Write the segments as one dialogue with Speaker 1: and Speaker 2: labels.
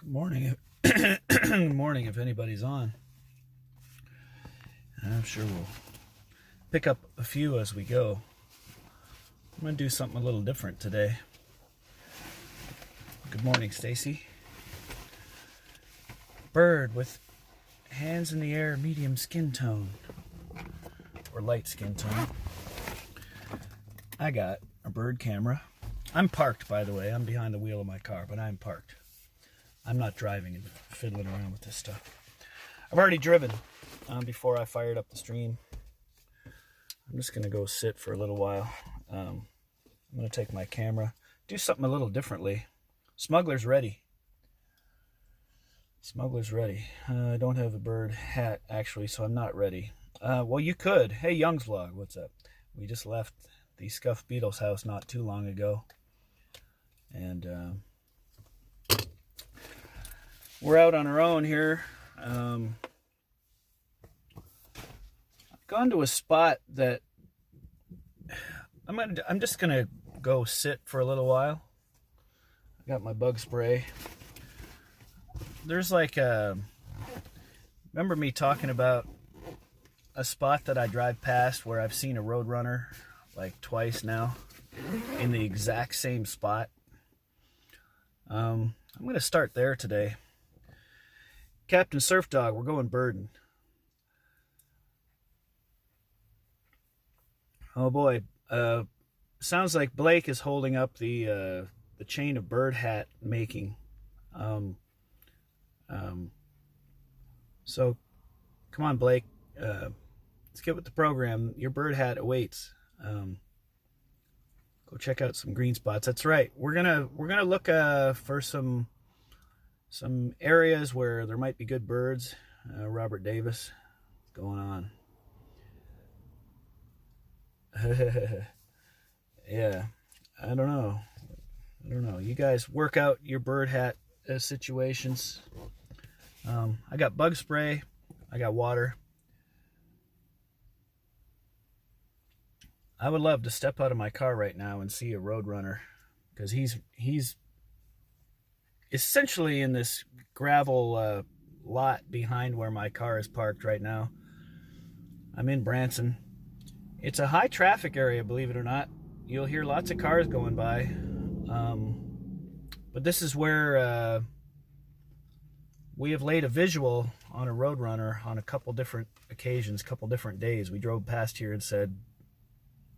Speaker 1: Morning. Good morning if anybody's on. I'm sure we'll pick up a few as we go. I'm going to do something a little different today. Good morning, Stacy. Bird with hands in the air, medium skin tone. Or light skin tone. I got a bird camera. I'm parked, by the way. I'm behind the wheel of my car, but I'm parked. I'm not driving and fiddling around with this stuff. I've already driven before I fired up the stream. I'm just going to go sit for a little while. I'm going to take my camera, do something a little differently. Smuggler's ready. Smuggler's ready. I don't have a bird hat, actually, so I'm not ready. Well, you could. Hey, Young's Vlog, what's up? We just left the Scuffed Beetle's house not too long ago. And we're out on our own here. I've gone to a spot that I'm just gonna go sit for a little while. I got my bug spray. There's like remember me talking about a spot that I drive past where I've seen a roadrunner like twice now in the exact same spot. I'm gonna start there today. Captain Surf Dog, we're going birding. Oh boy, sounds like Blake is holding up the chain of bird hat making. So come on, Blake, let's get with the program. Your bird hat awaits. Go check out some green spots. That's right. We're gonna look for some areas where there might be good birds. Robert Davis, what's going on? Yeah, I don't know. You guys work out your bird hat situations. I got bug spray. I got water. I would love to step out of my car right now and see a roadrunner, because he's essentially in this gravel lot behind where my car is parked right now. I'm in Branson. It's a high traffic area, believe it or not. You'll hear lots of cars going by. But this is where we have laid a visual on a roadrunner on a couple different occasions, couple different days. We drove past here and said,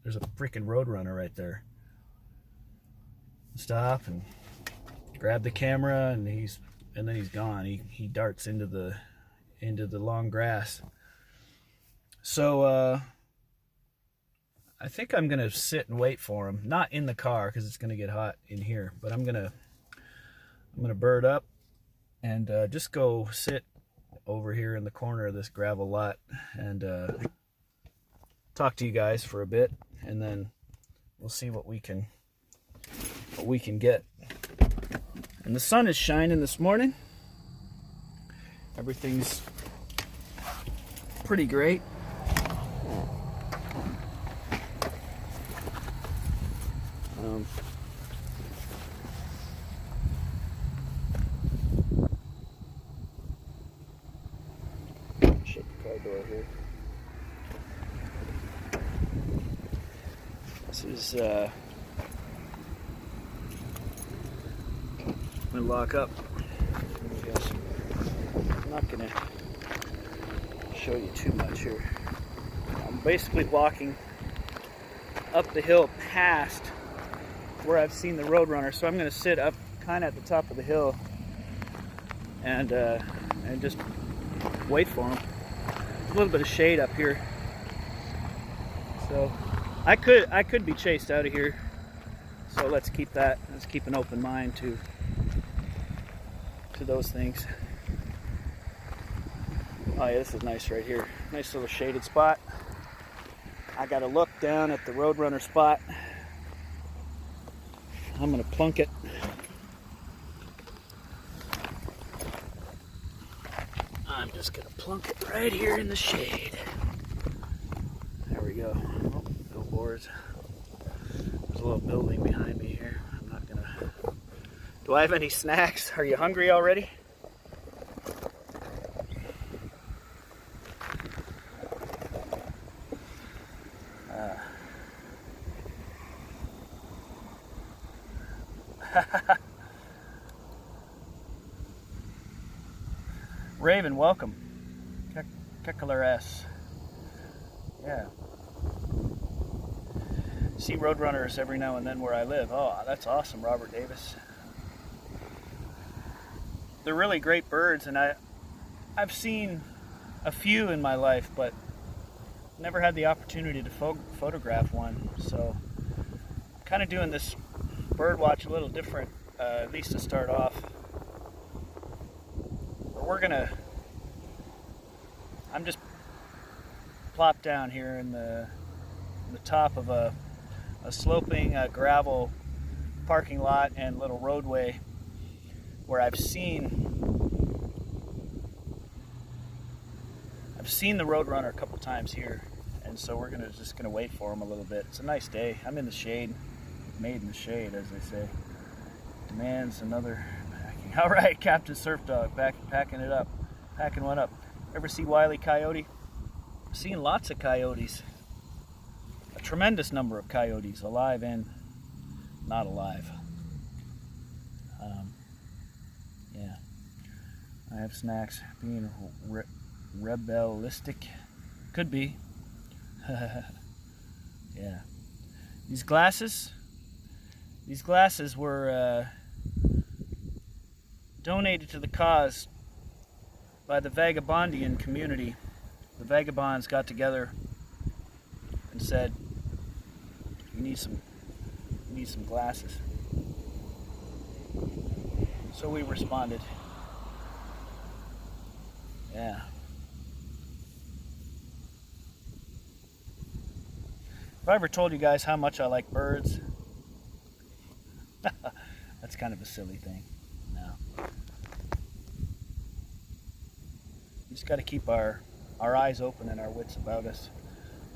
Speaker 1: there's a freaking roadrunner right there. Stop and grab the camera, and then he's gone. He darts into the long grass. So I think I'm gonna sit and wait for him. Not in the car because it's gonna get hot in here, but I'm gonna bird up and just go sit over here in the corner of this gravel lot and talk to you guys for a bit, and then we'll see what we can get. And the sun is shining this morning. Everything's pretty great. Shut the car door here. This is I'm gonna lock up. I'm not gonna show you too much here. I'm basically walking up the hill past where I've seen the roadrunner, so I'm gonna sit up kind of at the top of the hill and just wait for him. A little bit of shade up here, so I could be chased out of here. So let's keep an open mind to those things. Oh yeah, this is nice right here. Nice little shaded spot. I got to look down at the roadrunner spot. I'm gonna plunk it. I'm just gonna plunk it right here in the shade. There we go. Oh, billboards. There's a little building behind me here. I'm not gonna... Do I have any snacks? Are you hungry already? Raven, welcome. Keckler S. Yeah. See roadrunners every now and then where I live. Oh, that's awesome, Robert Davis. They're really great birds, and I've seen a few in my life, but never had the opportunity to photograph one. So I'm kind of doing this bird watch a little different, at least to start off. I'm just plopped down here in the top of a sloping gravel parking lot and little roadway where I've seen the roadrunner a couple times here, and so we're just gonna wait for him a little bit. It's a nice day. I'm in the shade, made in the shade, as they say. Demands another packing. All right, Captain Surf Dog, packing one up. Ever see Wile E. Coyote? Seen lots of coyotes. A tremendous number of coyotes, alive and not alive. Yeah. I have snacks. Being rebelistic. Could be. Yeah. These glasses were donated to the cause by the Vagabondian community. The Vagabonds got together and said, "We need some glasses." So we responded. Yeah. Have I ever told you guys how much I like birds? That's kind of a silly thing. No. We just got to keep our eyes open and our wits about us.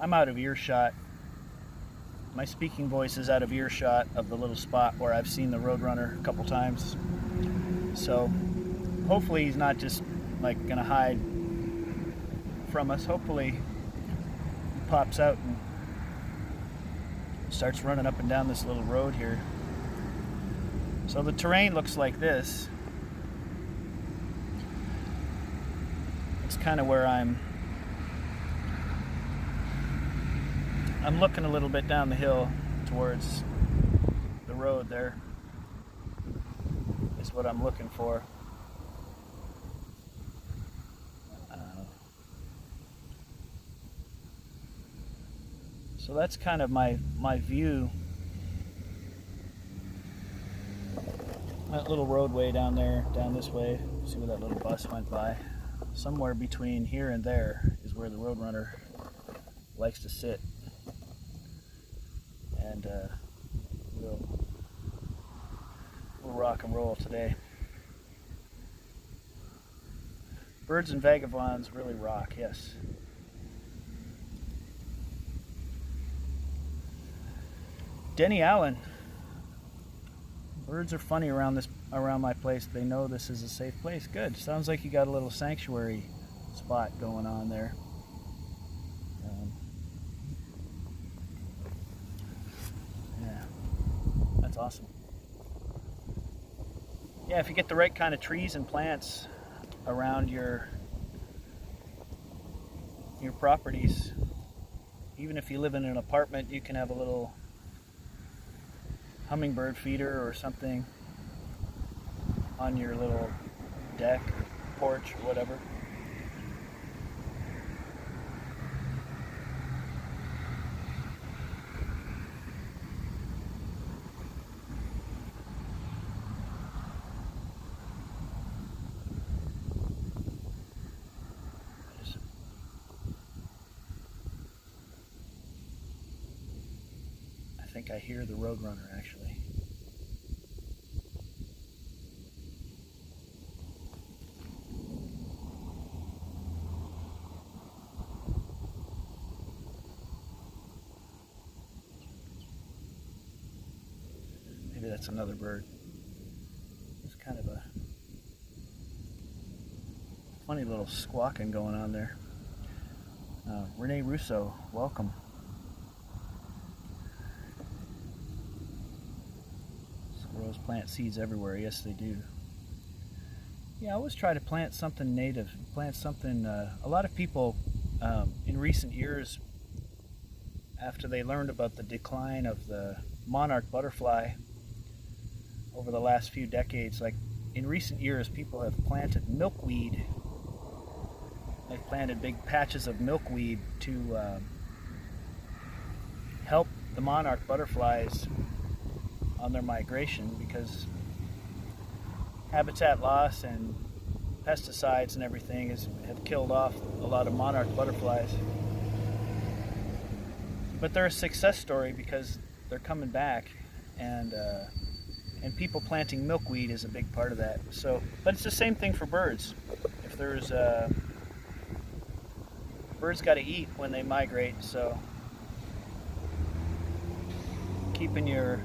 Speaker 1: I'm out of earshot. My speaking voice is out of earshot of the little spot where I've seen the roadrunner a couple times. So hopefully he's not just like gonna hide from us. Hopefully he pops out and starts running up and down this little road here. So the terrain looks like this. It's kind of where I'm looking a little bit down the hill towards the road. There is what I'm looking for. So that's kind of my view. That little roadway down there, down this way. See where that little bus went by. Somewhere between here and there is where the roadrunner likes to sit. And we'll rock and roll today. Birds and vagabonds really rock, yes. Denny Allen. Birds are funny around my place. They know this is a safe place. Good. Sounds like you got a little sanctuary spot going on there. Yeah, that's awesome. Yeah, if you get the right kind of trees and plants around your properties, even if you live in an apartment, you can have a little hummingbird feeder or something on your little deck or porch or whatever. I think I hear the roadrunner actually. Maybe that's another bird. There's kind of a funny little squawking going on there. Renee Russo, welcome. So Squirrels plant seeds everywhere. Yes, they do. Yeah, I always try to plant something native, plant something. A lot of people in recent years, after they learned about the decline of the monarch butterfly over the last few decades, like in recent years, people have planted milkweed. They've planted big patches of milkweed to help the monarch butterflies on their migration, because habitat loss and pesticides and everything have killed off a lot of monarch butterflies. But they're a success story because they're coming back, and people planting milkweed is a big part of that. So, but it's the same thing for birds. If there's birds got to eat when they migrate, so keeping your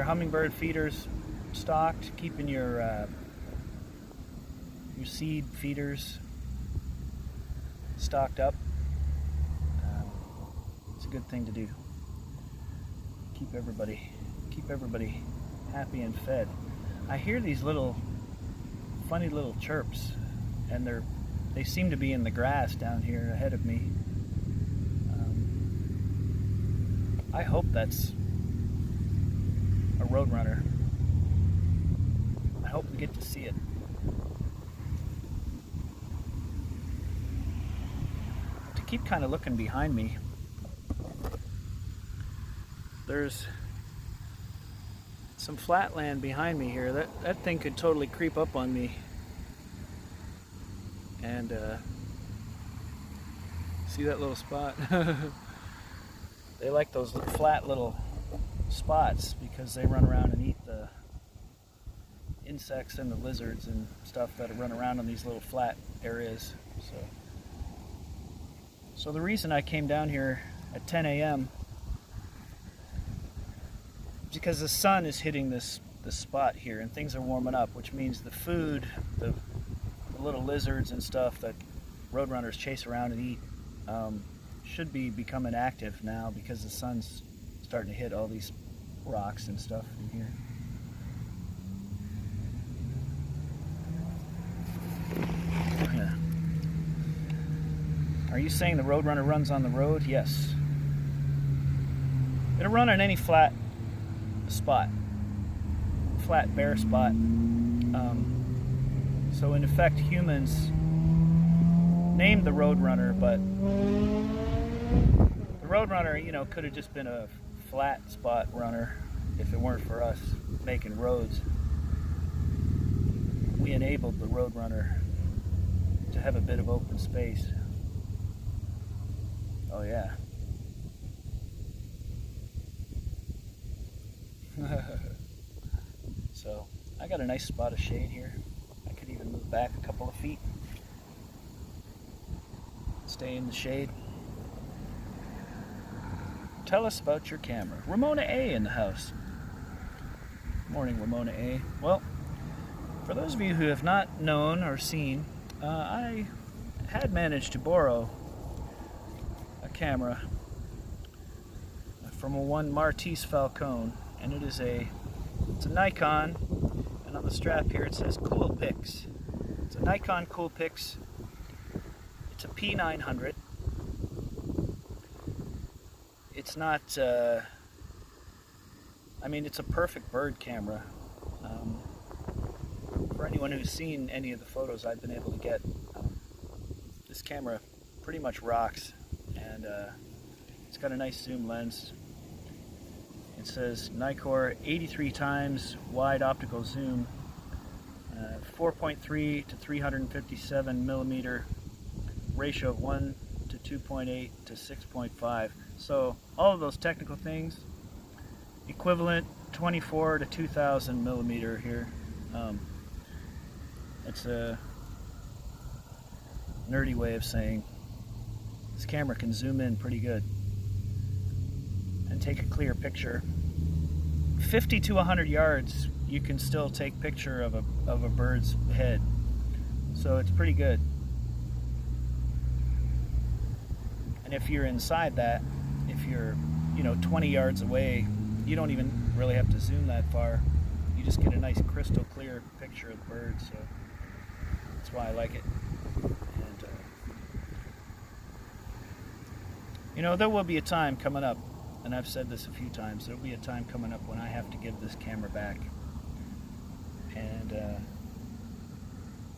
Speaker 1: hummingbird feeders stocked, keeping your seed feeders stocked up. It's a good thing to do. Keep everybody happy and fed. I hear these funny little chirps, and they seem to be in the grass down here ahead of me. I hope that's a roadrunner. I hope we get to see it. To keep kind of looking behind me, there's some flat land behind me here. That thing could totally creep up on me. And see that little spot? They like those flat little spots because they run around and eat the insects and the lizards and stuff that run around on these little flat areas. So the reason I came down here at 10 a.m. is because the sun is hitting this spot here and things are warming up, which means the food, the little lizards and stuff that roadrunners chase around and eat, should be becoming active now because the sun's starting to hit all these rocks and stuff in here. Yeah. Are you saying the roadrunner runs on the road? Yes. It'll run on any flat spot, flat bare spot. So in effect, humans named the roadrunner, but the roadrunner, could have just been a flat spot runner if it weren't for us making roads. We enabled the roadrunner to have a bit of open space. Oh yeah. So I got a nice spot of shade here. I could even move back a couple of feet, stay in the shade. Tell us about your camera. Ramona A in the house. Morning, Ramona A. Well, for those of you who have not known or seen, I had managed to borrow a camera from one Martise Falcone, and it's a Nikon, and on the strap here it says Coolpix. It's a Nikon Coolpix. It's a P900. It's not, it's a perfect bird camera. For anyone who's seen any of the photos I've been able to get, this camera pretty much rocks, and it's got a nice zoom lens. It says Nikkor 83 times wide optical zoom, 4.3 to 357 millimeter, ratio of 1 to 2.8 to 6.5. So all of those technical things, equivalent 24 to 2000 millimeter here. It's a nerdy way of saying this camera can zoom in pretty good and take a clear picture. 50 to 100 yards you can still take picture of a bird's head, so it's pretty good. And if you're inside that, if you're 20 yards away, you don't even really have to zoom that far. You just get a nice crystal clear picture of the birds, so that's why I like it. And you know, there will be a time coming up, and I've said this a few times, there'll be a time coming up when I have to give this camera back. And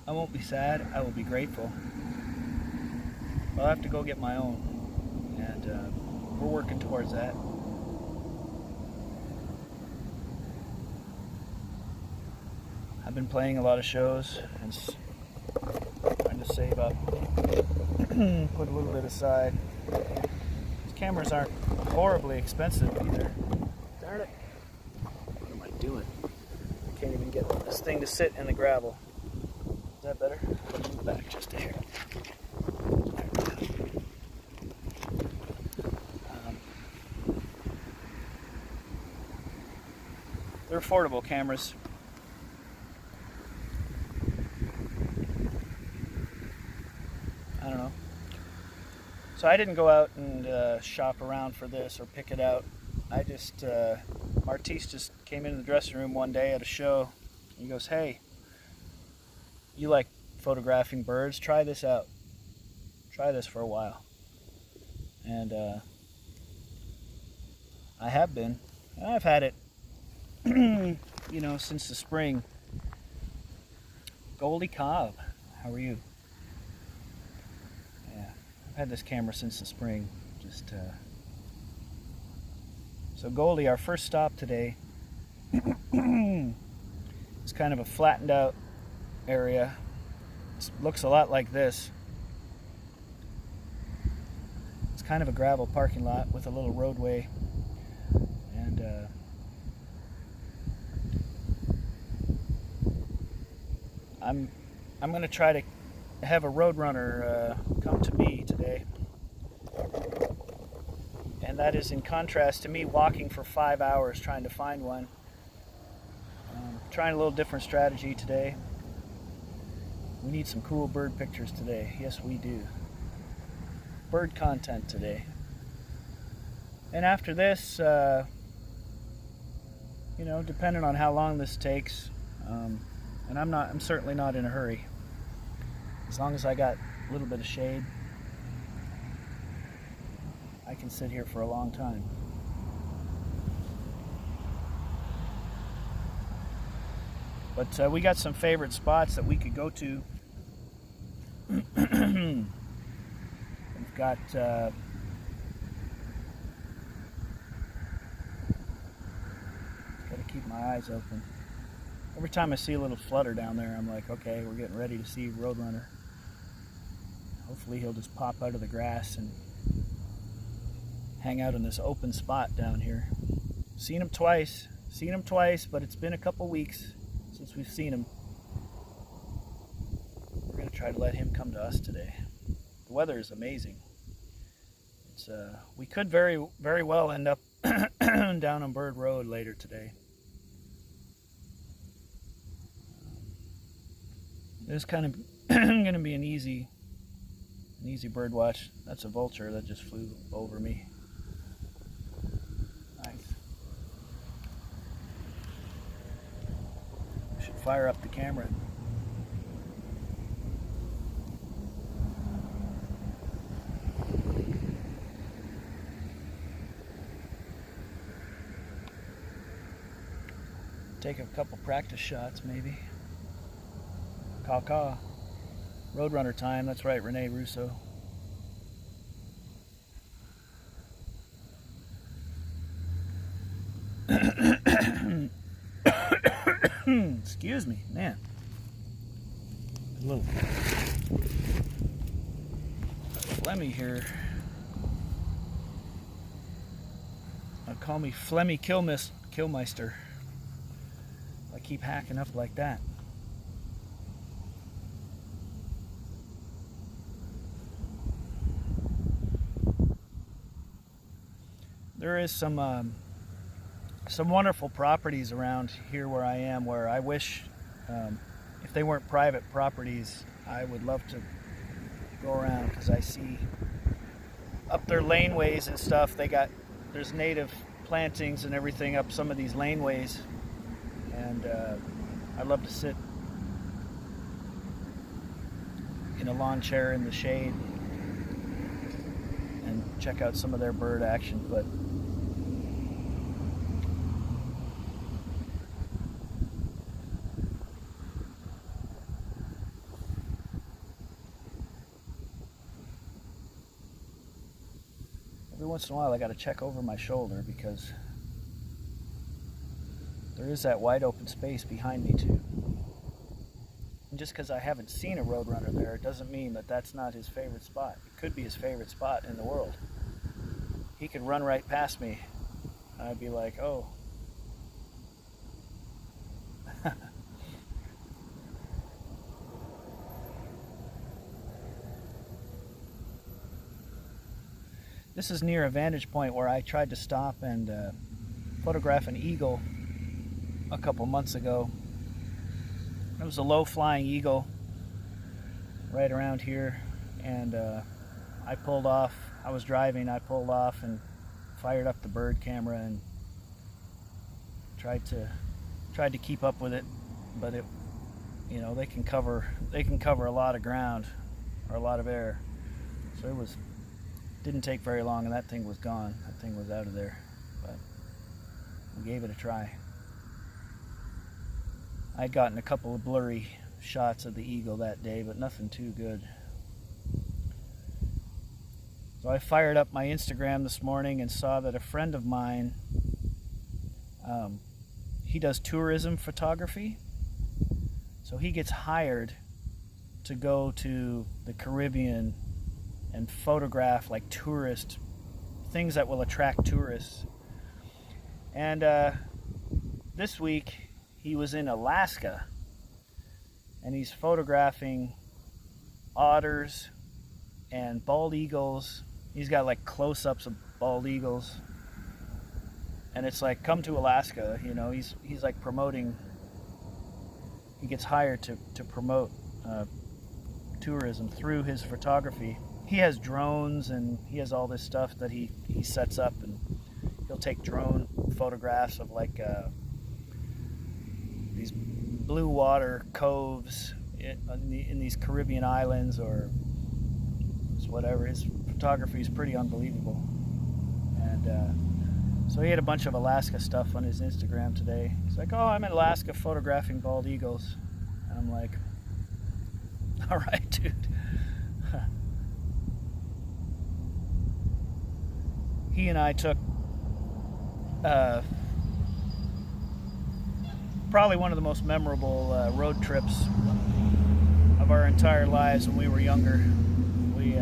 Speaker 1: I won't be sad, I will be grateful. I'll have to go get my own, and we're working towards that. I've been playing a lot of shows and trying to save up, put a little bit aside. These cameras aren't horribly expensive either. Darn it. What am I doing? I can't even get this thing to sit in the gravel. Is that better? Put it back just a hair. They're affordable cameras. I don't know. So I didn't go out and shop around for this or pick it out. I just, Martise just came into the dressing room one day at a show. He goes, "Hey, you like photographing birds? Try this out. Try this for a while." And I have been. I've had it, you know, since the spring. Goldie Cobb, how are you? Yeah, I've had this camera since the spring. Just so Goldie, our first stop today is kind of a flattened out area. It looks a lot like this. It's kind of a gravel parking lot with a little roadway, and I'm going to try to have a roadrunner come to me today, and that is in contrast to me walking for 5 hours trying to find one. Trying a little different strategy today. We need some cool bird pictures today. Yes, we do. Bird content today. And after this, you know, depending on how long this takes, and I'm certainly not in a hurry. As long as I got a little bit of shade, I can sit here for a long time. But we got some favorite spots that we could go to. We've got gotta keep my eyes open. Every time I see a little flutter down there, I'm like, okay, we're getting ready to see Roadrunner. Hopefully he'll just pop out of the grass and hang out in this open spot down here. Seen him twice, but it's been a couple weeks since we've seen him. We're going to try to let him come to us today. The weather is amazing. It's we could very, very well end up down on Bird Road later today. It's kind of going to be an easy bird watch. That's a vulture that just flew over me. Nice. I should fire up the camera. Take a couple practice shots, maybe. Caw-caw. Roadrunner time, that's right, Rene Russo. Excuse me, man. A little phlegmy here. Call me Phlegmy Killmeister. I keep hacking up like that. There is some wonderful properties around here where I am, where I wish, if they weren't private properties, I would love to go around, because I see up their laneways and stuff, there's native plantings and everything up some of these laneways, and I love to sit in a lawn chair in the shade and check out some of their bird action. But every once in a while I got to check over my shoulder because there is that wide open space behind me too. And just because I haven't seen a roadrunner there, it doesn't mean that that's not his favorite spot. It could be his favorite spot in the world. He could run right past me and I'd be like, oh. This is near a vantage point where I tried to stop and photograph an eagle a couple months ago. It was a low-flying eagle right around here, and I pulled off. I was driving, I pulled off and fired up the bird camera and tried to keep up with it, but it, you know, they can cover a lot of ground or a lot of air, so it didn't take very long and that thing was gone. That thing was out of there, but we gave it a try. I'd gotten a couple of blurry shots of the eagle that day, but nothing too good. So I fired up my Instagram this morning and saw that a friend of mine, he does tourism photography. So he gets hired to go to the Caribbean and photograph like tourist things that will attract tourists. And this week he was in Alaska and he's photographing otters and bald eagles. He's got like close-ups of bald eagles, and it's like, come to Alaska, you know. He's like promoting. He gets hired to promote tourism through his photography. He has drones and he has all this stuff that he sets up, and he'll take drone photographs of like these blue water coves in these Caribbean islands or whatever. His photography is pretty unbelievable, and so he had a bunch of Alaska stuff on his Instagram today. He's like, oh, I'm in Alaska photographing bald eagles, and I'm like, all right, dude. He and I took probably one of the most memorable road trips of our entire lives when we were younger. We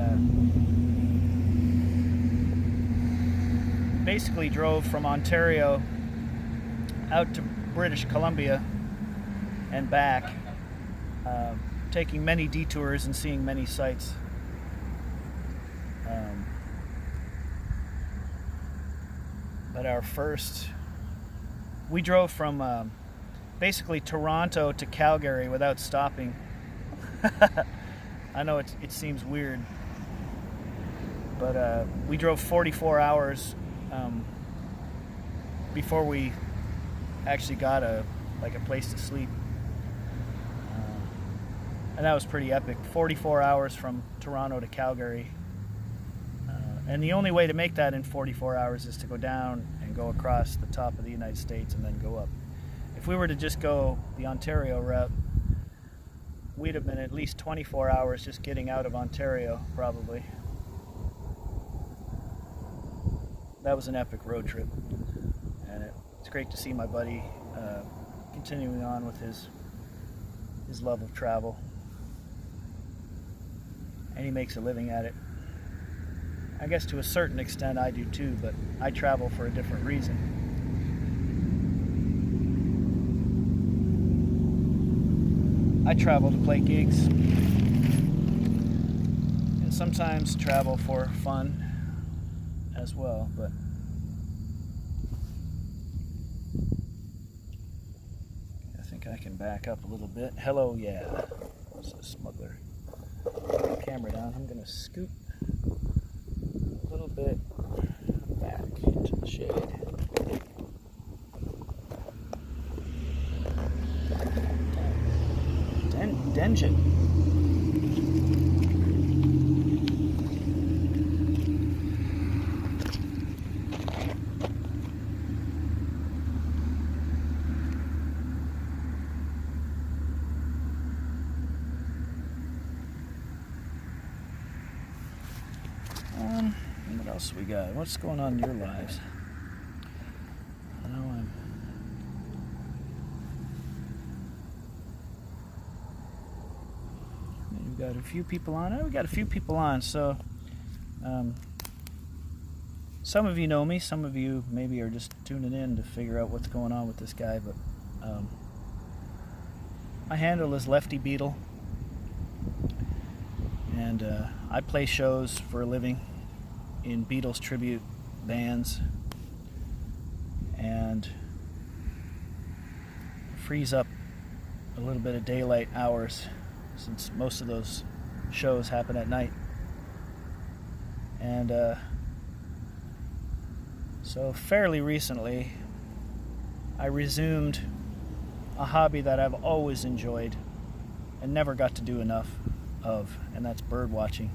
Speaker 1: basically drove from Ontario out to British Columbia and back, taking many detours and seeing many sights. But we drove from basically Toronto to Calgary without stopping. I know it seems weird, but we drove 44 hours before we actually got a place to sleep, and that was pretty epic. 44 hours from Toronto to Calgary, and the only way to make that in 44 hours is to go down and go across the top of the United States and then go up. If we were to just go the Ontario route, we'd have been at least 24 hours just getting out of Ontario, probably. That was an epic road trip, and it's great to see my buddy continuing on with his love of travel, and he makes a living at it. I guess to a certain extent I do too, but I travel for a different reason. I travel to play gigs, and sometimes travel for fun as well, but I think I can back up a little bit. Hello, yeah. It's a smuggler. Put the camera down. I'm going to scoot a little bit back into the shade. else we got? What's going on in your lives? I know we've got a few people on. Oh, we got a few people on. So, some of you know me. Some of you maybe are just tuning in to figure out what's going on with this guy. But my handle is Lefty Beatle, and I play shows for a living in Beatles tribute bands, and frees up a little bit of daylight hours since most of those shows happen at night. And so fairly recently I resumed a hobby that I've always enjoyed and never got to do enough of, and that's bird watching.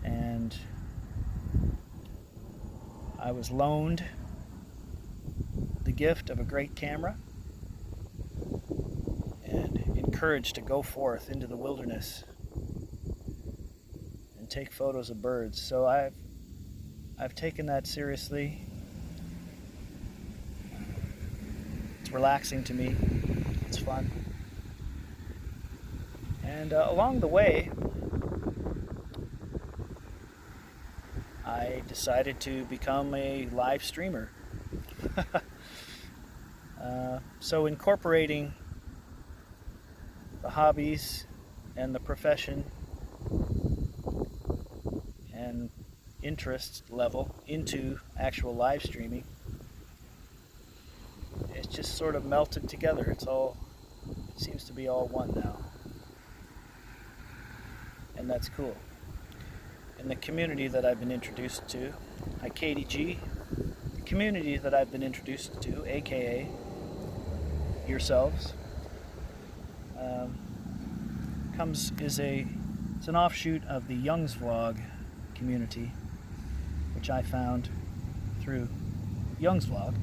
Speaker 1: And I was loaned the gift of a great camera and encouraged to go forth into the wilderness and take photos of birds. So I've taken that seriously. It's relaxing to me. It's fun. And along the way, I decided to become a live streamer. So incorporating the hobbies and the profession and interest level into actual live streaming, it's just sort of melted together. It seems to be all one now. And that's cool. And the community that I've been introduced to, hi Katie G, the community that I've been introduced to, aka yourselves, it's an offshoot of the Young's Vlog community, which I found through Young's Vlog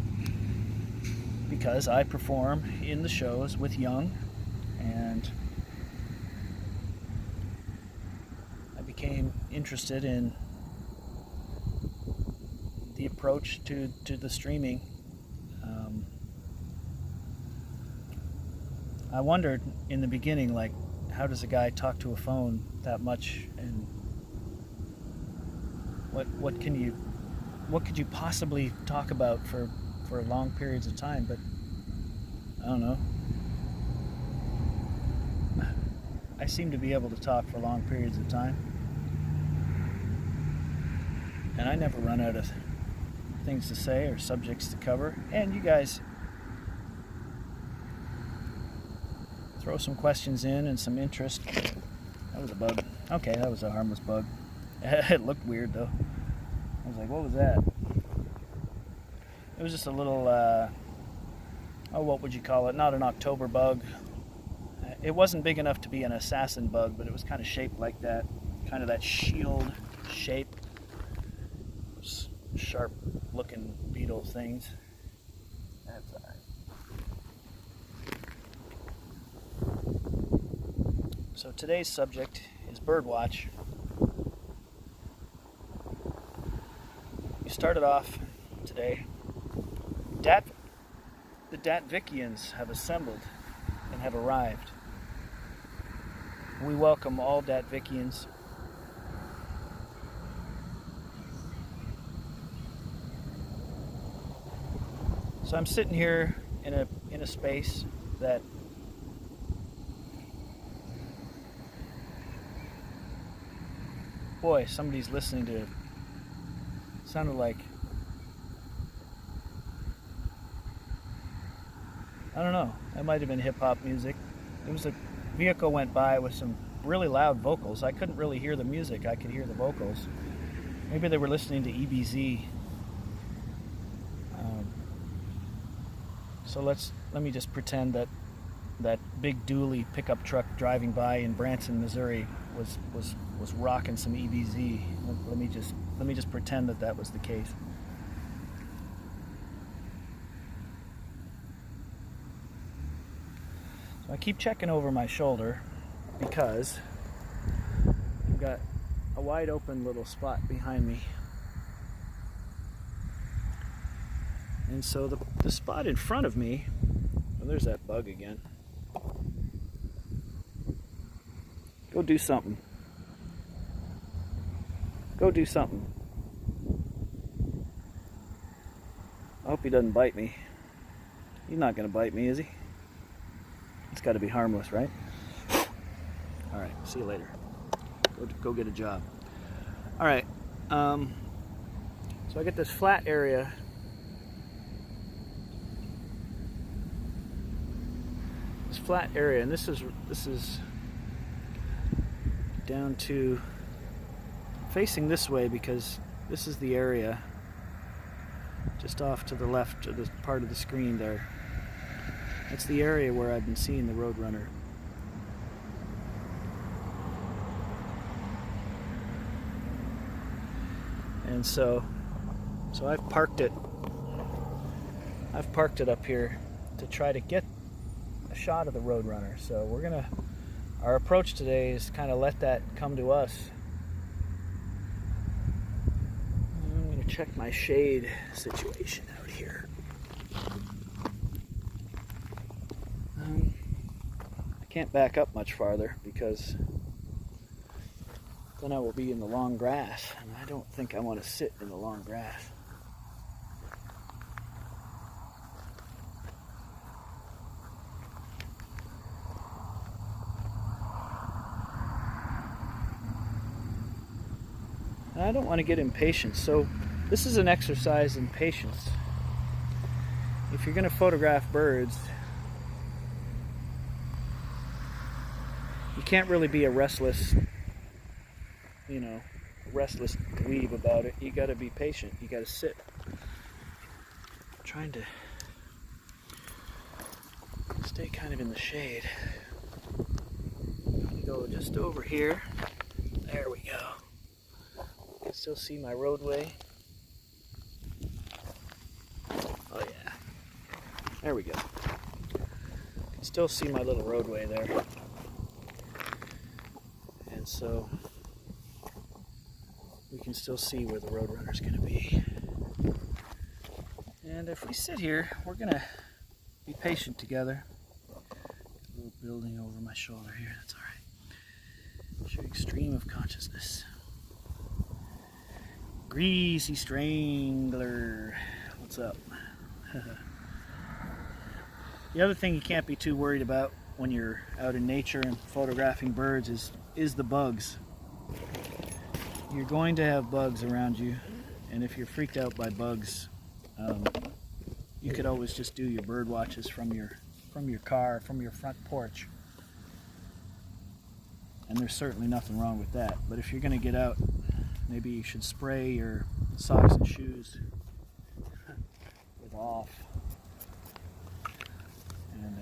Speaker 1: because I perform in the shows with Young, and I became interested in the approach to the streaming. I wondered in the beginning, like, how does a guy talk to a phone that much, and what could you possibly talk about for long periods of time? But I don't know. I seem to be able to talk for long periods of time, and I never run out of things to say or subjects to cover. And you guys throw some questions in and some interest. That was a bug. Okay, that was a harmless bug. It looked weird though. I was like, what was that? It was just a little, what would you call it? Not an October bug. It wasn't big enough to be an assassin bug, but it was kind of shaped like that. Kind of that shield shape. Sharp looking beetle things. That's alright. So today's subject is birdwatch. You started off today. The Datvickians have assembled and have arrived. We welcome all Datvickians. So I'm sitting here in a space that boy, somebody's listening to it. Sounded like, I don't know, that might have been hip-hop music. There was a vehicle went by with some really loud vocals. I couldn't really hear the music, I could hear the vocals. Maybe they were listening to EBZ. So let me just pretend that big dually pickup truck driving by in Branson, Missouri was rocking some EBZ. Let me just pretend that was the case. So I keep checking over my shoulder because I've got a wide open little spot behind me. And so the spot in front of me, well, there's that bug again. Go do something. Go do something. I hope he doesn't bite me. He's not going to bite me, is he? It's got to be harmless, right? All right, see you later. Go get a job. All right, so I get this flat area. This flat area, and this is down to facing this way because this is the area just off to the left of the part of the screen there. That's the area where I've been seeing the Roadrunner. And so I've parked it up here to try to get a shot of the Roadrunner. So our approach today is kind of let that come to us. I'm going to check my shade situation out here. I can't back up much farther because then I will be in the long grass, and I don't think I want to sit in the long grass. And I don't want to get impatient, so this is an exercise in patience. If you're going to photograph birds, you can't really be a restless dweeb about it. You got to be patient. You got to sit. I'm trying to stay kind of in the shade. I'm going to go just over here. There we go. I can still see my roadway. Oh yeah. There we go. I can still see my little roadway there. And so we can still see where the Roadrunner's going to be. And if we sit here, we're going to be patient together. A little building over my shoulder here, that's alright. Showing stream of consciousness. Greasy Strangler. What's up? The other thing you can't be too worried about when you're out in nature and photographing birds is the bugs. You're going to have bugs around you, and if you're freaked out by bugs, you could always just do your bird watches from your car, from your front porch. And there's certainly nothing wrong with that. But if you're going to get out, maybe you should spray your socks and shoes with off. And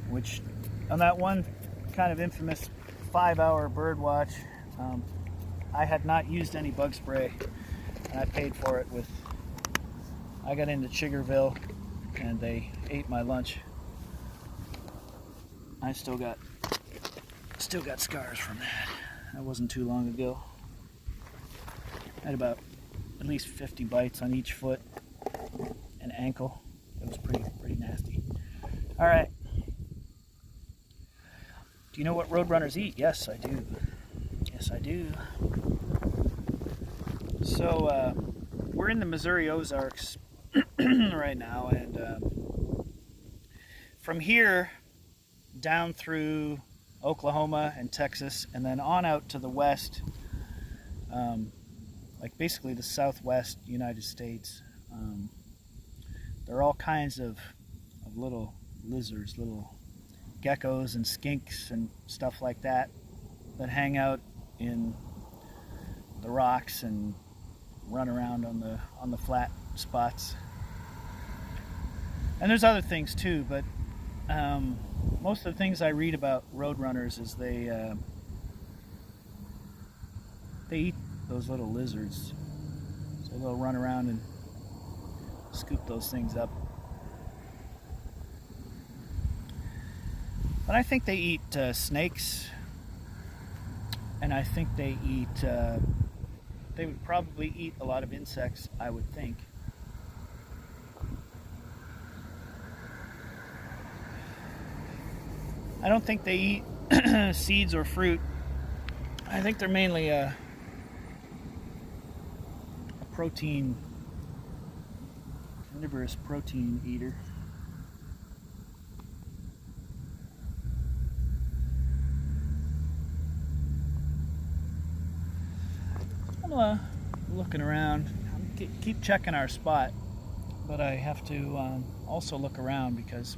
Speaker 1: which on that one kind of infamous 5-hour bird watch, I had not used any bug spray, and I paid for it I got into Chiggerville and they ate my lunch. I still got scars from that. That wasn't too long ago. I had about at least 50 bites on each foot and ankle. It was pretty nasty. All right. Do you know what Roadrunners eat? Yes, I do. Yes, I do. So, we're in the Missouri Ozarks right now, and from here down through Oklahoma and Texas, and then on out to the west, like basically the southwest United States, there are all kinds of little lizards, little geckos and skinks and stuff like that hang out in the rocks and run around on the flat spots. And there's other things too, but most of the things I read about Roadrunners is they eat those little lizards, so they'll run around and scoop those things up. But I think they eat snakes, and I think they would probably eat a lot of insects, I would think. I don't think they eat seeds or fruit. I think they're mainly a protein, carnivorous protein eater. I'm looking around. Keep checking our spot, but I have to also look around because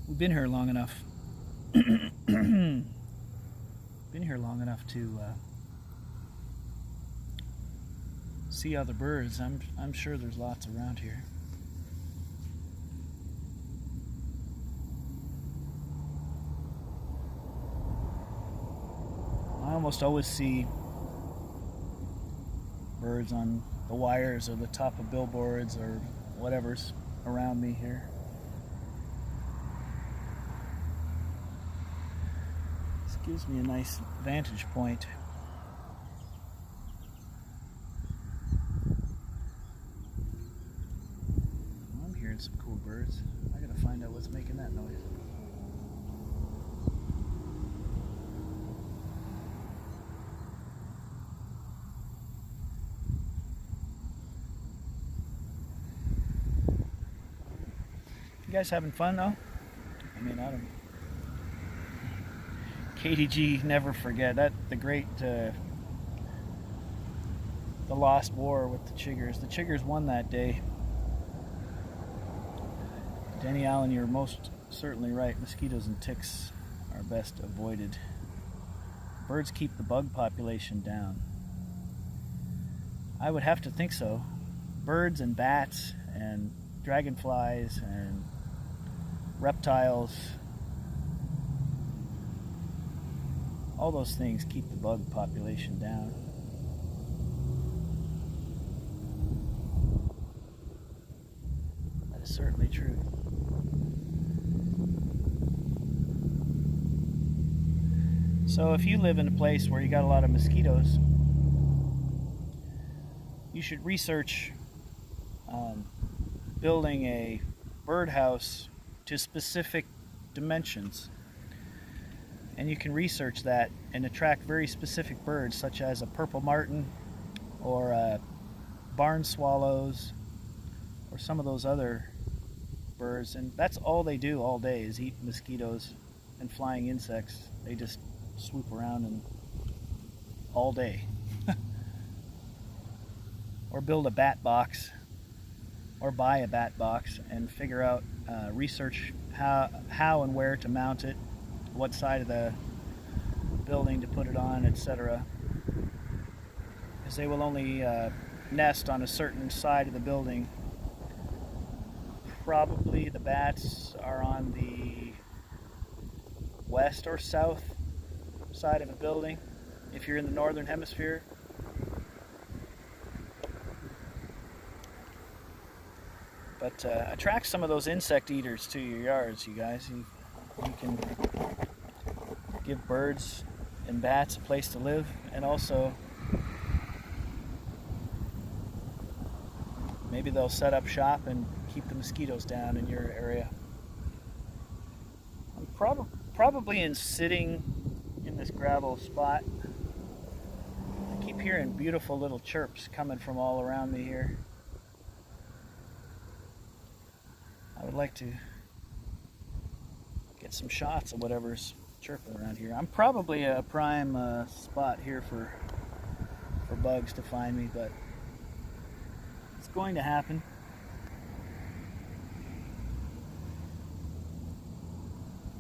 Speaker 1: we've been here long enough. Been here long enough to see other birds. I'm sure there's lots around here. I almost always see birds on the wires or the top of billboards or whatever's around me here. This gives me a nice vantage point. I'm hearing some cool birds. I gotta find out what's making that noise. You guys having fun though? I mean, I don't. KDG, never forget that the great, the lost war with the chiggers. The chiggers won that day. Danny Allen, you're most certainly right. Mosquitoes and ticks are best avoided. Birds keep the bug population down. I would have to think so. Birds and bats and dragonflies and reptiles, all those things keep the bug population down. That is certainly true. So if you live in a place where you got a lot of mosquitoes, you should research building a birdhouse to specific dimensions. And you can research that and attract very specific birds, such as a purple martin or barn swallows or some of those other birds. And that's all they do all day is eat mosquitoes and flying insects. They just swoop around and all day. Or build a bat box or buy a bat box and figure out, research how and where to mount it, what side of the building to put it on, etc. Because they will only nest on a certain side of the building. Probably the bats are on the west or south side of a building if you're in the northern hemisphere. But attract some of those insect eaters to your yards, you guys. You can give birds and bats a place to live, and also maybe they'll set up shop and keep the mosquitoes down in your area. I'm probably sitting in this gravel spot. I keep hearing beautiful little chirps coming from all around me here. I would like to get some shots of whatever's chirping around here. I'm probably a prime spot here for bugs to find me, but it's going to happen.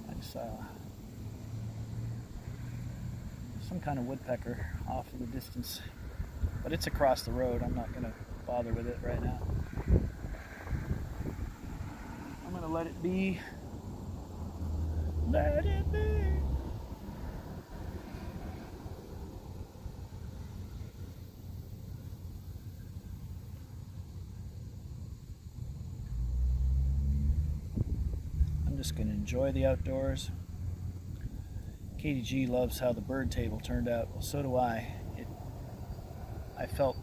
Speaker 1: I just saw some kind of woodpecker off in the distance, but it's across the road. I'm not going to bother with it right now. I'm going to let it be. Let it be. just going to enjoy the outdoors. Katie G loves how the bird table turned out. Well, so do I. I felt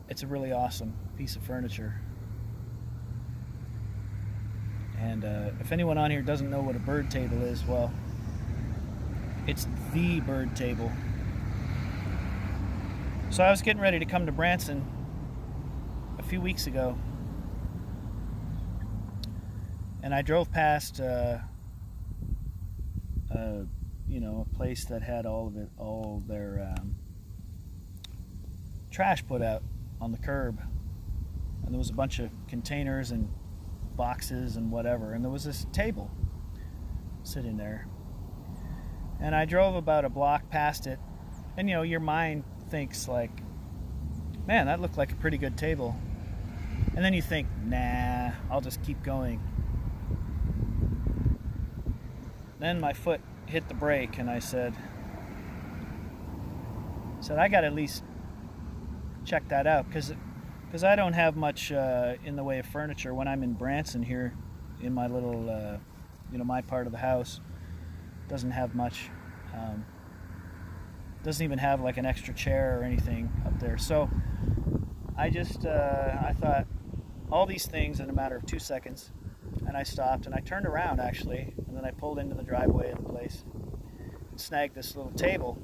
Speaker 1: it's a really awesome piece of furniture. And if anyone on here doesn't know what a bird table is, well, it's the bird table. So I was getting ready to come to Branson a few weeks ago, and I drove past a place that had all their trash put out on the curb, and there was a bunch of containers and boxes and whatever, and there was this table sitting there, and I drove about a block past it, and your mind thinks like, man, that looked like a pretty good table, and then you think, nah, I'll just keep going. Then my foot hit the brake, and I said I got to at least check that out, because I don't have much in the way of furniture when I'm in Branson here in my little my part of the house. Doesn't have much. Doesn't even have like an extra chair or anything up there. So I thought all these things in a matter of 2 seconds, and I stopped and I turned around actually, and then I pulled into the driveway of the place and snagged this little table.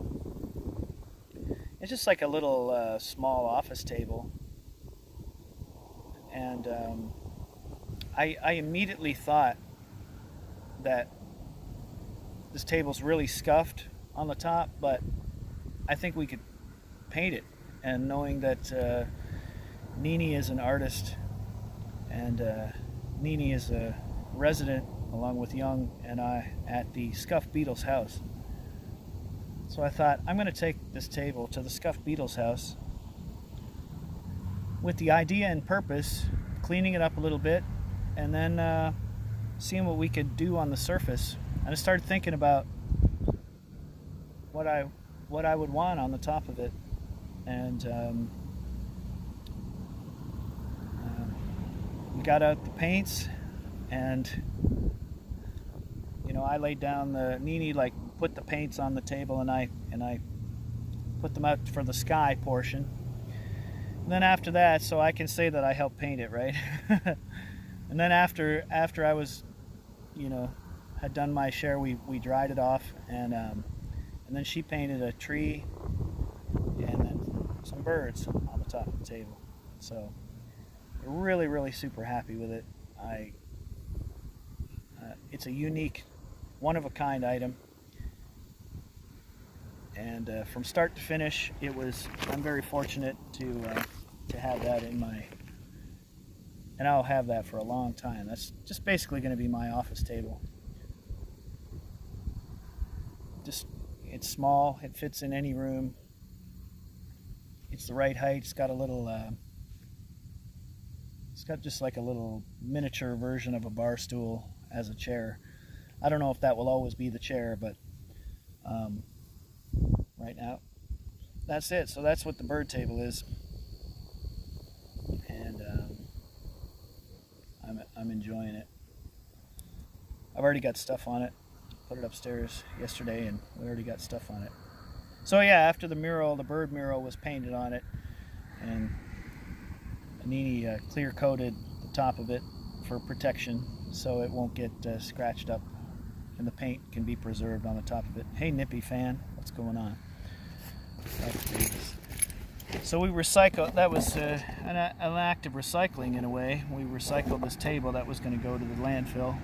Speaker 1: It's just like a little small office table, and I immediately thought that this table's really scuffed on the top, but I think we could paint it. And knowing that Nini is an artist, and Nini is a resident along with Young and I at the Scuffed Beatles house. So I thought, I'm going to take this table to the Scuffed Beatles house with the idea and purpose, cleaning it up a little bit, and then seeing what we could do on the surface. And I started thinking about what I would want on the top of it, and we got out the paints, and I laid down Nini put the paints on the table, and I put them out for the sky portion. And then after that, so I can say that I helped paint it, right? And then after I was, had done my share, we dried it off, and then she painted a tree and then some birds on the top of the table. So really, really super happy with it. It's a unique, one-of-a-kind item, and from start to finish, I'm very fortunate to have that in my, and I'll have that for a long time. That's just basically going to be my office table. It's small, it fits in any room, it's the right height, it's got a little, it's got just like a little miniature version of a bar stool as a chair. I don't know if that will always be the chair, but right now, that's it. So that's what the bird table is, and I'm enjoying it. I've already got stuff on it. Put it upstairs yesterday, and we already got stuff on it. So yeah, after the bird mural was painted on it, and Nini clear coated the top of it for protection so it won't get scratched up, and the paint can be preserved on the top of it. Hey Nippy fan, what's going on? So we recycled, that was an act of recycling in a way. We recycled this table that was going to go to the landfill.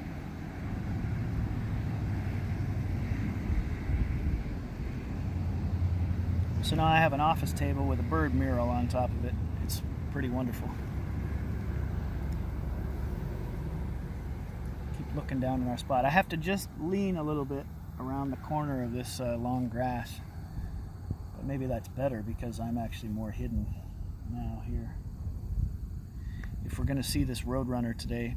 Speaker 1: So now I have an office table with a bird mural on top of it. It's pretty wonderful. Keep looking down in our spot. I have to just lean a little bit around the corner of this long grass. But maybe that's better because I'm actually more hidden now here. If we're going to see this Roadrunner today,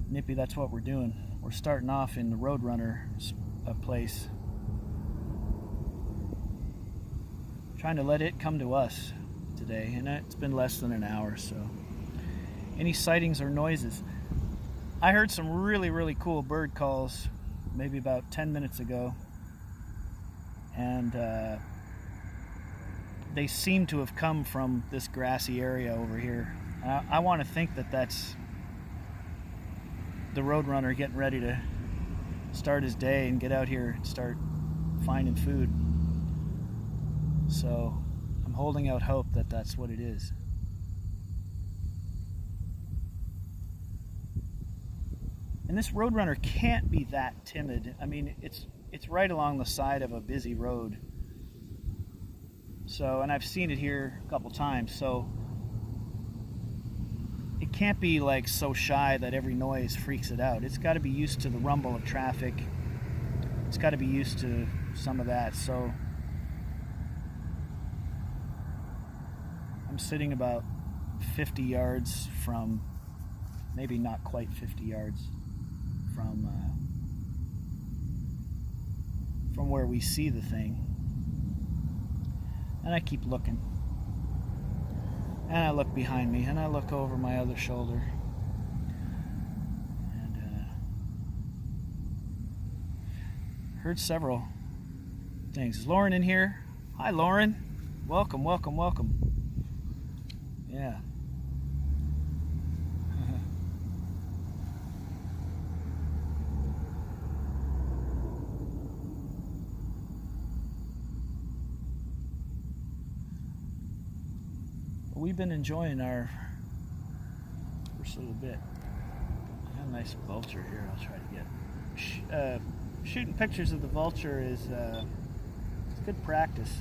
Speaker 1: Nippy, that's what we're doing. We're starting off in the Roadrunner place. Trying to let it come to us today, and it's been less than an hour, so any sightings or noises. I heard some really cool bird calls maybe about 10 minutes ago, and they seem to have come from this grassy area over here. I want to think that that's the roadrunner getting ready to start his day and get out here and start finding food. So I'm holding out hope that that's what it is. And this roadrunner can't be that timid. I mean, it's right along the side of a busy road. So, and I've seen it here a couple times, so it can't be like so shy that every noise freaks it out. It's got to be used to the rumble of traffic. It's got to be used to some of that. So I'm sitting about 50 yards from, maybe not quite 50 yards from where we see the thing. And I keep looking. And I look behind me, and I look over my other shoulder. And heard several things. Is Lauren in here? Hi, Lauren. Welcome. Yeah. We've been enjoying our first little bit. I got a nice vulture here. I'll try to get. Shooting pictures of the vulture is it's good practice.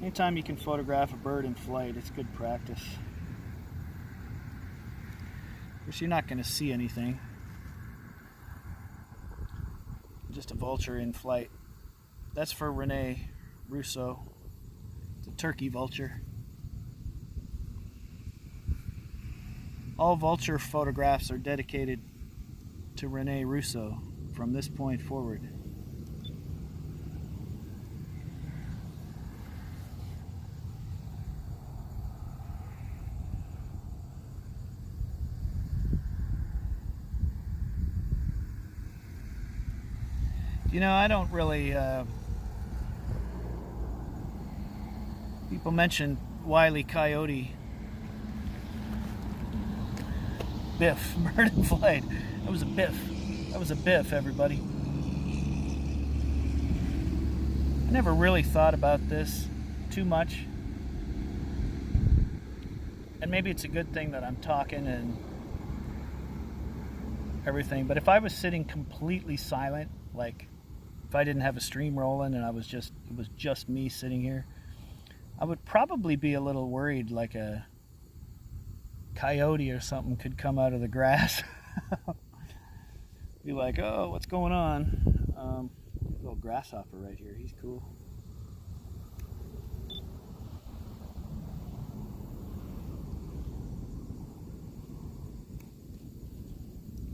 Speaker 1: Anytime you can photograph a bird in flight, it's good practice. Of course, you're not going to see anything. Just a vulture in flight. That's for Rene Russo. It's a turkey vulture. All vulture photographs are dedicated to Rene Russo from this point forward. You know, I don't really, people mention Wile E. Coyote. Biff, bird in flight. That was a biff. That was a biff, everybody. I never really thought about this too much. And maybe it's a good thing that I'm talking and everything, but if I was sitting completely silent, like if I didn't have a stream rolling and it was just me sitting here, I would probably be a little worried, like a coyote or something could come out of the grass. Be like, oh, what's going on? Little grasshopper right here, he's cool.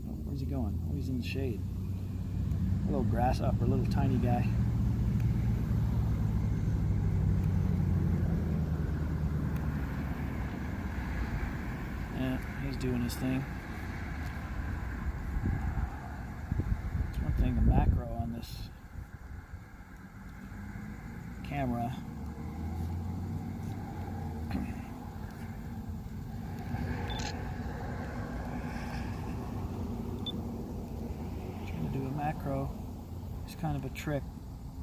Speaker 1: Oh, where's he going? Oh, he's in the shade. A little grasshopper, little tiny guy. Yeah, he's doing his thing. It's one thing, the macro on this camera. Trying to do a macro is kind of a trick,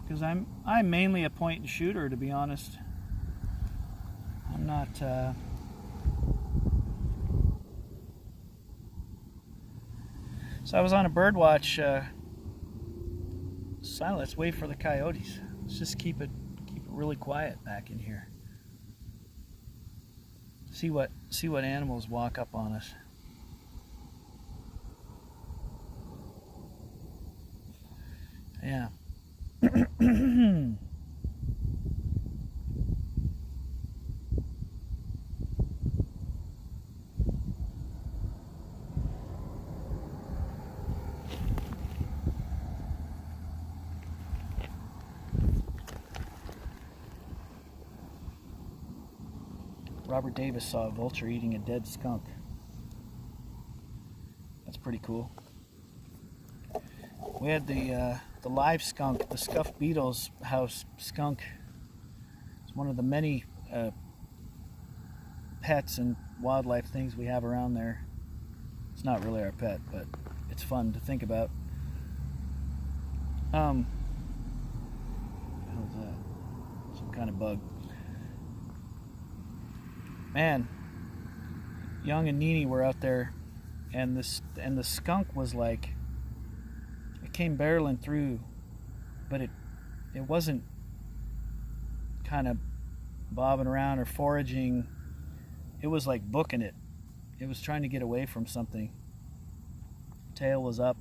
Speaker 1: because I'm mainly a point and shooter, to be honest. I'm not so I was on a bird watch silent. Let's wait for the coyotes. Let's just keep it really quiet back in here. See what animals walk up on us. Yeah. Robert Davis saw a vulture eating a dead skunk. That's pretty cool. We had the live skunk, the scuffed beetle's house skunk. It's one of the many pets and wildlife things we have around there. It's not really our pet, but it's fun to think about. What was that? Some kind of bug. Man, Young and Nini were out there, and the skunk was like, it came barreling through, but it wasn't kind of bobbing around or foraging. It was like booking it. It was trying to get away from something. Tail was up.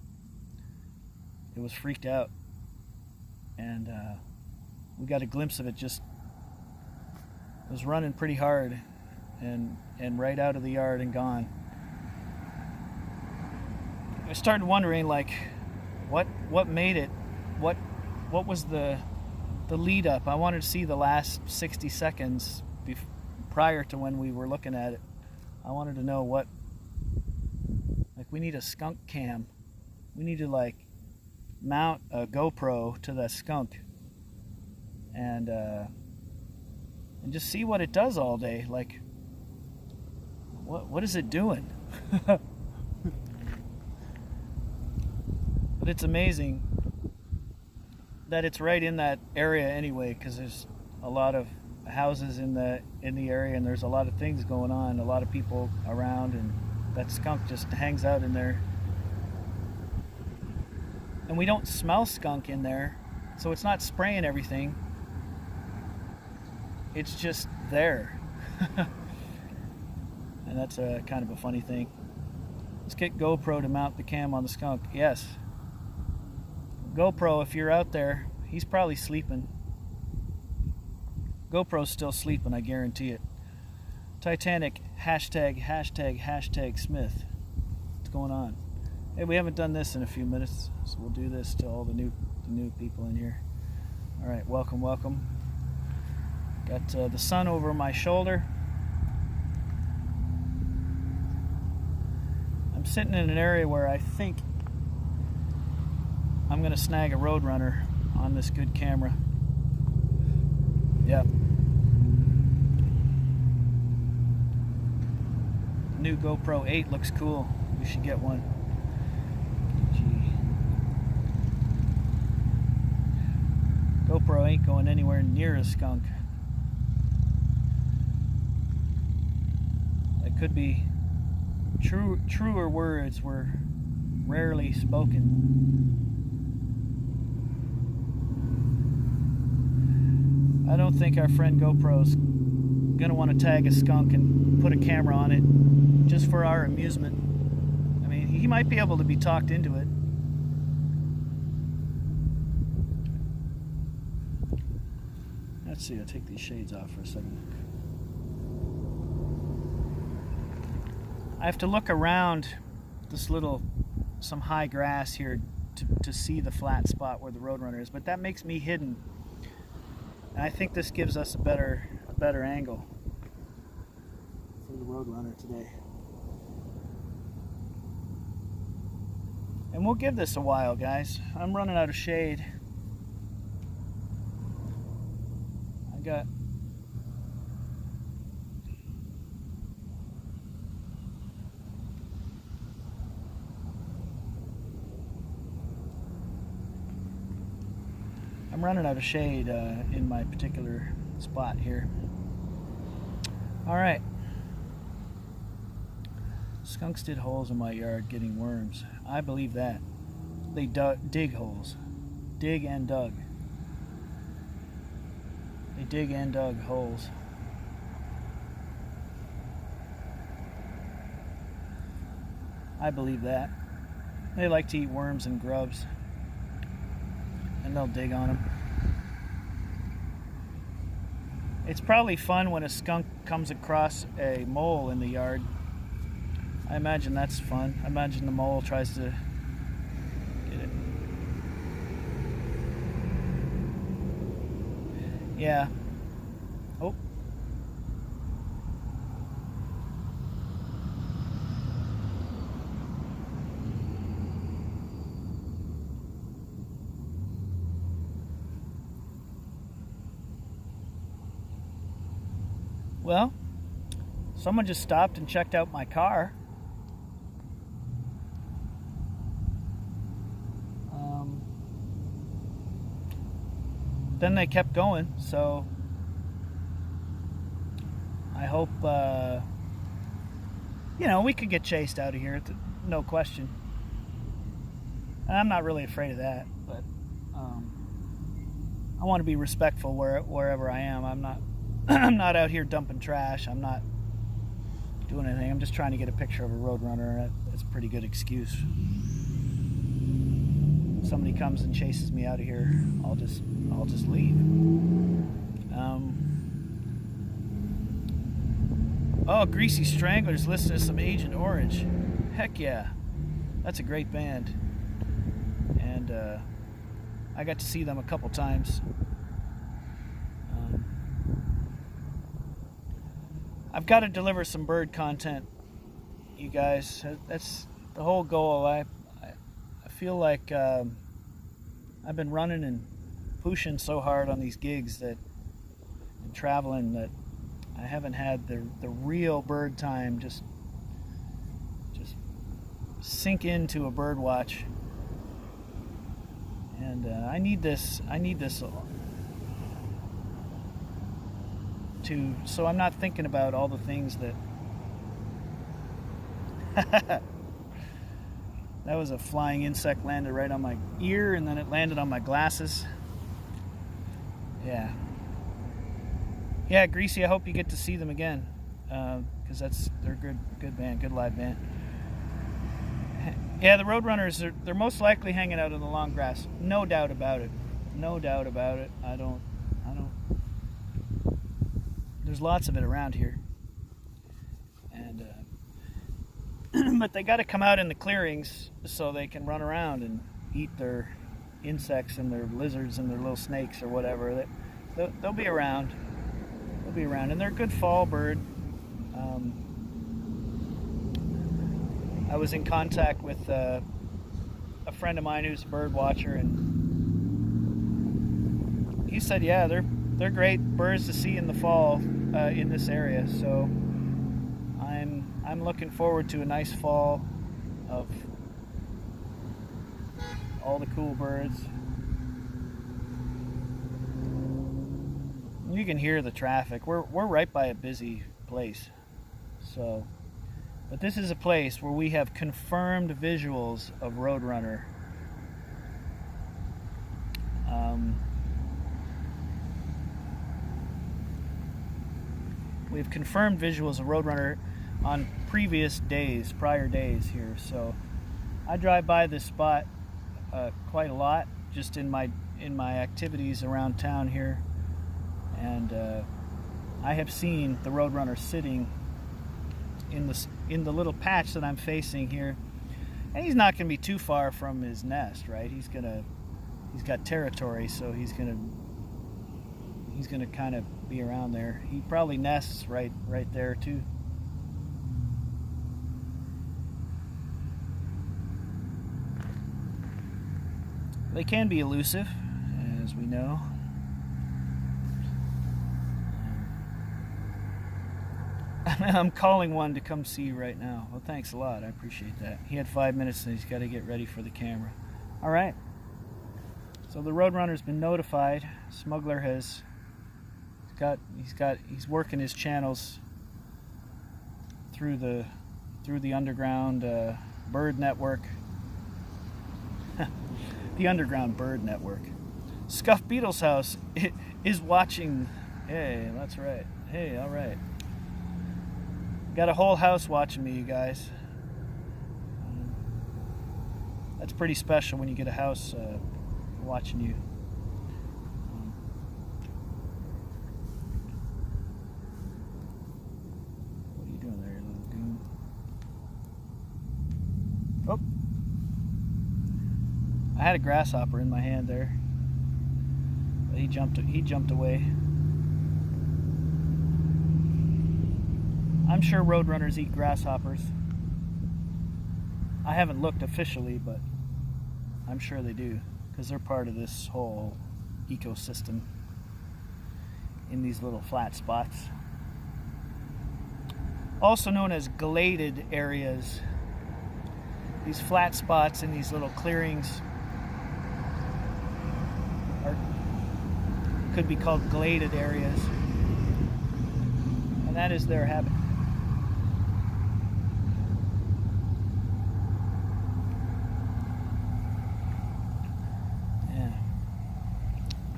Speaker 1: It was freaked out, and we got a glimpse of it. Just, it was running pretty hard, and right out of the yard and gone. I started wondering, like, what made it? What was the lead up? I wanted to see the last 60 seconds prior to when we were looking at it. I wanted to know what, like, we need a skunk cam. We need to, like, mount a GoPro to that skunk and just see what it does all day. Like, what is it doing? But it's amazing that it's right in that area anyway, because there's a lot of houses in the area, and there's a lot of things going on, a lot of people around, and that skunk just hangs out in there. And we don't smell skunk in there, so it's not spraying everything. It's just there. And that's a kind of a funny thing. Let's get GoPro to mount the cam on the skunk. Yes. GoPro, if you're out there, he's probably sleeping. GoPro's still sleeping, I guarantee it. Titanic, hashtag Smith. What's going on? Hey, we haven't done this in a few minutes, so we'll do this to all the new people in here. All right, welcome. Got the sun over my shoulder. I'm sitting in an area where I think I'm going to snag a Roadrunner on this good camera. Yep. New GoPro 8 looks cool. We should get one. GoPro ain't going anywhere near a skunk. That could be truer words were rarely spoken. I don't think our friend GoPro's gonna want to tag a skunk and put a camera on it just for our amusement. I mean, he might be able to be talked into it. Let's see, I'll take these shades off for a second. I have to look around some high grass here to see the flat spot where the Roadrunner is, but that makes me hidden. And I think this gives us a better angle for the Roadrunner today. And we'll give this a while, guys. I'm running out of shade. I'm running out of shade in my particular spot here. All right. Skunks did holes in my yard getting worms. I believe that. They dig holes. Dig and dug. They dig and dug holes. I believe that. They like to eat worms and grubs, and they'll dig on them. It's probably fun when a skunk comes across a mole in the yard. I imagine that's fun. I imagine the mole tries to get it. Yeah. Oh. Well, someone just stopped and checked out my car. Then they kept going, so I hope, we could get chased out of here, no question. And I'm not really afraid of that, but I want to be respectful wherever I am. I'm not I'm not out here dumping trash. I'm not doing anything. I'm just trying to get a picture of a roadrunner. That's a pretty good excuse. If somebody comes and chases me out of here, I'll just leave. Oh, Greasy Stranglers listed as some Agent Orange. Heck yeah, that's a great band. And I got to see them a couple times. I've got to deliver some bird content, you guys. That's the whole goal. I feel like I've been running and pushing so hard on these gigs and traveling that I haven't had the real bird time just sink into a bird watch. And I need this so I'm not thinking about all the things that that was a flying insect, landed right on my ear, and then it landed on my glasses. Yeah, Greasy, I hope you get to see them again, because they're good band, good live band. Yeah, the Roadrunners, they're most likely hanging out in the long grass. No doubt about it. I don't. There's lots of it around here, and but they got to come out in the clearings so they can run around and eat their insects and their lizards and their little snakes or whatever. They'll be around. And they're a good fall bird. I was in contact with a friend of mine who's a bird watcher, and he said, yeah, they're great birds to see in the fall in this area. So I'm looking forward to a nice fall of all the cool birds. You can hear the traffic. We're right by a busy place, so. But this is a place where we have confirmed visuals of Roadrunner. We've confirmed visuals of Roadrunner on prior days here. So I drive by this spot quite a lot, just in my activities around town here, and I have seen the Roadrunner sitting in the little patch that I'm facing here, and he's not going to be too far from his nest, right? He's got territory, so he's gonna kind of be around there. He probably nests right there too. They can be elusive, as we know. I'm calling one to come see you right now. Well, thanks a lot. I appreciate that. He had 5 minutes and he's got to get ready for the camera. All right. So the Roadrunner's been notified. Smuggler he's working his channels through the underground bird network. The underground bird network. Scuff Beatle's house is watching. Hey, that's right. Hey, all right. Got a whole house watching me, you guys. That's pretty special when you get a house watching you. What are you doing there, you little goon? Oh! I had a grasshopper in my hand there, but he jumped away. I'm sure Roadrunners eat grasshoppers. I haven't looked officially, but I'm sure they do, because they're part of this whole ecosystem in these little flat spots. also known as gladed areas. These flat spots in these little clearings could be called gladed areas, and that is their habit. Yeah,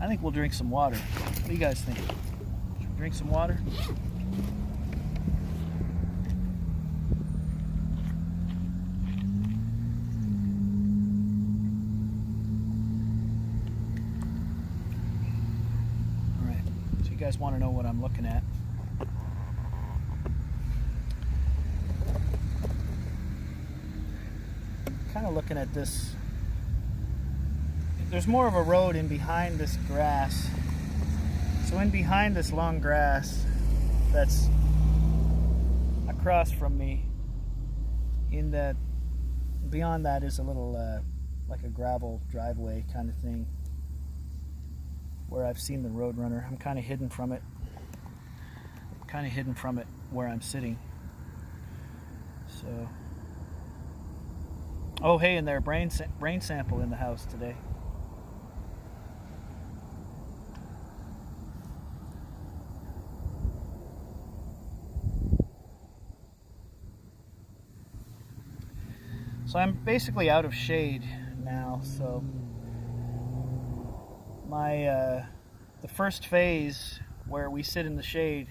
Speaker 1: I think we'll drink some water. What do you guys think? Should we drink some water? You guys want to know what I'm looking at? Kind of looking at this. There's more of a road in behind this grass. So in behind this long grass that's across from me, in that beyond that is a little like a gravel driveway kind of thing, where I've seen the Roadrunner. I'm kind of hidden from it. Where I'm sitting. So, oh hey, and their brain sample in the house today. So I'm basically out of shade now. So the first phase where we sit in the shade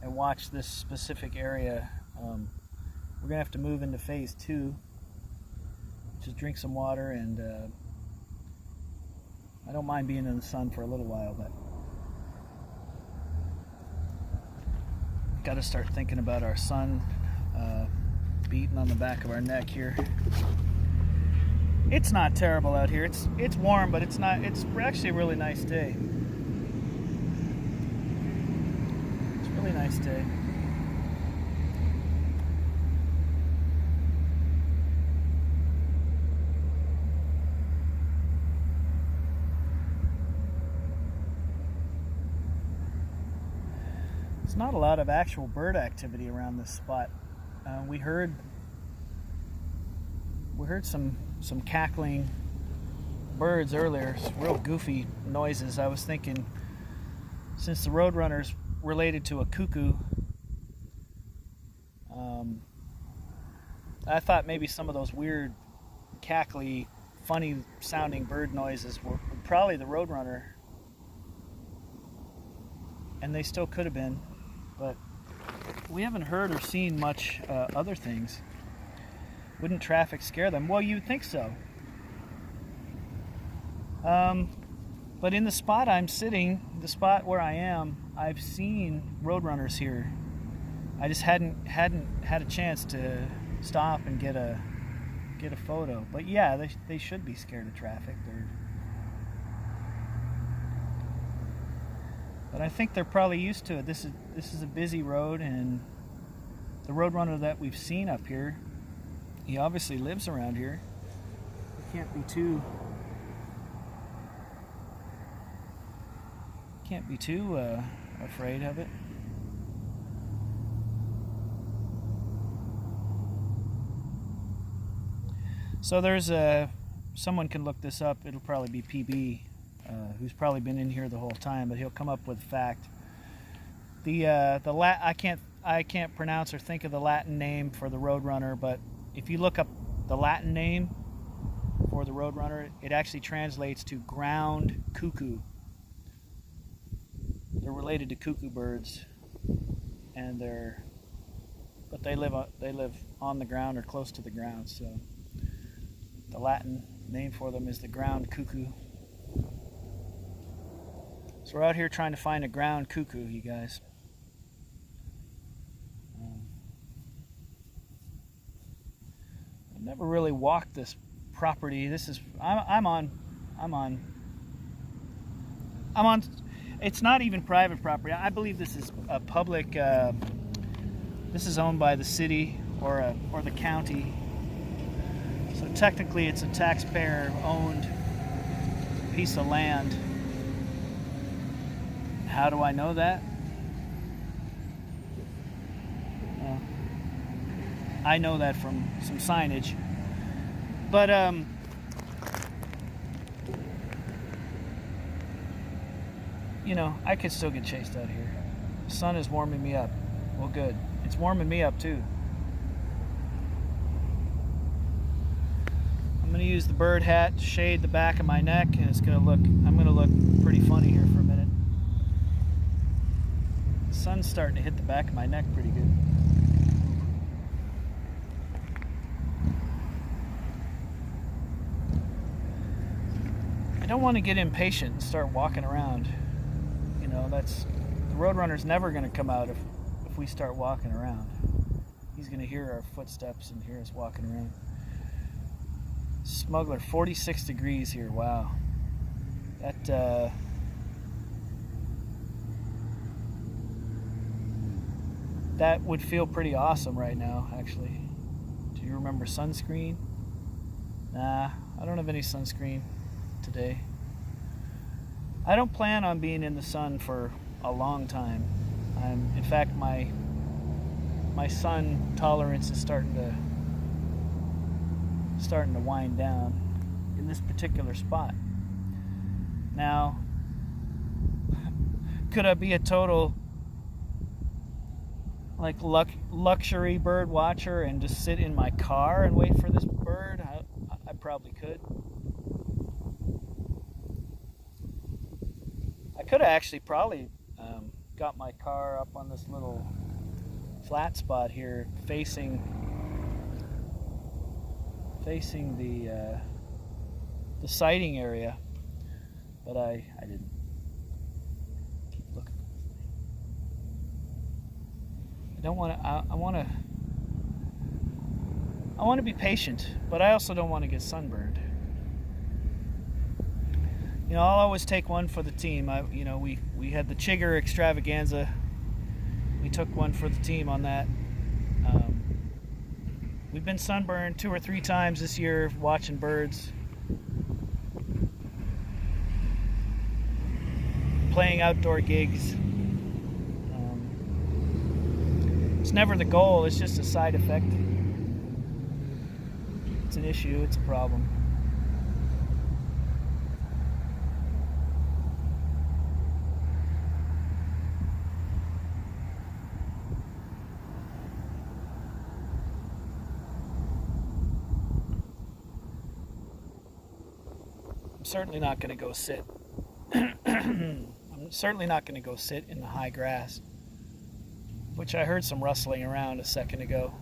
Speaker 1: and watch this specific area, we're gonna have to move into phase 2, which is drink some water, and I don't mind being in the sun for a little while, but got to start thinking about our sun beating on the back of our neck here. It's not terrible out here. It's warm, but it's actually a really nice day. It's a really nice day. There's not a lot of actual bird activity around this spot. We heard some cackling birds earlier, real goofy noises. I was thinking, since the Roadrunner's related to a cuckoo, I thought maybe some of those weird, cackly, funny sounding bird noises were probably the Roadrunner, and they still could have been, but we haven't heard or seen much other things. Wouldn't traffic scare them? Well, you'd think so. But in the spot I'm sitting, the spot where I am, I've seen Roadrunners here. I just hadn't had a chance to stop and get a photo. But yeah, they should be scared of traffic. But I think they're probably used to it. This is a busy road, and the Roadrunner that we've seen up here, he obviously lives around here. He can't be too afraid of it. So there's someone can look this up. It'll probably be PB, who's probably been in here the whole time, but he'll come up with fact. I can't pronounce or think of the Latin name for the Roadrunner, but if you look up the Latin name for the Roadrunner, it actually translates to ground cuckoo. They're related to cuckoo birds, and they live on the ground or close to the ground. So the Latin name for them is the ground cuckoo. So we're out here trying to find a ground cuckoo, you guys. I've never really walked this property. I'm on. It's not even private property. I believe this is a public. This is owned by the city or the county. So technically, it's a taxpayer-owned piece of land. How do I know that? I know that from some signage. But you know, I could still get chased out here. The sun is warming me up. Well, good. It's warming me up too. I'm gonna use the bird hat to shade the back of my neck, and I'm gonna look pretty funny here for a minute. The sun's starting to hit the back of my neck pretty good. I don't want to get impatient and start walking around. You know, the Roadrunner's never gonna come out if we start walking around. He's gonna hear our footsteps and hear us walking around. Smuggler, 46 degrees here. Wow. That would feel pretty awesome right now, actually. Do you remember sunscreen? Nah, I don't have any sunscreen today. I don't plan on being in the sun for a long time. In fact, my sun tolerance is starting to wind down in this particular spot. Now, could I be a total like luxury bird watcher and just sit in my car and wait for this bird? I probably could. I could have actually probably got my car up on this little flat spot here facing the sighting area, but I didn't. Keep looking. I don't want to. I want to be patient, but I also don't want to get sunburned. You know, I'll always take one for the team. We had the Chigger extravaganza. We took one for the team on that. We've been sunburned 2 or 3 times this year watching birds. Playing outdoor gigs. It's never the goal, it's just a side effect. It's an issue, it's a problem. I'm certainly not going to go sit. I'm certainly not going to go sit in the high grass, which I heard some rustling around a second ago.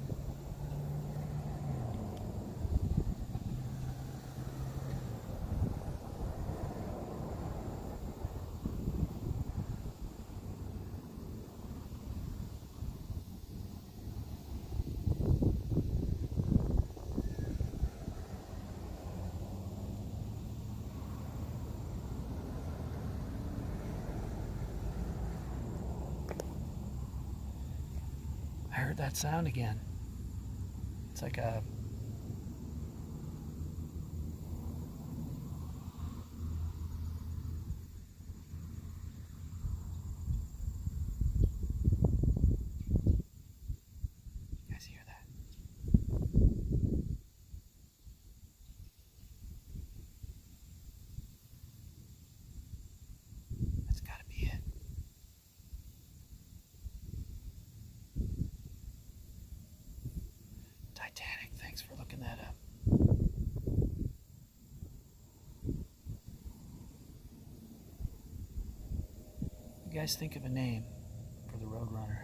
Speaker 1: I heard that sound again. It's like a... You guys hear that? That's gotta be it. Titanic, thanks for looking that up. You guys think of a name for the Roadrunner?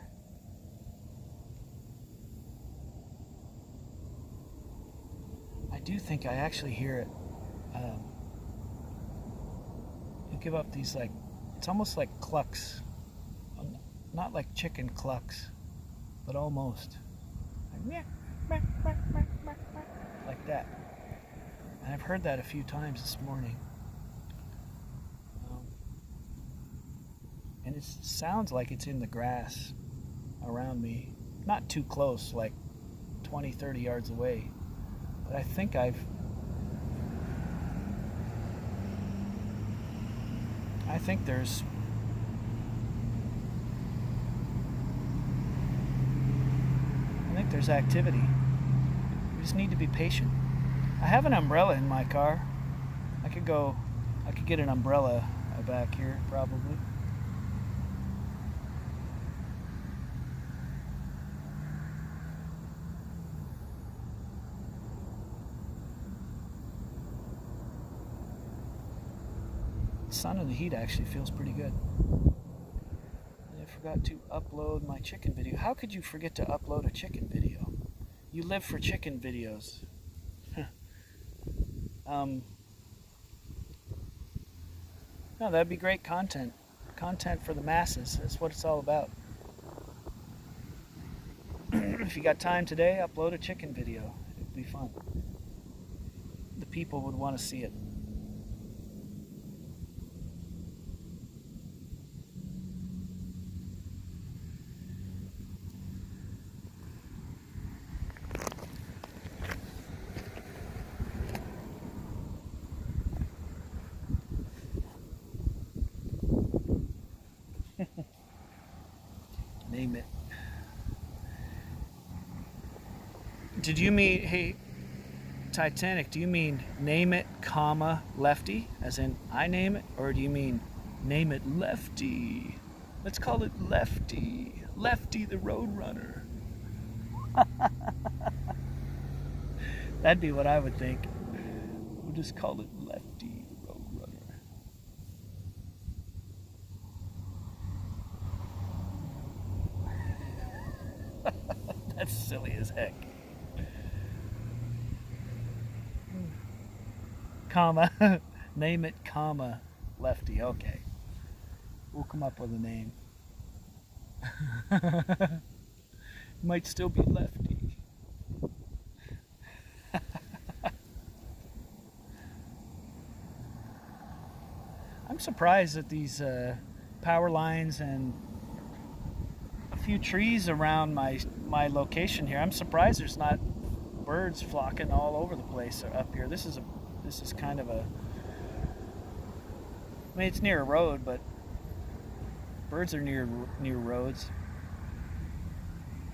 Speaker 1: I do think I actually hear it. You give up these, like, it's almost like clucks. Not like chicken clucks, but almost. Like, like that. And I've heard that a few times this morning. And it sounds like it's in the grass around me. Not too close, like 20, 30 yards away. But I think I think there's activity. just need to be patient. I have an umbrella in my car. I could get an umbrella back here probably. The sun and the heat actually feels pretty good. And I forgot to upload my chicken video. How could you forget to upload a chicken video? You live for chicken videos. No, that'd be great content. Content for the masses. That's what it's all about. If you got time today, upload a chicken video. It'd be fun. The people would want to see it. Name it. Did you mean, hey, Titanic, do you mean name it, comma, lefty, as in I name it? Or do you mean name it lefty? Let's call it Lefty. Lefty the Roadrunner. That'd be what I would think. We'll just call it Lefty the Roadrunner. That's silly as heck. Comma. Name it, comma, Lefty. Okay. We'll come up with a name. Might still be Lefty. I'm surprised that these power lines and a few trees around my location here. I'm surprised there's not birds flocking all over the place up here. This is kind of a, I mean, it's near a road, but birds are near roads.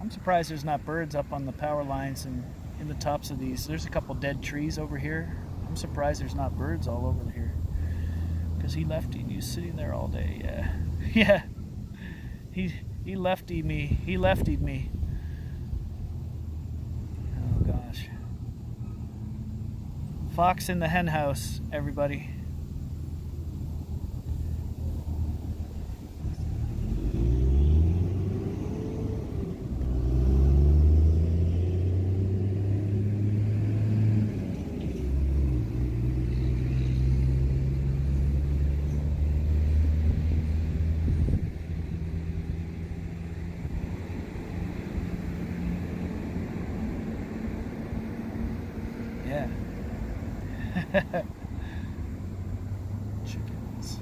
Speaker 1: I'm surprised there's not birds up on the power lines and in the tops of these. There's a couple dead trees over here. I'm surprised there's not birds all over here. Because he lefty and he was sitting there all day. Yeah. Yeah. He leftied me. He leftied me. Oh gosh. Fox in the hen house, everybody. Yeah. Chickens.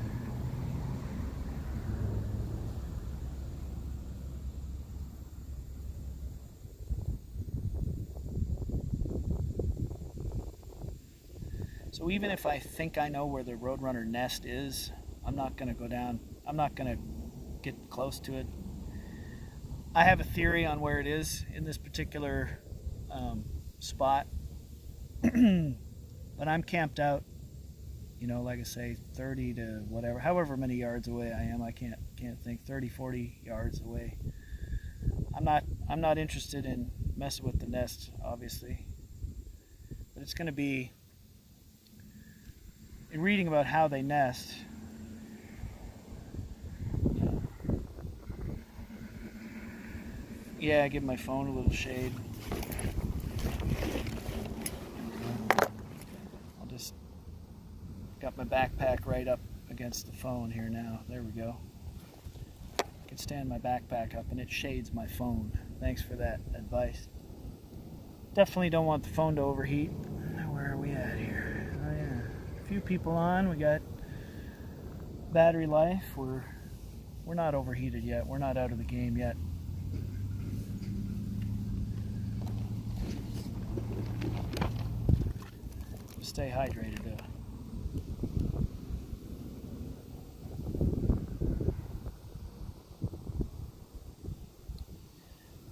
Speaker 1: So even if I think I know where the Roadrunner nest is, I'm not going to go down. I'm not going to get close to it. I have a theory on where it is in this particular spot. But I'm camped out, you know, like I say, 30 to whatever, however many yards away I am. I can't think, 30, 40 yards away. I'm not interested in messing with the nest, obviously. But it's going to be, in reading about how they nest, yeah, I give my phone a little shade. Got my backpack right up against the phone here now. There we go. I can stand my backpack up and it shades my phone. Thanks for that advice. Definitely don't want the phone to overheat. Where are we at here? Oh yeah. A few people on. We got battery life. We're not overheated yet. We're not out of the game yet. Stay hydrated though.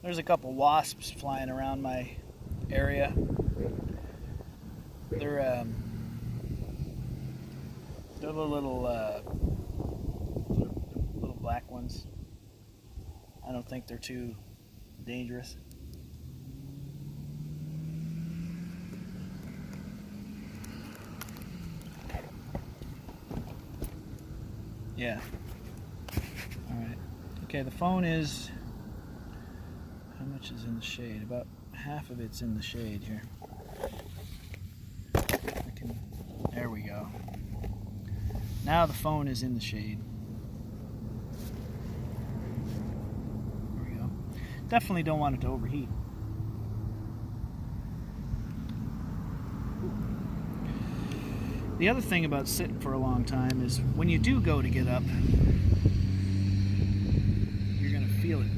Speaker 1: There's a couple wasps flying around my area. They're the little black ones. I don't think they're too dangerous. Yeah. All right. Okay, the phone is, how much is in the shade? About half of it's in the shade here. There we go. Now the phone is in the shade. There we go. Definitely don't want it to overheat. The other thing about sitting for a long time is when you do go to get up, you're gonna feel it.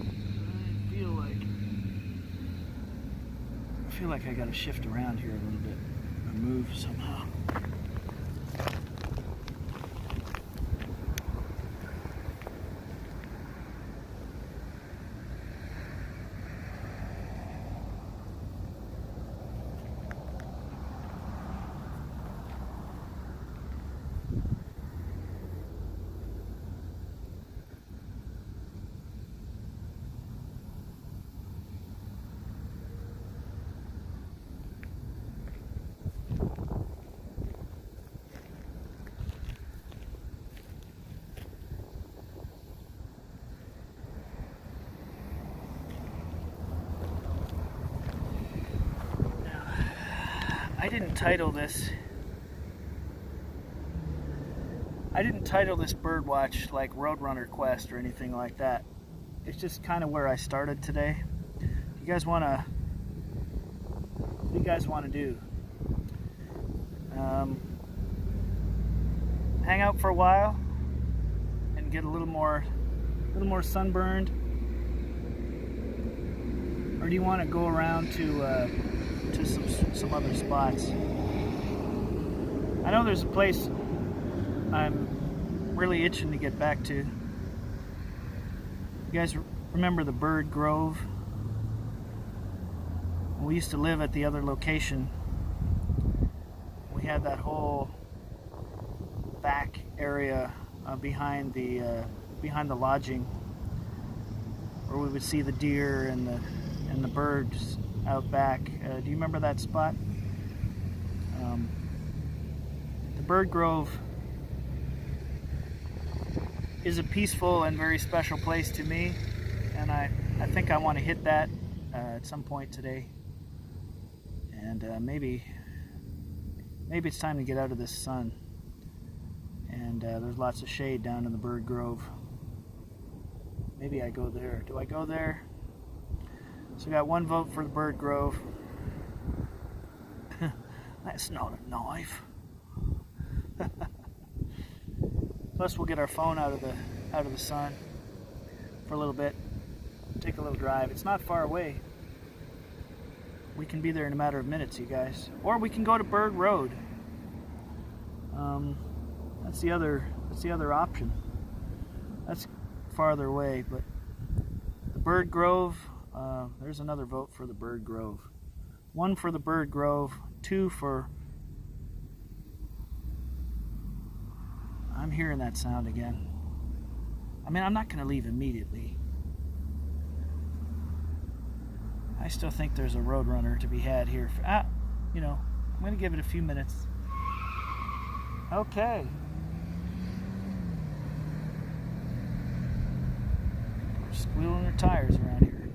Speaker 1: I feel like I gotta shift around here a little bit or move somehow. I didn't title this bird watch like Roadrunner Quest or anything like that. It's just kind of where I started today. What do you guys want to do? Hang out for a while and get a little more sunburned, or do you want to go around to some other spots? I know there's a place I'm really itching to get back to. You guys remember the Bird Grove? We used to live at the other location. We had that whole back area behind the lodging, where we would see the deer and the birds out back. Do you remember that spot? The Bird Grove is a peaceful and very special place to me, and I think I want to hit that at some point today. And maybe it's time to get out of this sun. And there's lots of shade down in the Bird Grove. Maybe I go there. Do I go there? So I got one vote for the Bird Grove. That's not a knife. Plus we'll get our phone out of the sun for a little bit. Take a little drive. It's not far away. We can be there in a matter of minutes, you guys. Or we can go to Bird Road. That's the other option. That's farther away, but the Bird Grove, there's another vote for the Bird Grove. 1 for the Bird Grove, 2 for... I'm hearing that sound again. I mean, I'm not going to leave immediately. I still think there's a Roadrunner to be had here. I'm going to give it a few minutes. Okay. We're squealing their tires around here.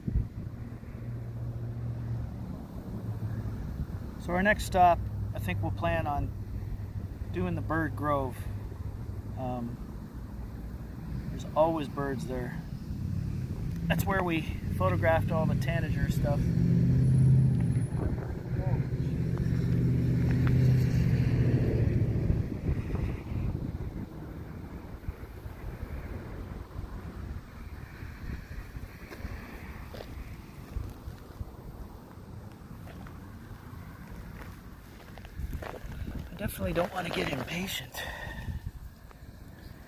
Speaker 1: So our next stop, I think we'll plan on doing the Bird Grove. There's always birds there. That's where we photographed all the tanager stuff. I definitely don't want to get impatient.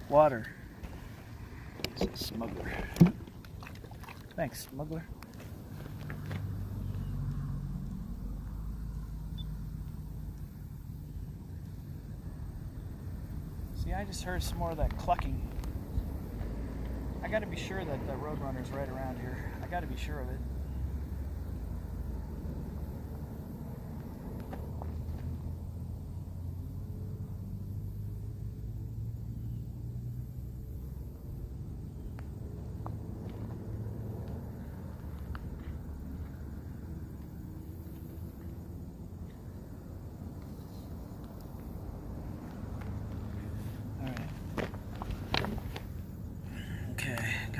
Speaker 1: Water. It's a smuggler. Thanks, smuggler. I just heard some more of that clucking. I gotta be sure that the roadrunner's right around here. I gotta be sure of it.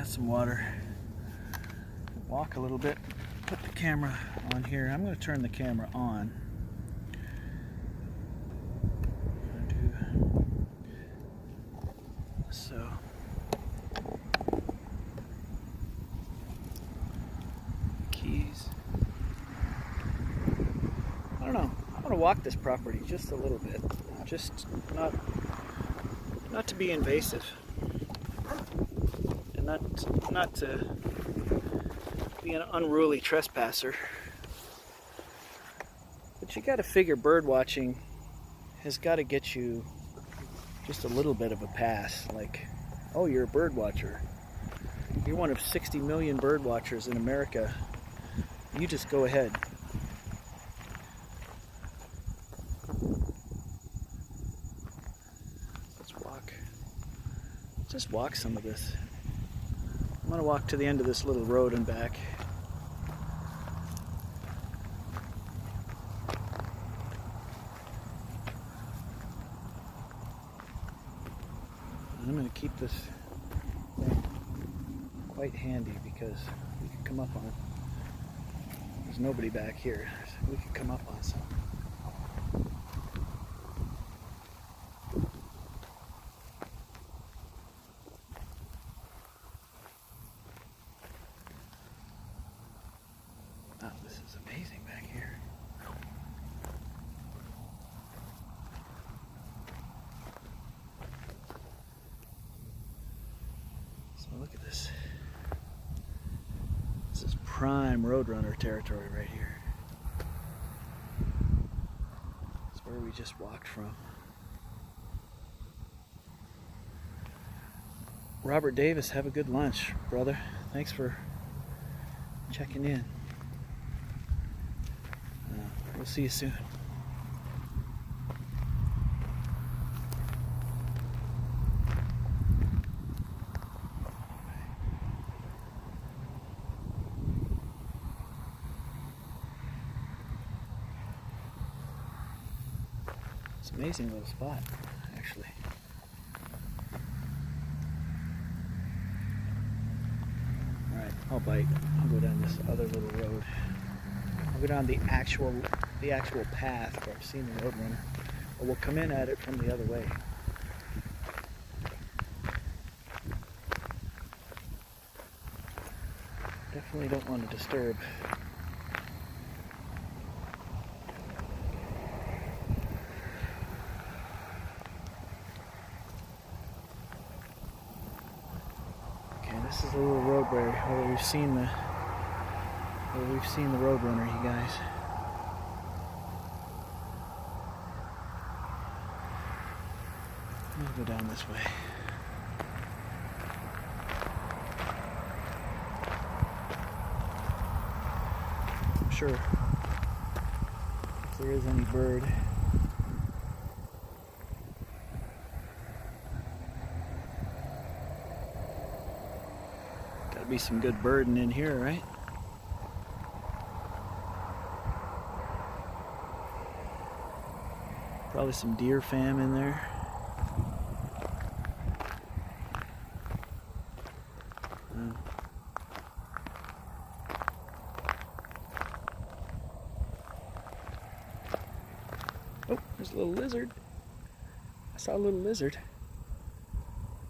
Speaker 1: Some water. Walk a little bit. Put the camera on here. I'm going to turn the camera on. So keys. I don't know. I want to walk this property just a little bit. Just not to be invasive. Not to be an unruly trespasser, but you got to figure bird watching has got to get you just a little bit of a pass. Like, oh, you're a bird watcher. You're one of 60 million bird watchers in America. You just go ahead. Let's walk some of this. I'm going to walk to the end of this little road and back. And I'm going to keep this thing quite handy because we can come up on it. There's nobody back here, so we can come up on some. This is amazing back here. So look at this. This is prime roadrunner territory right here. It's where we just walked from. Robert Davis, have a good lunch, brother. Thanks for checking in. We'll see you soon. It's an amazing little spot, actually. Alright, I'll bite. I'll go down this other little road. I'll go down the actual path where I've seen the roadrunner, or we'll come in at it from the other way. Definitely don't want to disturb. Okay, this is a little road where we've seen the roadrunner, you guys. Let's go down this way. I'm sure if there is any bird. Gotta be some good birding in here, right? Probably some deer fam in there. Oh, there's a little lizard. I saw a little lizard.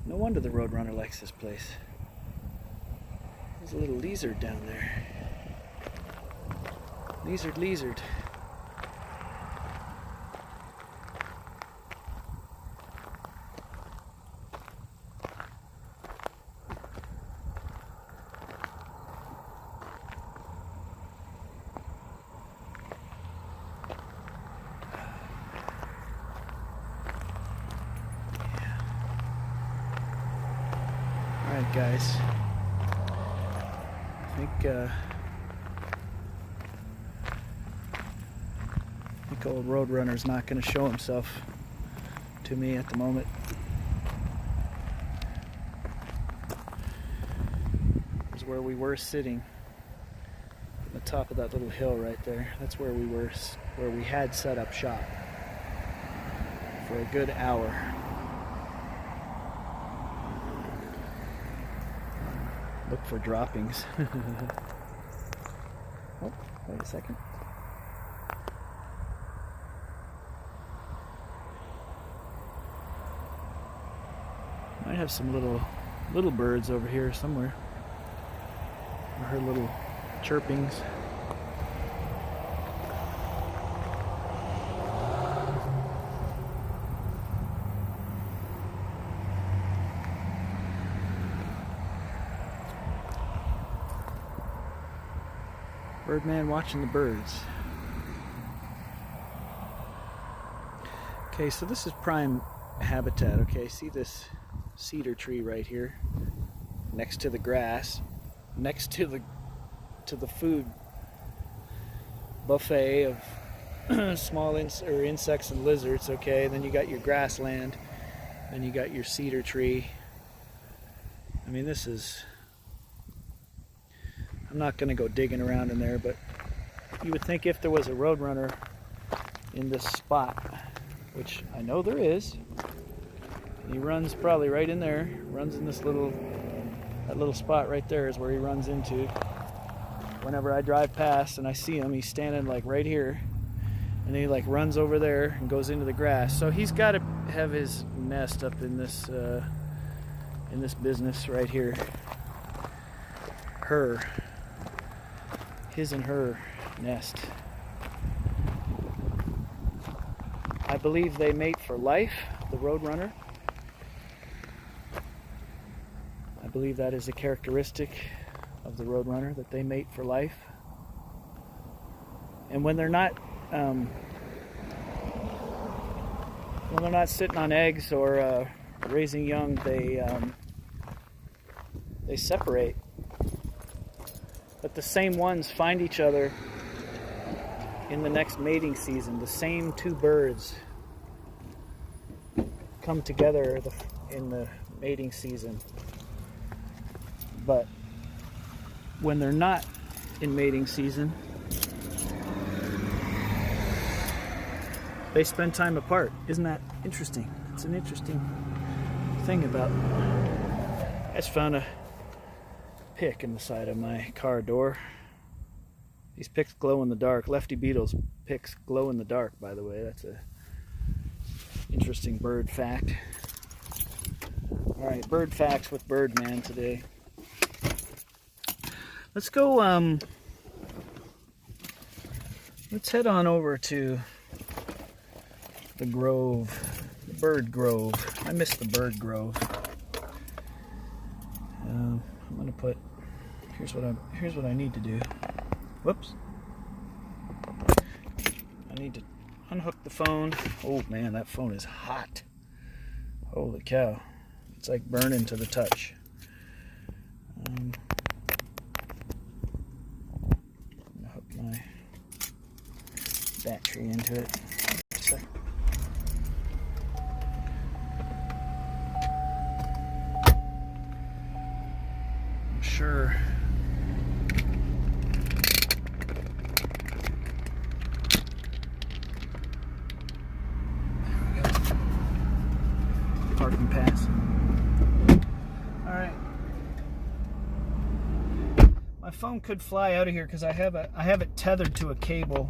Speaker 1: No wonder the roadrunner likes this place. There's a little lizard down there. Lizard. Alright guys, I think old Roadrunner's not going to show himself to me at the moment. Here's where we were sitting, on the top of that little hill right there. That's where we were, where we had set up shop for a good hour. Look for droppings. Oh, wait a second. Might have some little birds over here somewhere. I heard little chirpings. Birdman watching the birds. Okay, so this is prime habitat. Okay, see this cedar tree right here next to the grass, next to the food buffet of small insects and lizards. Okay, then you got your grassland, then you got your cedar tree. I mean, this is, I'm not going to go digging around in there, but you would think if there was a Roadrunner in this spot, which I know there is. He runs probably right in there, runs in this that little spot right there is where he runs into. Whenever I drive past and I see him, he's standing like right here, and he like runs over there and goes into the grass. So he's got to have his nest up in this business right here. His and her nest. I believe they mate for life, the Roadrunner. I believe that is a characteristic of the Roadrunner, that they mate for life. And when they're not sitting on eggs or raising young, they separate. But the same ones find each other in the next mating season. The same two birds come together in the mating season. But when they're not in mating season, they spend time apart. Isn't that interesting? It's an interesting thing about... I just found a pick in the side of my car door. These picks glow in the dark. Lefty beetles picks glow in the dark, by the way. That's a interesting bird fact. Alright, bird facts with Birdman today. Let's go, let's head on over to the grove, the bird grove. I miss the bird grove. I'm gonna put, here's what I need to do. Whoops. I need to unhook the phone. Oh man, that phone is hot. Holy cow. It's like burning to the touch. I'm gonna hook my battery into it. Just a sec. I'm sure. Parking pass. Alright. My phone could fly out of here because I have it tethered to a cable.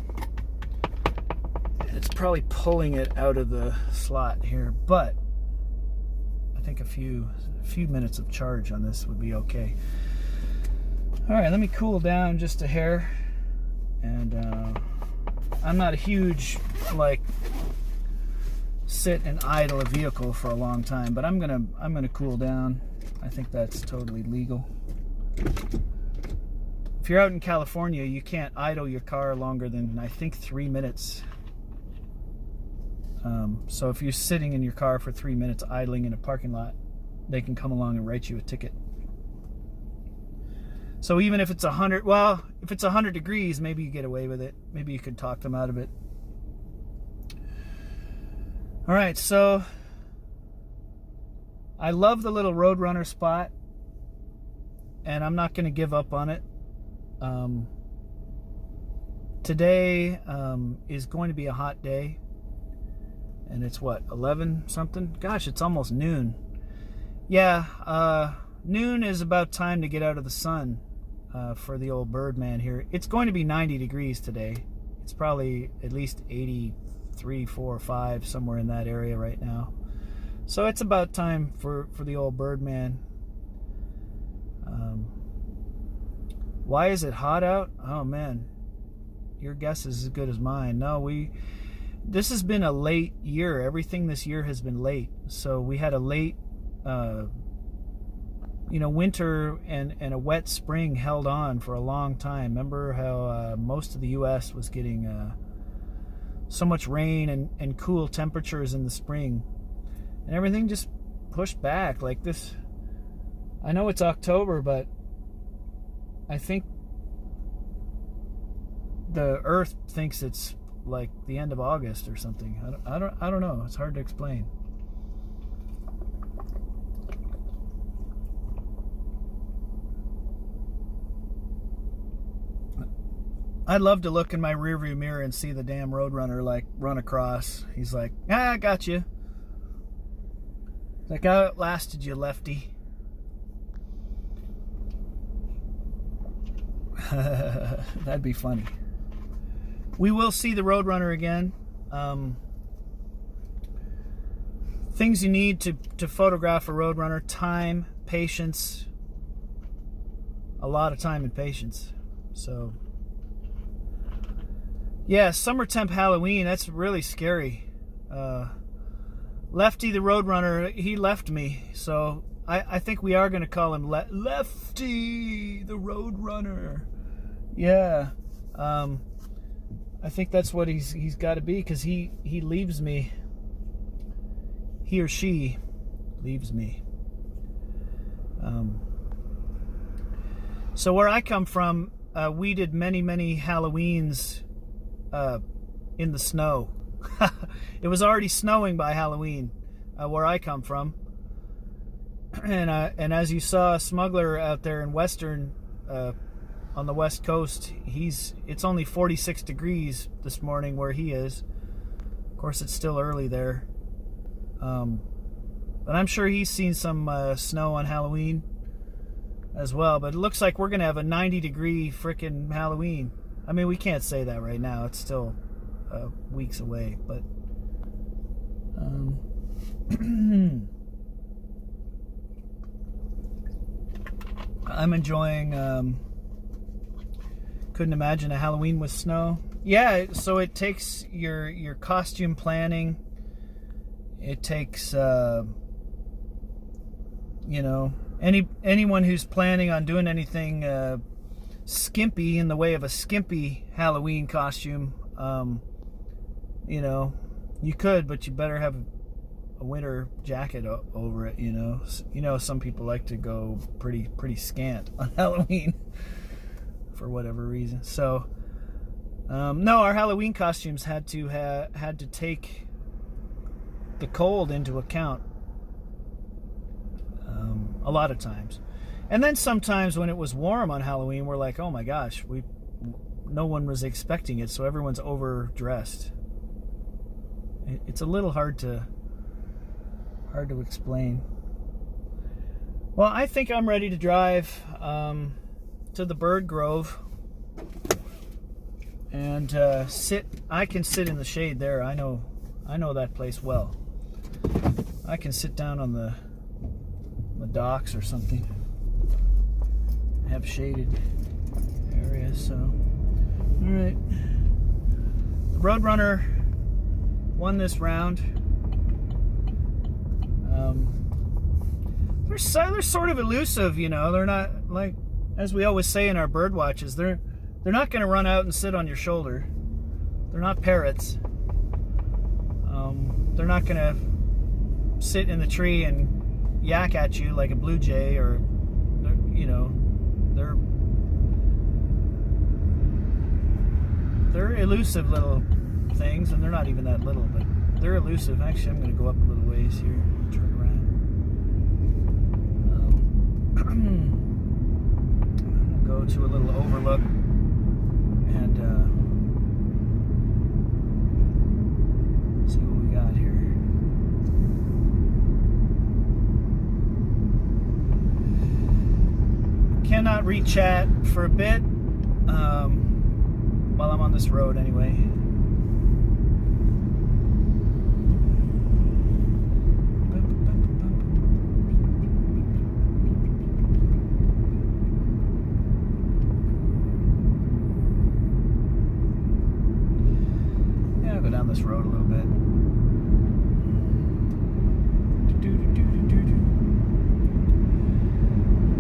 Speaker 1: It's probably pulling it out of the slot here, but I think a few minutes of charge on this would be okay. Alright, let me cool down just a hair. And I'm not a huge sit and idle a vehicle for a long time, but I'm gonna cool down. I think that's totally legal. If you're out in California, you can't idle your car longer than, I think, 3 minutes. So if you're sitting in your car for 3 minutes idling in a parking lot, they can come along and write you a ticket. So even if it's 100, well, if it's 100 degrees, maybe you get away with it. Maybe you could talk them out of it. All right, so I love the little Roadrunner spot, and I'm not going to give up on it. Today is going to be a hot day, and it's what, 11 something? Gosh, it's almost noon. Yeah, noon is about time to get out of the sun for the old Birdmann here. It's going to be 90 degrees today. It's probably at least 83, 4, 5, somewhere in that area right now. So it's about time for the old Birdmann. Why is it hot out? Oh man, your guess is as good as mine. No, this has been a late year. Everything this year has been late. So we had a late winter and a wet spring held on for a long time. Remember how most of the US was getting so much rain and cool temperatures in the spring, and everything just pushed back like this. I know it's October, but I think the Earth thinks it's like the end of August or something. I don't know. It's hard to explain. I'd love to look in my rearview mirror and see the damn Roadrunner like run across. He's like, I got you. Like, I outlasted you, lefty. That'd be funny. We will see the Roadrunner again. Things you need to photograph a Roadrunner: time, patience, a lot of time and patience. So yeah, summer temp Halloween, that's really scary. Lefty the Roadrunner, he left me, so I think we are going to call him Lefty the Roadrunner. Yeah, I think that's what he's got to be, because he leaves me. He or she leaves me. So where I come from, we did many Halloweens in the snow. It was already snowing by Halloween where I come from, and as you saw, a smuggler out there in western on the west coast, it's only 46 degrees this morning where he is. Of course, it's still early there, but I'm sure he's seen some snow on Halloween as well. But it looks like we're gonna have a 90-degree frickin' Halloween. I mean, we can't say that right now. It's still weeks away, but I'm enjoying. Couldn't imagine a Halloween with snow. Yeah, so it takes your costume planning. It takes anyone who's planning on doing anything skimpy in the way of a skimpy Halloween costume. You could, but you better have a winter jacket over it. Some people like to go pretty scant on Halloween for whatever reason. So no, our Halloween costumes had to take the cold into account a lot of times. And then sometimes when it was warm on Halloween, we're like, oh my gosh, no one was expecting it, so everyone's overdressed. It's a little hard to explain. Well, I think I'm ready to drive to the bird grove and sit. I can sit in the shade there. I know that place well. I can sit down on the docks or something. Have shaded areas. So, all right. The Roadrunner won this round. They're sort of elusive, They're not, like, as we always say in our bird watches, they're not going to run out and sit on your shoulder. They're not parrots. They're not going to sit in the tree and yak at you like a blue jay, or they're They're elusive little things, and they're not even that little, but they're elusive. Actually, I'm going to go up a little ways here, turn around. I'm going to go to a little overlook and see what we got here. Cannot read chat for a bit while I'm on this road anyway. Yeah, I'll go down this road a little bit.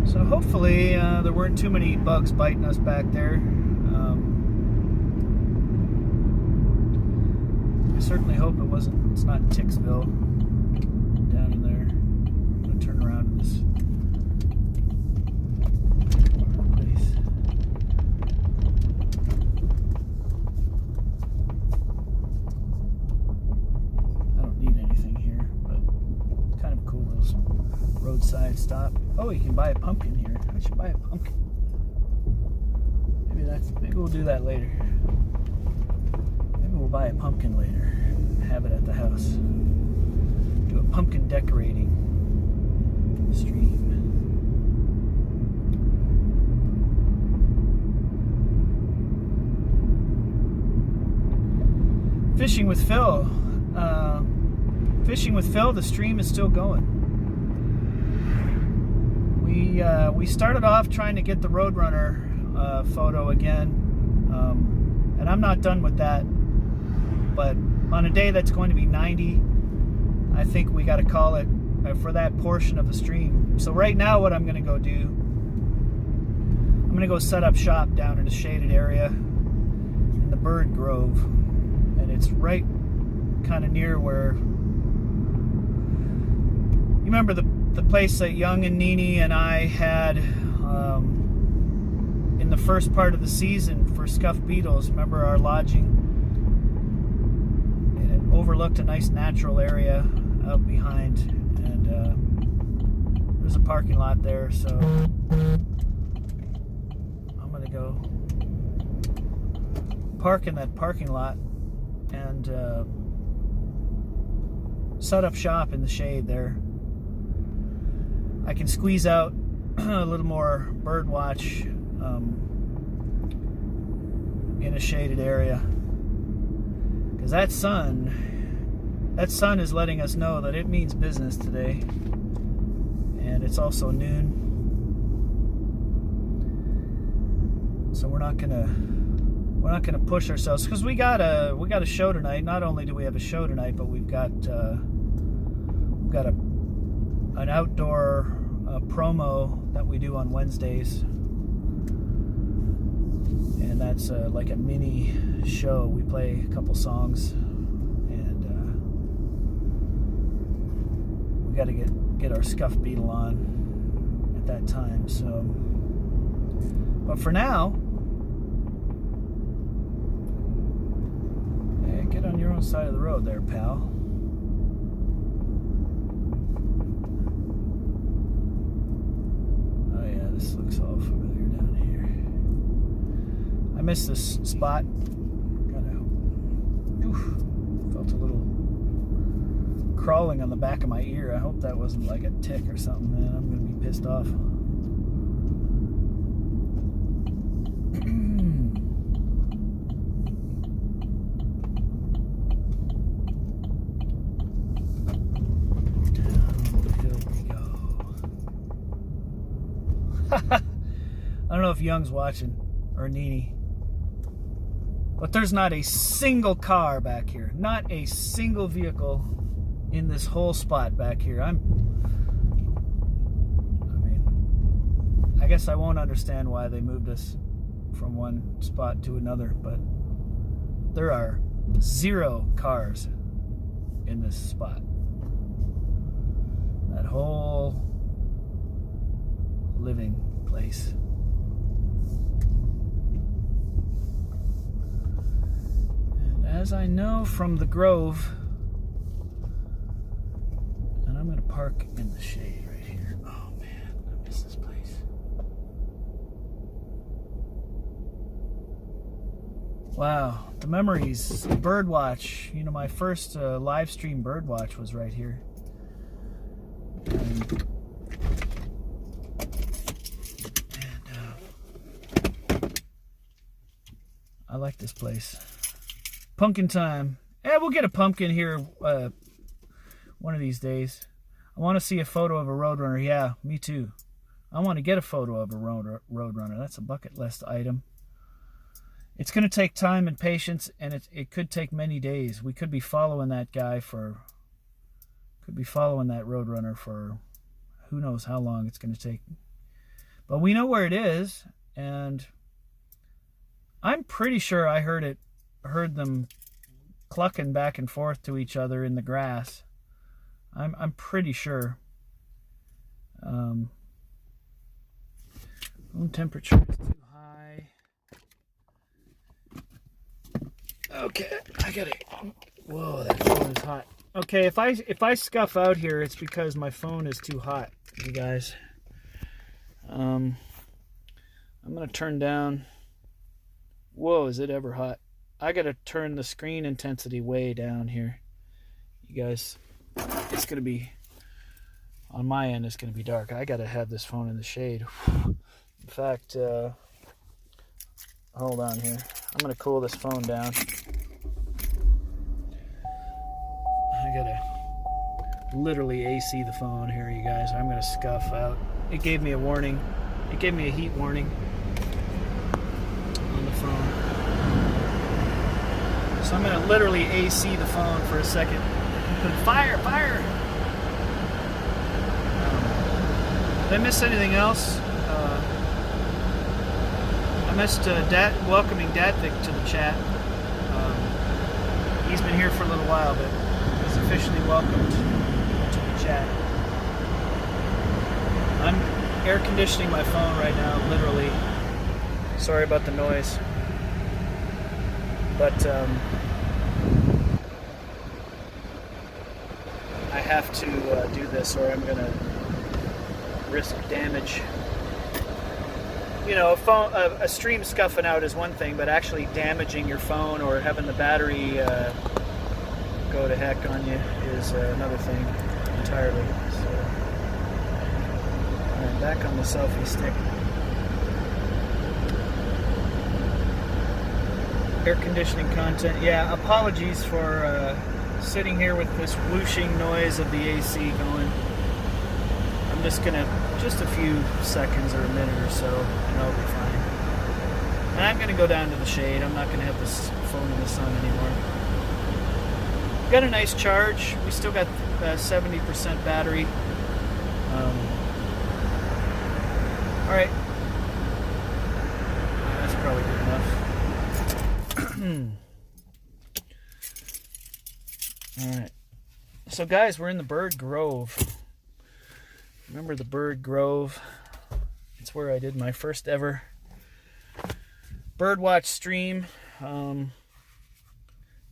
Speaker 1: So hopefully there weren't too many bugs biting us back there. I certainly hope it's not Ticksville down in there. I'm going to turn around in this place. I don't need anything here, but kind of cool little roadside stop. Oh, you can buy a pumpkin here. I should buy a pumpkin. Maybe we'll do that later. Maybe we'll buy a pumpkin later. Have it at the house. Do a pumpkin decorating stream. Fishing with Phil. Fishing with Phil, the stream is still going. We started off trying to get the Roadrunner photo again, and I'm not done with that, but on a day that's going to be 90, I think we got to call it for that portion of the stream. So right now what I'm going to go do, I'm going to go set up shop down in a shaded area in the Bird Grove, and it's right kind of near where, you remember the place that Young and Nini and I had in the first part of the season for Scuffed Beatles. Remember our lodging? And it overlooked a nice natural area out behind, and there's a parking lot there, so I'm gonna go park in that parking lot and set up shop in the shade there. I can squeeze out a little more bird watch in a shaded area, because that sun is letting us know that it means business today, and it's also noon, so we're not gonna push ourselves, because we got a show tonight. Not only do we have a show tonight, but we've got an outdoor promo that we do on Wednesdays, and that's like a mini show. We play a couple songs, and we got to get our Scuffed Beatle on at that time. So, but for now, hey, get on your own side of the road there, pal. This looks all familiar down here. I missed this spot. Felt a little crawling on the back of my ear. I hope that wasn't like a tick or something, man. I'm gonna be pissed off. I don't know if Young's watching, or Nini, but there's not a single car back here. Not a single vehicle in this whole spot back here. I guess I won't understand why they moved us from one spot to another, but there are 0 cars in this spot. That whole living place. as I know from the Grove, and I'm going to park in the shade right here. Oh man, I miss this place. Wow, the memories. Birdwatch. You know, my first live stream birdwatch was right here. And I like this place. Pumpkin time. Yeah, we'll get a pumpkin here one of these days. I want to see a photo of a Roadrunner. Yeah, me too. I want to get a photo of a Roadrunner. That's a bucket list item. It's going to take time and patience, and it could take many days. We could be following that guy for... Could be following that Roadrunner for who knows how long it's going to take. But we know where it is, and I'm pretty sure I heard them clucking back and forth to each other in the grass. I'm pretty sure. Room temperature is too high. Okay, I got it. Whoa, that phone is hot. Okay, if I scuff out here, it's because my phone is too hot, you guys. I'm gonna turn down. Whoa, is it ever hot? I gotta turn the screen intensity way down here. You guys, it's gonna be, on my end, it's gonna be dark. I gotta have this phone in the shade. In fact, hold on here. I'm gonna cool this phone down. I gotta literally AC the phone here, you guys. I'm gonna scuff out. It gave me a warning. It gave me a heat warning on the phone. So I'm gonna literally AC the phone for a second. Fire! Fire! Did I miss anything else? I missed welcoming Dadvik to the chat. He's been here for a little while, but he's officially welcomed to the chat. I'm air conditioning my phone right now, literally. Sorry about the noise. But I have to do this or I'm going to risk damage. You know, a stream scuffing out is one thing, but actually damaging your phone or having the battery go to heck on you is another thing entirely. So, all right, back on the selfie stick. Air conditioning content. Yeah, apologies for sitting here with this whooshing noise of the AC going. I'm just gonna, just a few seconds or a minute or so, and I'll be fine. And I'm gonna go down to the shade. I'm not gonna have this phone in the sun anymore. Got a nice charge. We still got 70% battery. All right. That's probably good enough. All right. So guys, we're in the Bird Grove. Remember the Bird Grove? It's where I did my first ever birdwatch stream. This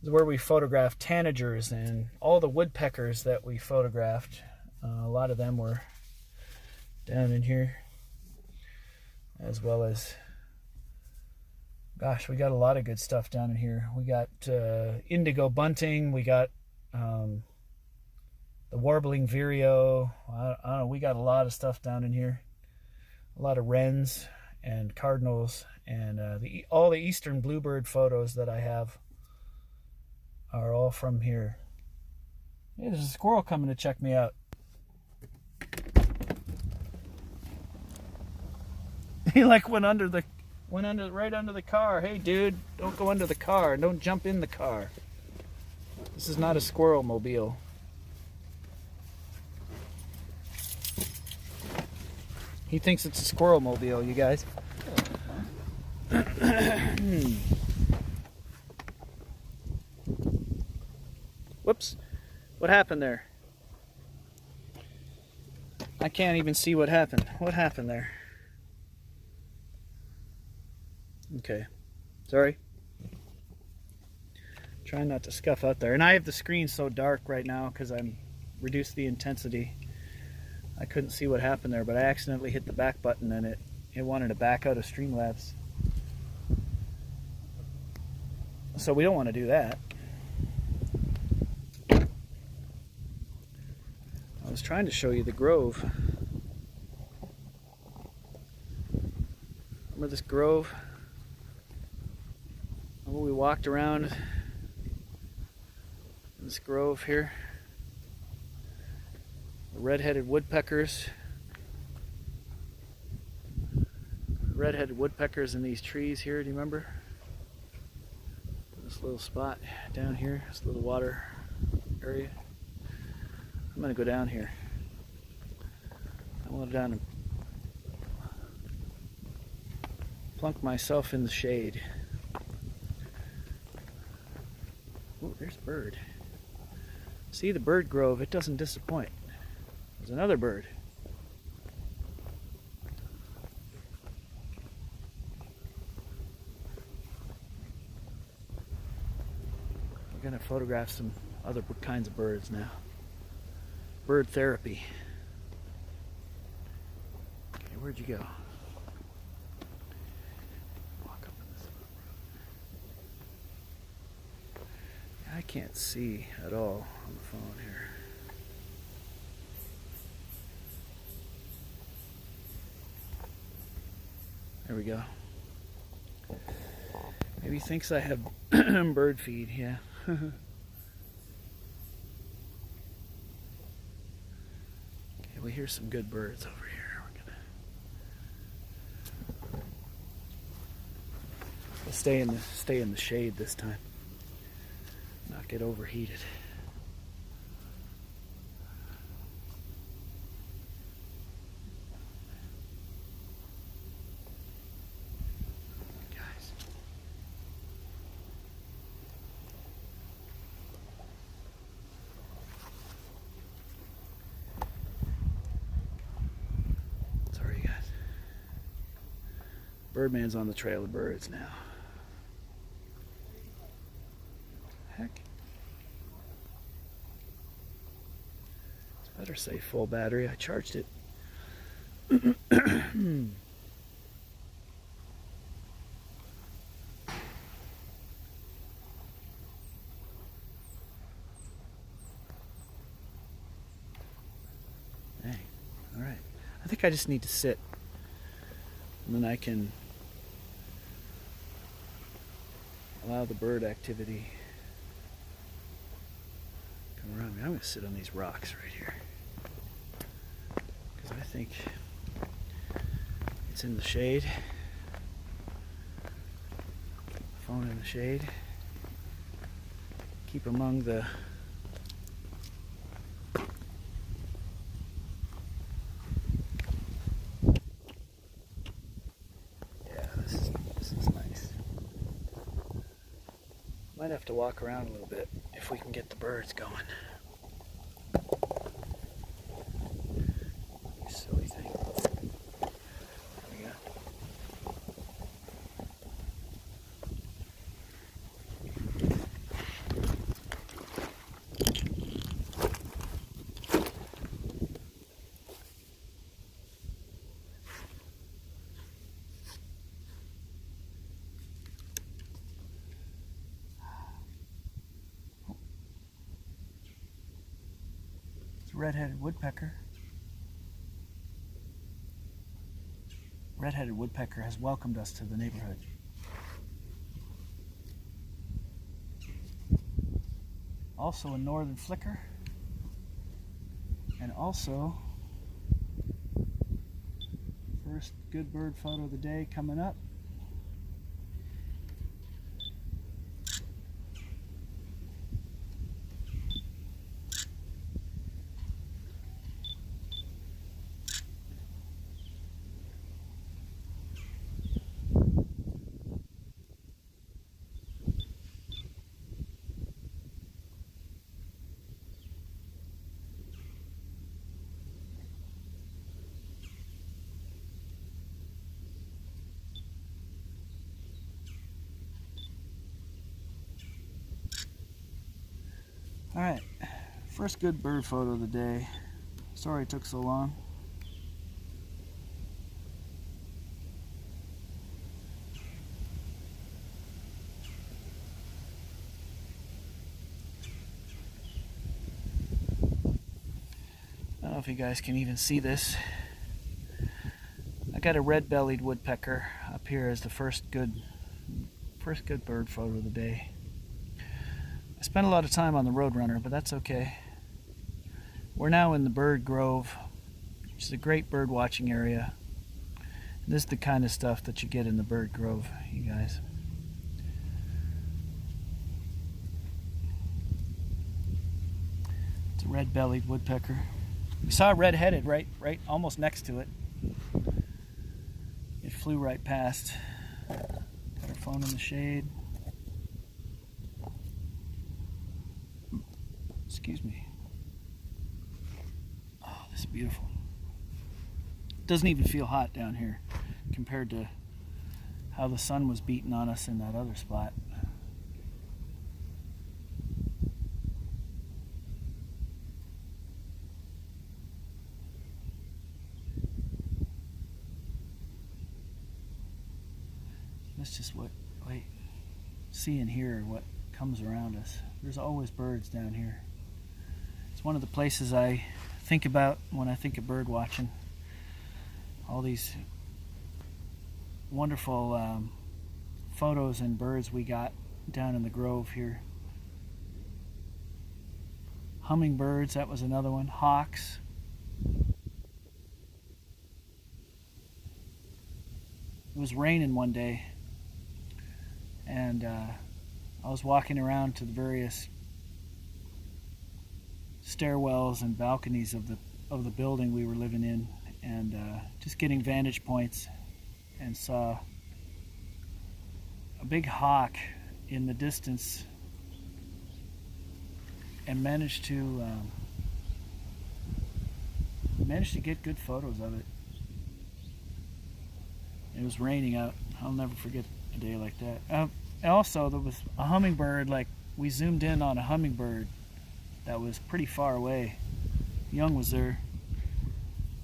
Speaker 1: is where we photographed tanagers and all the woodpeckers that we photographed. A lot of them were down in here, as well as, gosh, we got a lot of good stuff down in here. We got indigo bunting. We got the warbling vireo. I don't know. We got a lot of stuff down in here. A lot of wrens and cardinals, and all the eastern bluebird photos that I have are all from here. Hey, there's a squirrel coming to check me out. He like went right under the car. Hey dude, don't go under the car. Don't jump in the car. This is not a squirrel mobile. He thinks it's a squirrel mobile, you guys. Whoops. What happened there? I can't even see what happened. What happened there? Okay. Sorry. Trying not to scuff out there. And I have the screen so dark right now because I'm reduced the intensity. I couldn't see what happened there, but I accidentally hit the back button and it wanted to back out of Streamlabs. So we don't want to do that. I was trying to show you the grove. Remember this grove? Remember we walked around this grove here? The red-headed woodpeckers. Red-headed woodpeckers in these trees here, do you remember? This little spot down here, this little water area. I'm gonna go down here. I want to go down and plunk myself in the shade. Oh, there's a bird. See, the bird grove, it doesn't disappoint. There's another bird. We're going to photograph some other kinds of birds now. Bird therapy. Okay, where'd you go? Walk up in this road. I can't see at all on the phone here. There we go. Maybe he thinks I have bird feed, yeah. Okay, we hear some good birds over here. We'll stay in the shade this time. Not get overheated. Birdmann's on the trail of birds now. Heck. It's better say full battery. I charged it. Hey, all right. I think I just need to sit, and then I can allow the bird activity to come around me. I'm going to sit on these rocks right here because I think it's in the shade. Phone in the shade. Keep among the might have to walk around a little bit if we can get the birds going. You silly thing. There we go. Red-headed woodpecker. Red-headed woodpecker has welcomed us to the neighborhood. Also a northern flicker, and also first good bird photo of the day coming up. Alright, first good bird photo of the day. Sorry it took so long. I don't know if you guys can even see this. I got a red-bellied woodpecker up here as the first good bird photo of the day. I spent a lot of time on the Roadrunner, but that's okay. We're now in the bird grove, which is a great bird watching area. This is the kind of stuff that you get in the bird grove, you guys. It's a red-bellied woodpecker. We saw a red-headed right almost next to it. It flew right past. Got our phone in the shade. Excuse me. Oh, this is beautiful. It doesn't even feel hot down here compared to how the sun was beating on us in that other spot. That's just see and hear what comes around us. There's always birds down here. It's one of the places I think about when I think of bird watching. All these wonderful photos and birds we got down in the grove here. Hummingbirds, that was another one. Hawks. It was raining one day, and I was walking around to the various stairwells and balconies of the building we were living in, and just getting vantage points, and saw a big hawk in the distance, and managed to get good photos of it. It was raining out. I'll never forget a day like that. Also, there was a hummingbird. Like, we zoomed in on a hummingbird that was pretty far away. Young was there.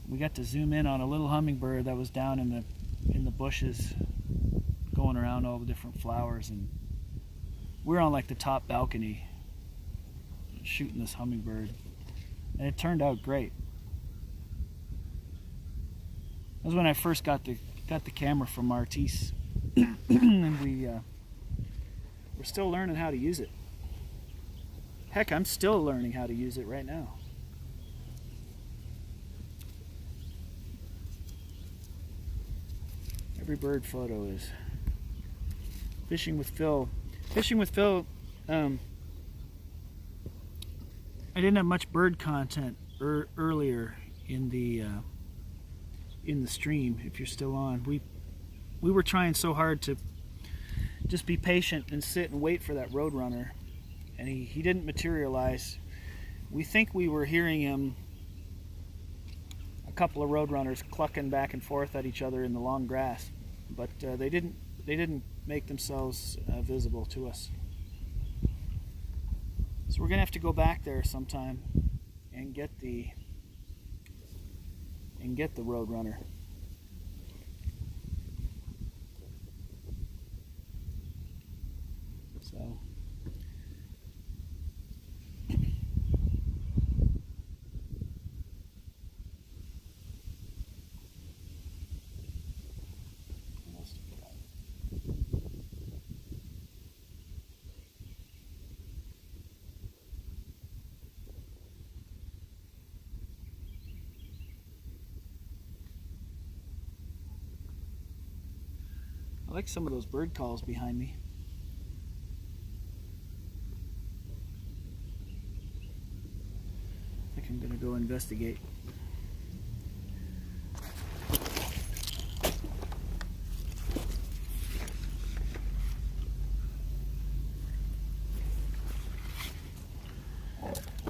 Speaker 1: We got to zoom in on a little hummingbird that was down in the bushes, going around all the different flowers, and we're on like the top balcony shooting this hummingbird, and it turned out great. That was when I first got the camera from Artis, and we're still learning how to use it. Heck, I'm still learning how to use it right now. Every bird photo is fishing with Phil. Fishing with Phil. I didn't have much bird content earlier in the stream. If you're still on, we were trying so hard to just be patient and sit and wait for that Roadrunner, and he didn't materialize. We think we were hearing him, a couple of Roadrunners clucking back and forth at each other in the long grass, but they didn't make themselves visible to us. So we're gonna have to go back there sometime and get the Roadrunner. So I like some of those bird calls behind me. I think I'm gonna go investigate.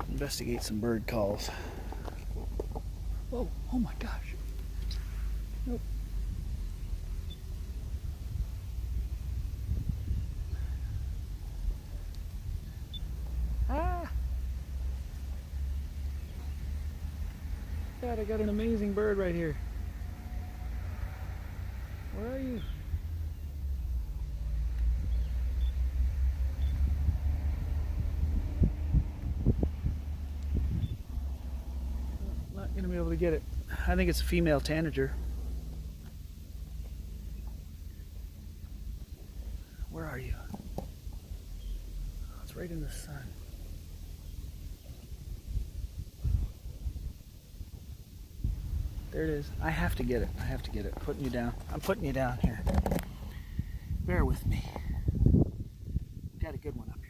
Speaker 1: Investigate some bird calls. Whoa, oh my gosh. Nope. Ah. God, I got an amazing bird right here. Where are you? Not gonna be able to get it. I think it's a female tanager. Where are you? Oh, it's right in the sun. There it is. I have to get it. I have to get it. Putting you down. I'm putting you down here. Bear with me. Got a good one up here.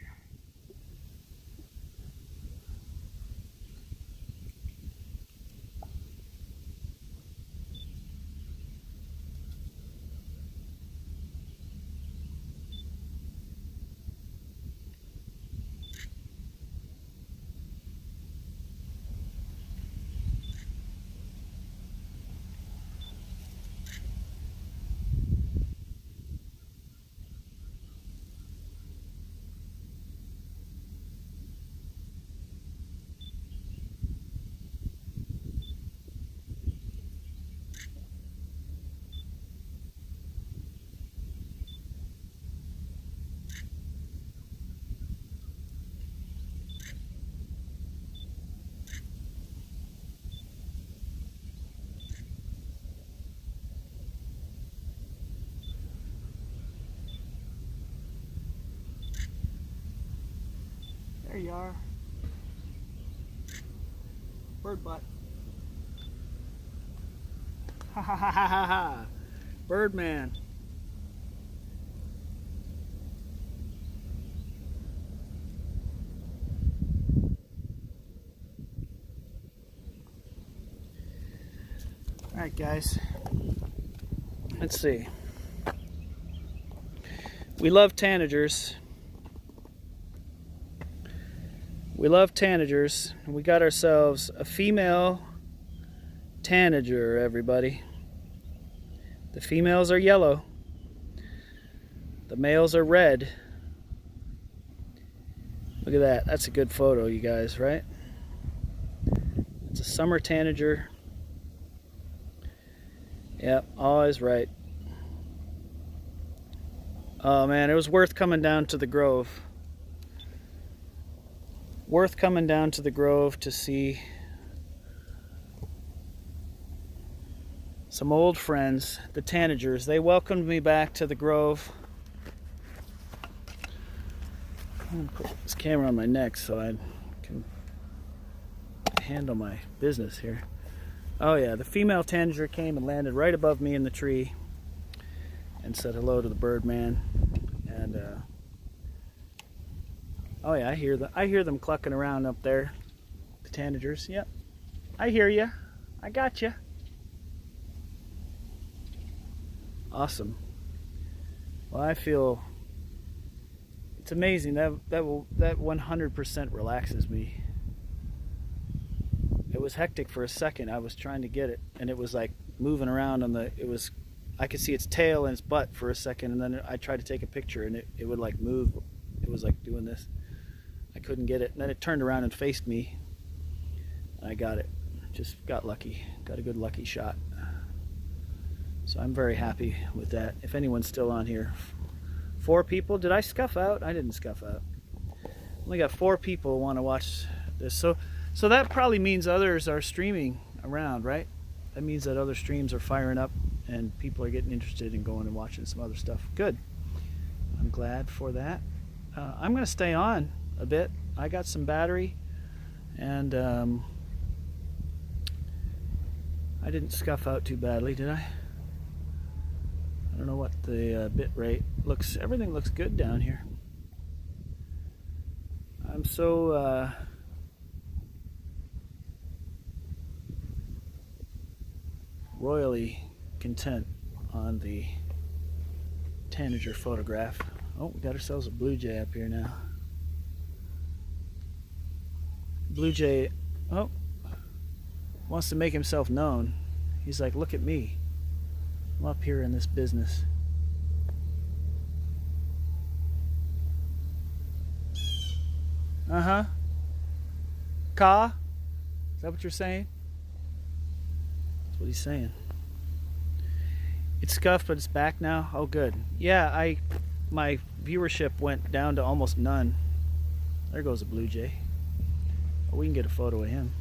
Speaker 1: There you are. Bird butt. Ha ha ha ha ha ha. Birdman. Alright guys. Let's see. We love tanagers. We love tanagers. We got ourselves a female tanager, everybody. The females are yellow. The males are red. Look at that. That's a good photo, you guys, right? It's a summer tanager. Yep, always right. Oh man, it was worth coming down to the grove. Worth coming down to the grove to see some old friends, the tanagers. They welcomed me back to the grove. I'm gonna put this camera on my neck so I can handle my business here. Oh yeah, the female tanager came and landed right above me in the tree and said hello to the Birdman. And oh yeah, I hear them clucking around up there, the tanagers. Yep, I hear you. I got you. Awesome. Well, I feel it's amazing. That 100% relaxes me. It was hectic for a second. I was trying to get it, and it was like moving around on the. I could see its tail and its butt for a second, and then I tried to take a picture, and it would like move. It was like doing this. I couldn't get it, and then it turned around and faced me, and I got it. Just got lucky. Got a good lucky shot. So I'm very happy with that. If anyone's still on here, 4 people. Did I scuff out? I didn't scuff out. Only got 4 people want to watch this. So that probably means others are streaming around, right? That means that other streams are firing up and people are getting interested in going and watching some other stuff. Good. I'm glad for that. I'm going to stay on a bit. I got some battery, and I didn't scuff out too badly, did I? I don't know what the bit rate looks. Everything looks good down here. I'm so royally content on the tanager photograph. Oh, we got ourselves a blue jay up here now. Blue jay, oh, wants to make himself known. He's like, look at me. I'm up here in this business. Uh-huh. Ka? Is that what you're saying? That's what he's saying. It's scuffed, but it's back now. Oh, good. Yeah, my viewership went down to almost none. There goes a blue jay. Oh, we can get a photo of him.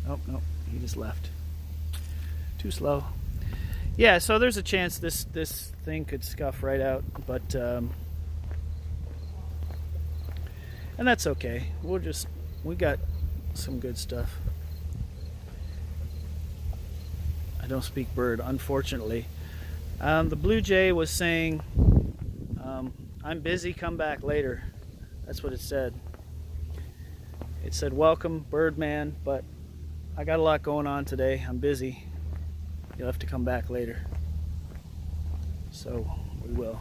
Speaker 1: Oh, no, he just left. Too slow. Yeah, so there's a chance this thing could scuff right out, but and that's okay. We got some good stuff. I don't speak bird, unfortunately. The blue jay was saying, I'm busy, come back later. That's what it said. It said, welcome, Birdman, but I got a lot going on today. I'm busy. You'll have to come back later. So we will.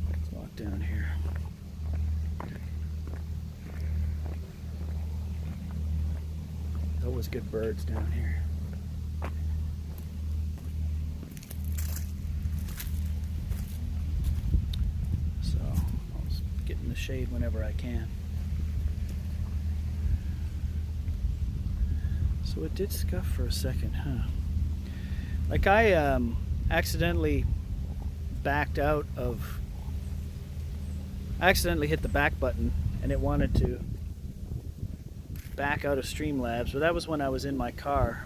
Speaker 1: Let's walk down here. Always good birds down here. So I'll just get in the shade whenever I can. So it did scuff for a second, huh? Like I accidentally backed out of... I accidentally hit the back button and it wanted to back out of Streamlabs, but that was when I was in my car.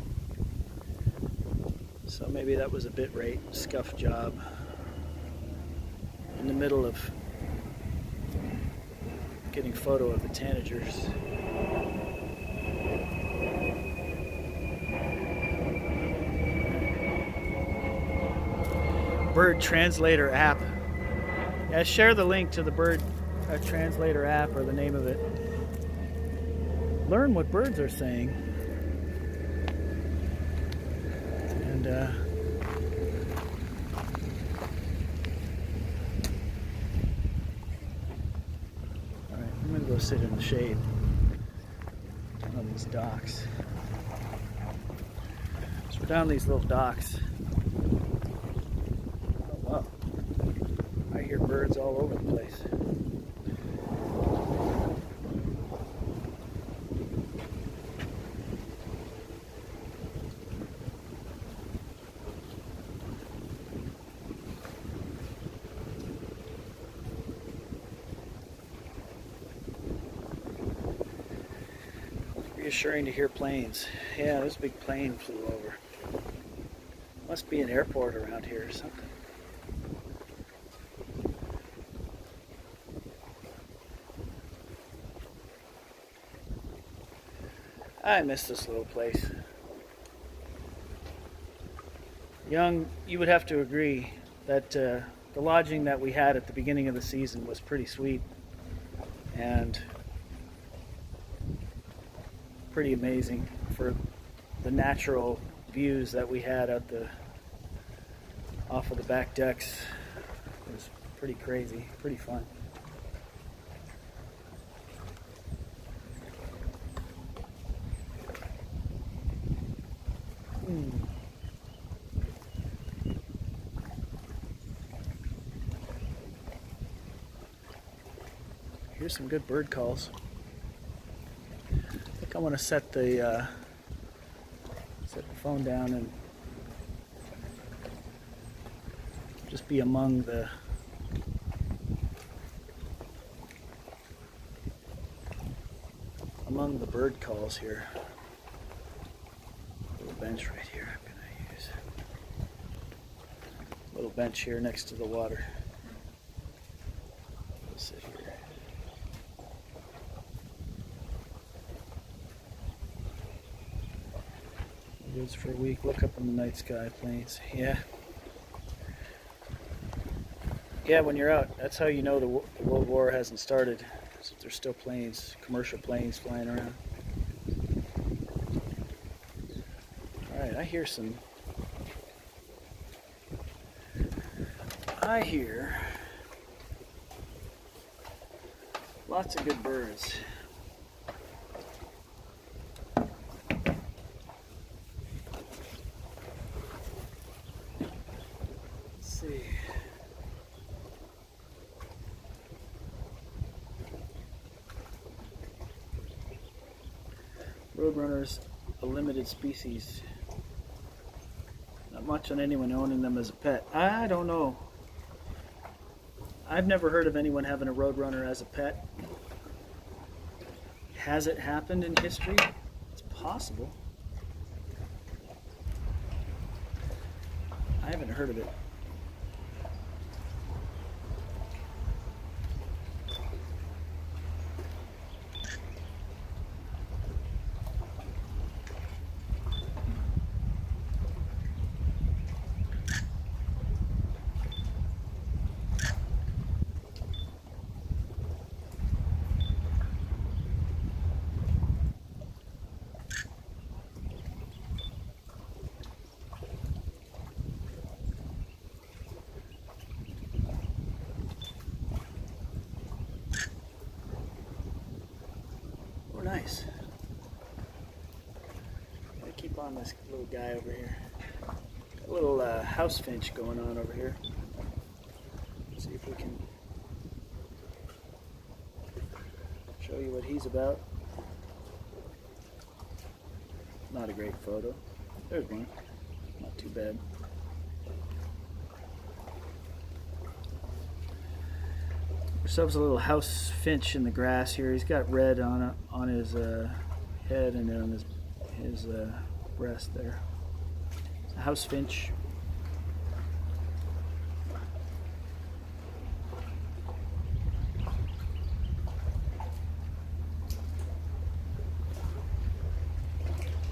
Speaker 1: So maybe that was a bitrate scuff job. In the middle of getting a photo of the tanagers. Bird translator app. Yeah, share the link to the bird translator app or the name of it. Learn what birds are saying. And alright, I'm gonna go sit in the shade on these docks. So we're down these little docks. I hear birds all over the place. Reassuring to hear planes. Yeah, this big plane flew over. Must be an airport around here or something. I miss this little place. Young, you would have to agree that the lodging that we had at the beginning of the season was pretty sweet and pretty amazing for the natural views that we had out off of the back decks. It was pretty crazy, pretty fun. Here's some good bird calls. I think I want to set the phone down and just be among the bird calls here. Little bench right here I'm gonna use. Little bench here next to the water. I'll sit here. Woods for a week. Look up in the night sky, planes. Yeah. Yeah, when you're out, that's how you know the World War hasn't started. So there's still planes, commercial planes flying around. Alright, I hear lots of good birds. Let's see. Roadrunner's a limited species. Not much on anyone owning them as a pet. I don't know. I've never heard of anyone having a Roadrunner as a pet. Has it happened in history? It's possible. I haven't heard of it. Nice. Gotta keep on this little guy over here. Got a little house finch going on over here. Let's see if we can show you what he's about. Not a great photo. There's one. Not too bad. Ourselves a little house finch in the grass here. He's got red on his head and on his breast there. A house finch.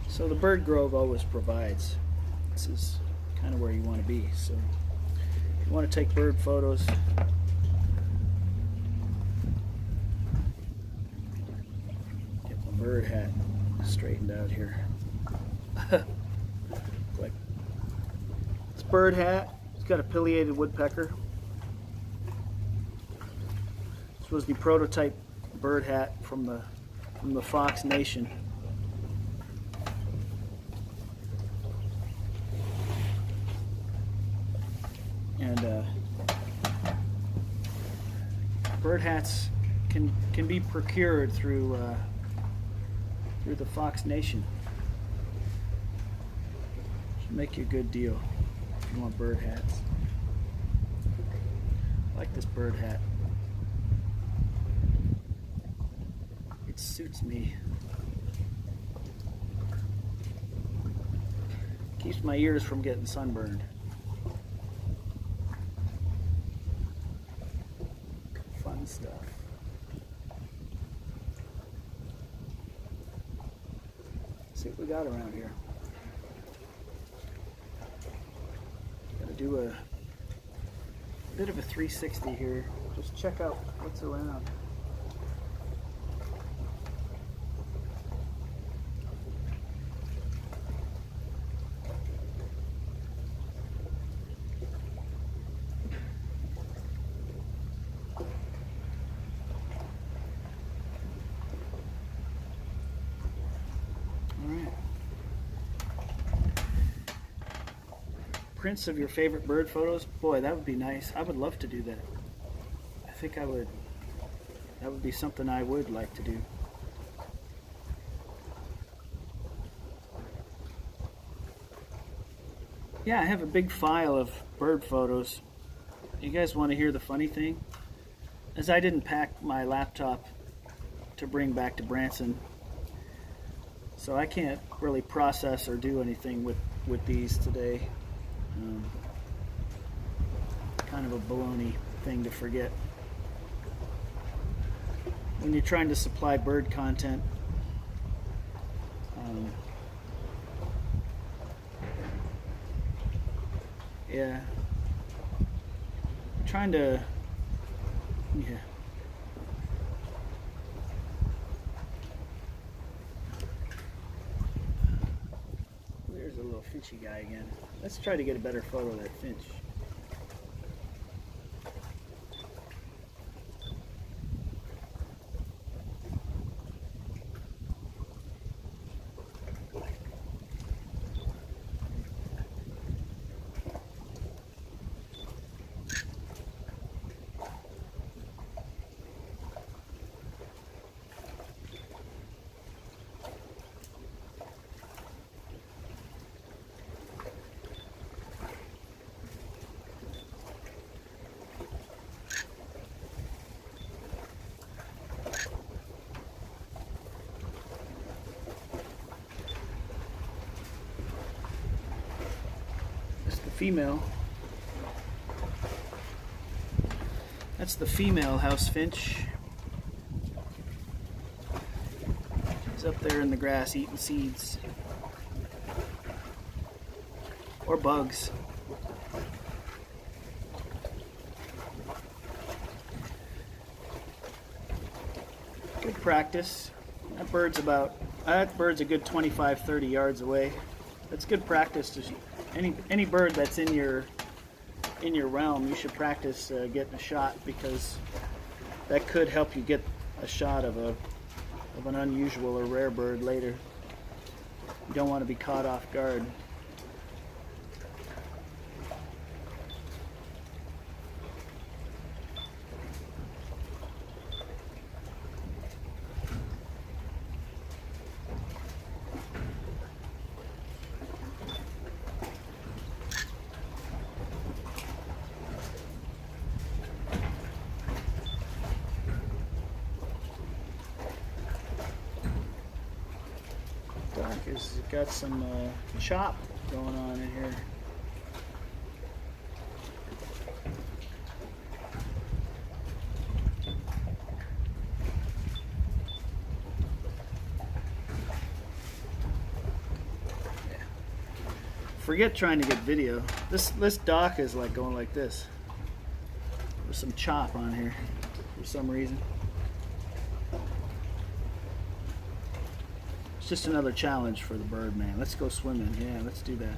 Speaker 1: So the bird grove always provides. This is kind of where you want to be. So if you want to take bird photos, bird hat straightened out here. Like, it's bird hat. It's got a pileated woodpecker. This was the prototype bird hat from the Fox Nation. And bird hats can be procured through the Fox Nation. Should make you a good deal if you want bird hats. I like this bird hat. It suits me. Keeps my ears from getting sunburned. Fun stuff. See what we got around here. Gotta do a bit of a 360 here. Just check out what's around. Prints of your favorite bird photos. Boy, that would be nice. I would love to do that. I think I would. That would be something I would like to do. Yeah, I have a big file of bird photos. You guys want to hear the funny thing? As I didn't pack my laptop to bring back to Branson, so I can't really process or do anything with these today. Kind of a baloney thing to forget when you're trying to supply bird content. Yeah, trying to, yeah. There's a little finchy guy again. Let's try to get a better photo of that finch. female. That's the female house finch. She's up there in the grass eating seeds. Or bugs. Good practice. That bird's a good 25-30 yards away. That's good practice. To any bird that's in your realm, you should practice getting a shot, because that could help you get a shot of an unusual or rare bird later. You don't want to be caught off guard. Dark has got some chop going on in here. Yeah. Forget trying to get video. This dock is like going like this. There's some chop on here for some reason. It's just another challenge for the Birdman. Let's go swimming. Yeah, let's do that.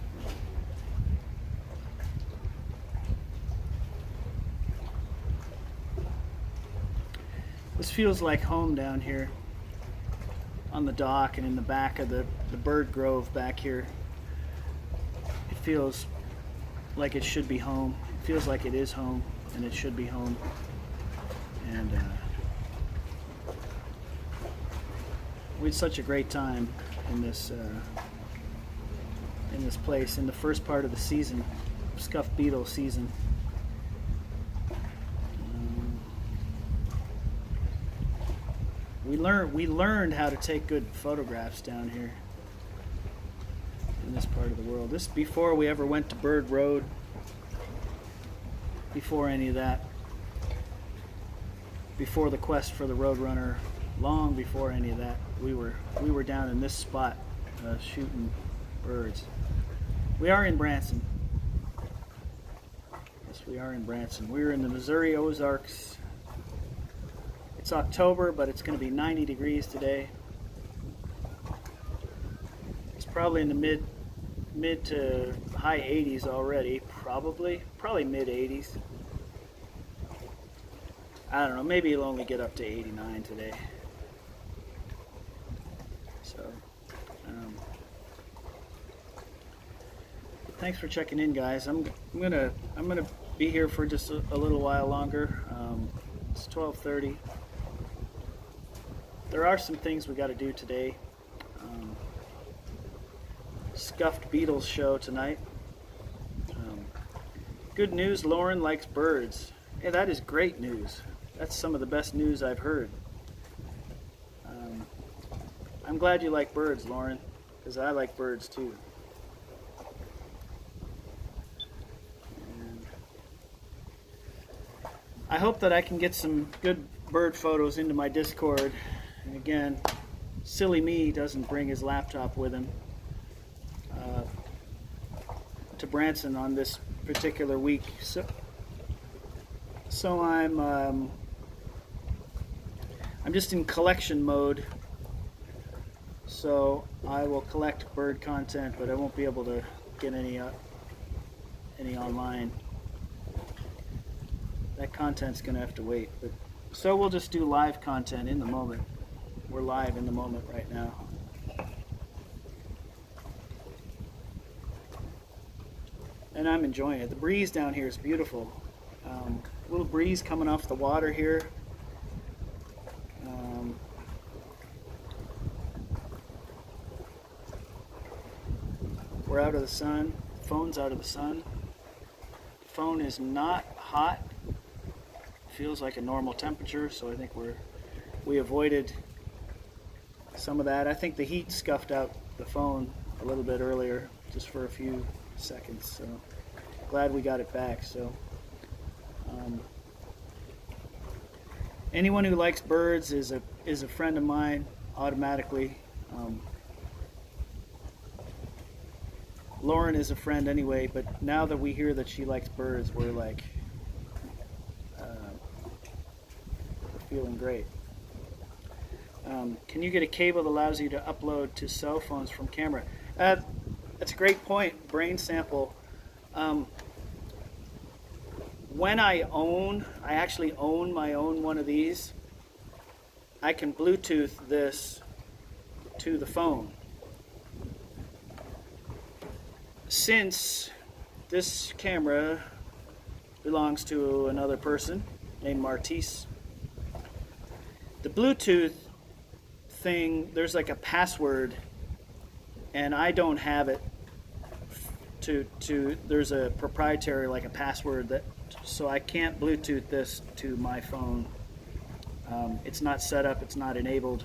Speaker 1: This feels like home down here on the dock and in the back of the bird grove back here. It feels like it should be home. It feels like it is home, and it should be home. And we had such a great time in this place in the first part of the season, scuffed beetle season. We learned how to take good photographs down here in this part of the world. This before we ever went to Bird Road, before any of that, before the quest for the Roadrunner. Long before any of that, we were down in this spot shooting birds. We are in Branson. Yes, we are in Branson. We're in the Missouri Ozarks. It's October, but it's going to be 90 degrees today. It's probably in the mid to high 80s already. Probably mid 80s. I don't know. Maybe it'll only get up to 89 today. So, thanks for checking in, guys. I'm gonna be here for just a little while longer. It's 12:30. There are some things we got to do today. Scuffed Beetles show tonight. Good news, Lauren likes birds. Hey, that is great news. That's some of the best news I've heard. I'm glad you like birds, Lauren, because I like birds too. And I hope that I can get some good bird photos into my Discord. And again, silly me doesn't bring his laptop with him to Branson on this particular week. So I'm just in collection mode. So I will collect bird content, but I won't be able to get any online. That content's going to have to wait. But so we'll just do live content in the moment. We're live in the moment right now. And I'm enjoying it. The breeze down here is beautiful. A little breeze coming off the water here. We're out of the sun. The phone's out of the sun. The phone is not hot. It feels like a normal temperature, so I think we avoided some of that. I think the heat scuffed out the phone a little bit earlier, just for a few seconds. So glad we got it back. So anyone who likes birds is a friend of mine automatically. Lauren is a friend anyway, but now that we hear that she likes birds, we're like, we're feeling great. Can you get a cable that allows you to upload to cell phones from camera? That's a great point. Brain sample. When I actually own my own one of these, I can Bluetooth this to the phone. Since this camera belongs to another person named Martise, the Bluetooth thing, there's like a password, and I don't have it there's a proprietary, like a password, that so I can't Bluetooth this to my phone. It's not set up, it's not enabled.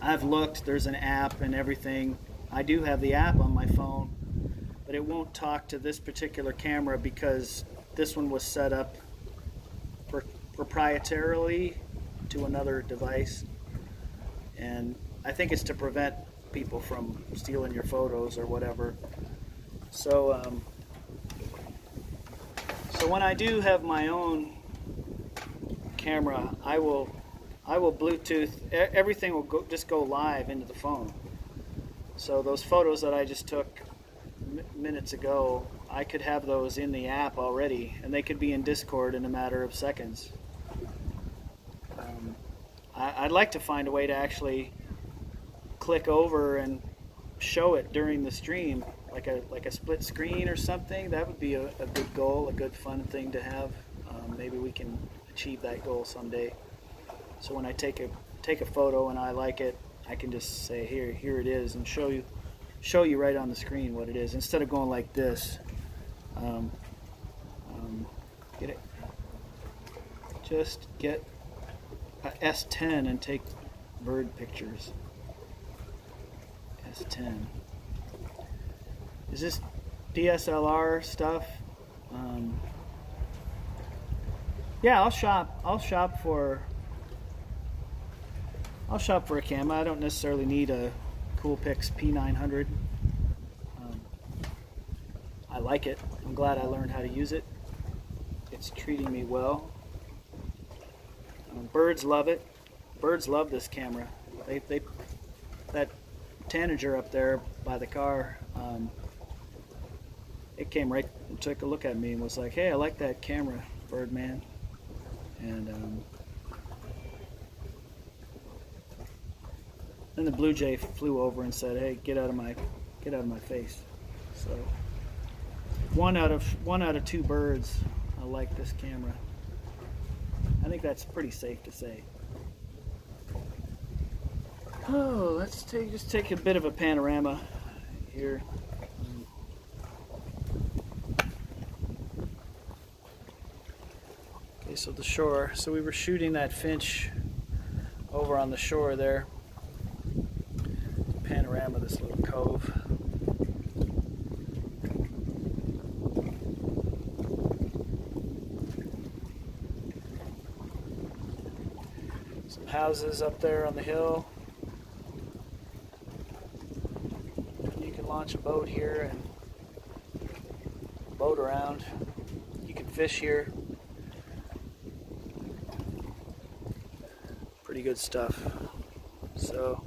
Speaker 1: I've looked, there's an app and everything. I do have the app on my phone, but it won't talk to this particular camera because this one was set up proprietarily to another device, and I think it's to prevent people from stealing your photos or whatever. So so when I do have my own camera, I will Bluetooth, everything will just go live into the phone. So those photos that I just took minutes ago, I could have those in the app already, and they could be in Discord in a matter of seconds. I'd like to find a way to actually click over and show it during the stream, like a split screen or something. That would be a good goal, a good fun thing to have. Maybe we can achieve that goal someday. So when I take a photo and I like it, I can just say, here it is, and show you right on the screen what it is, instead of going like this. Get it. Just get a S10 and take bird pictures. S10. Is this DSLR stuff? Yeah, I'll shop for a camera. I don't necessarily need a Coolpix P900. I like it. I'm glad I learned how to use it. It's treating me well. Birds love it. Birds love this camera. That tanager up there by the car, it came right and took a look at me and was like, "Hey, I like that camera, Birdmann." And then the blue jay flew over and said, "Hey, get out of my face." So one out of two birds like this camera. I think that's pretty safe to say. Oh, let's just take a bit of a panorama here. Okay, so the shore. So we were shooting that finch over on the shore there. Panorama, this little cove. Some houses up there on the hill. You can launch a boat here and boat around. You can fish here. Pretty good stuff. So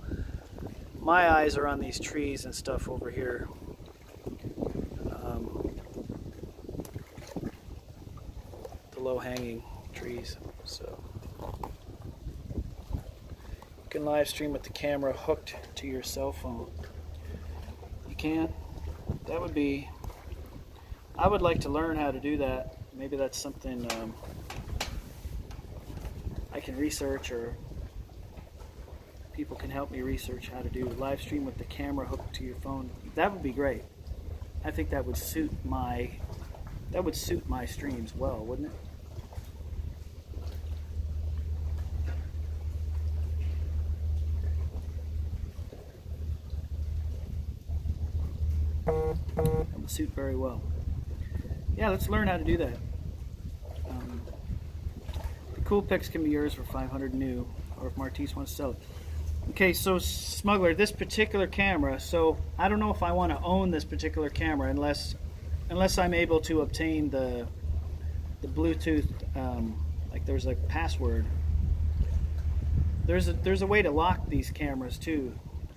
Speaker 1: my eyes are on these trees and stuff over here. The low-hanging trees. So you can live stream with the camera hooked to your cell phone. You can. That would be. I would like to learn how to do that. Maybe that's something I can research, or people can help me research how to do live stream with the camera hooked to your phone. That would be great. I think that would suit my streams well, wouldn't it? That would suit very well. yeah, let's learn how to do that. The cool pics can be yours for 500 new, or if Martise wants to sell it. Okay, so Smuggler, this particular camera, so I don't know if I want to own this particular camera unless I'm able to obtain the Bluetooth, like there's a password. There's a way to lock these cameras too,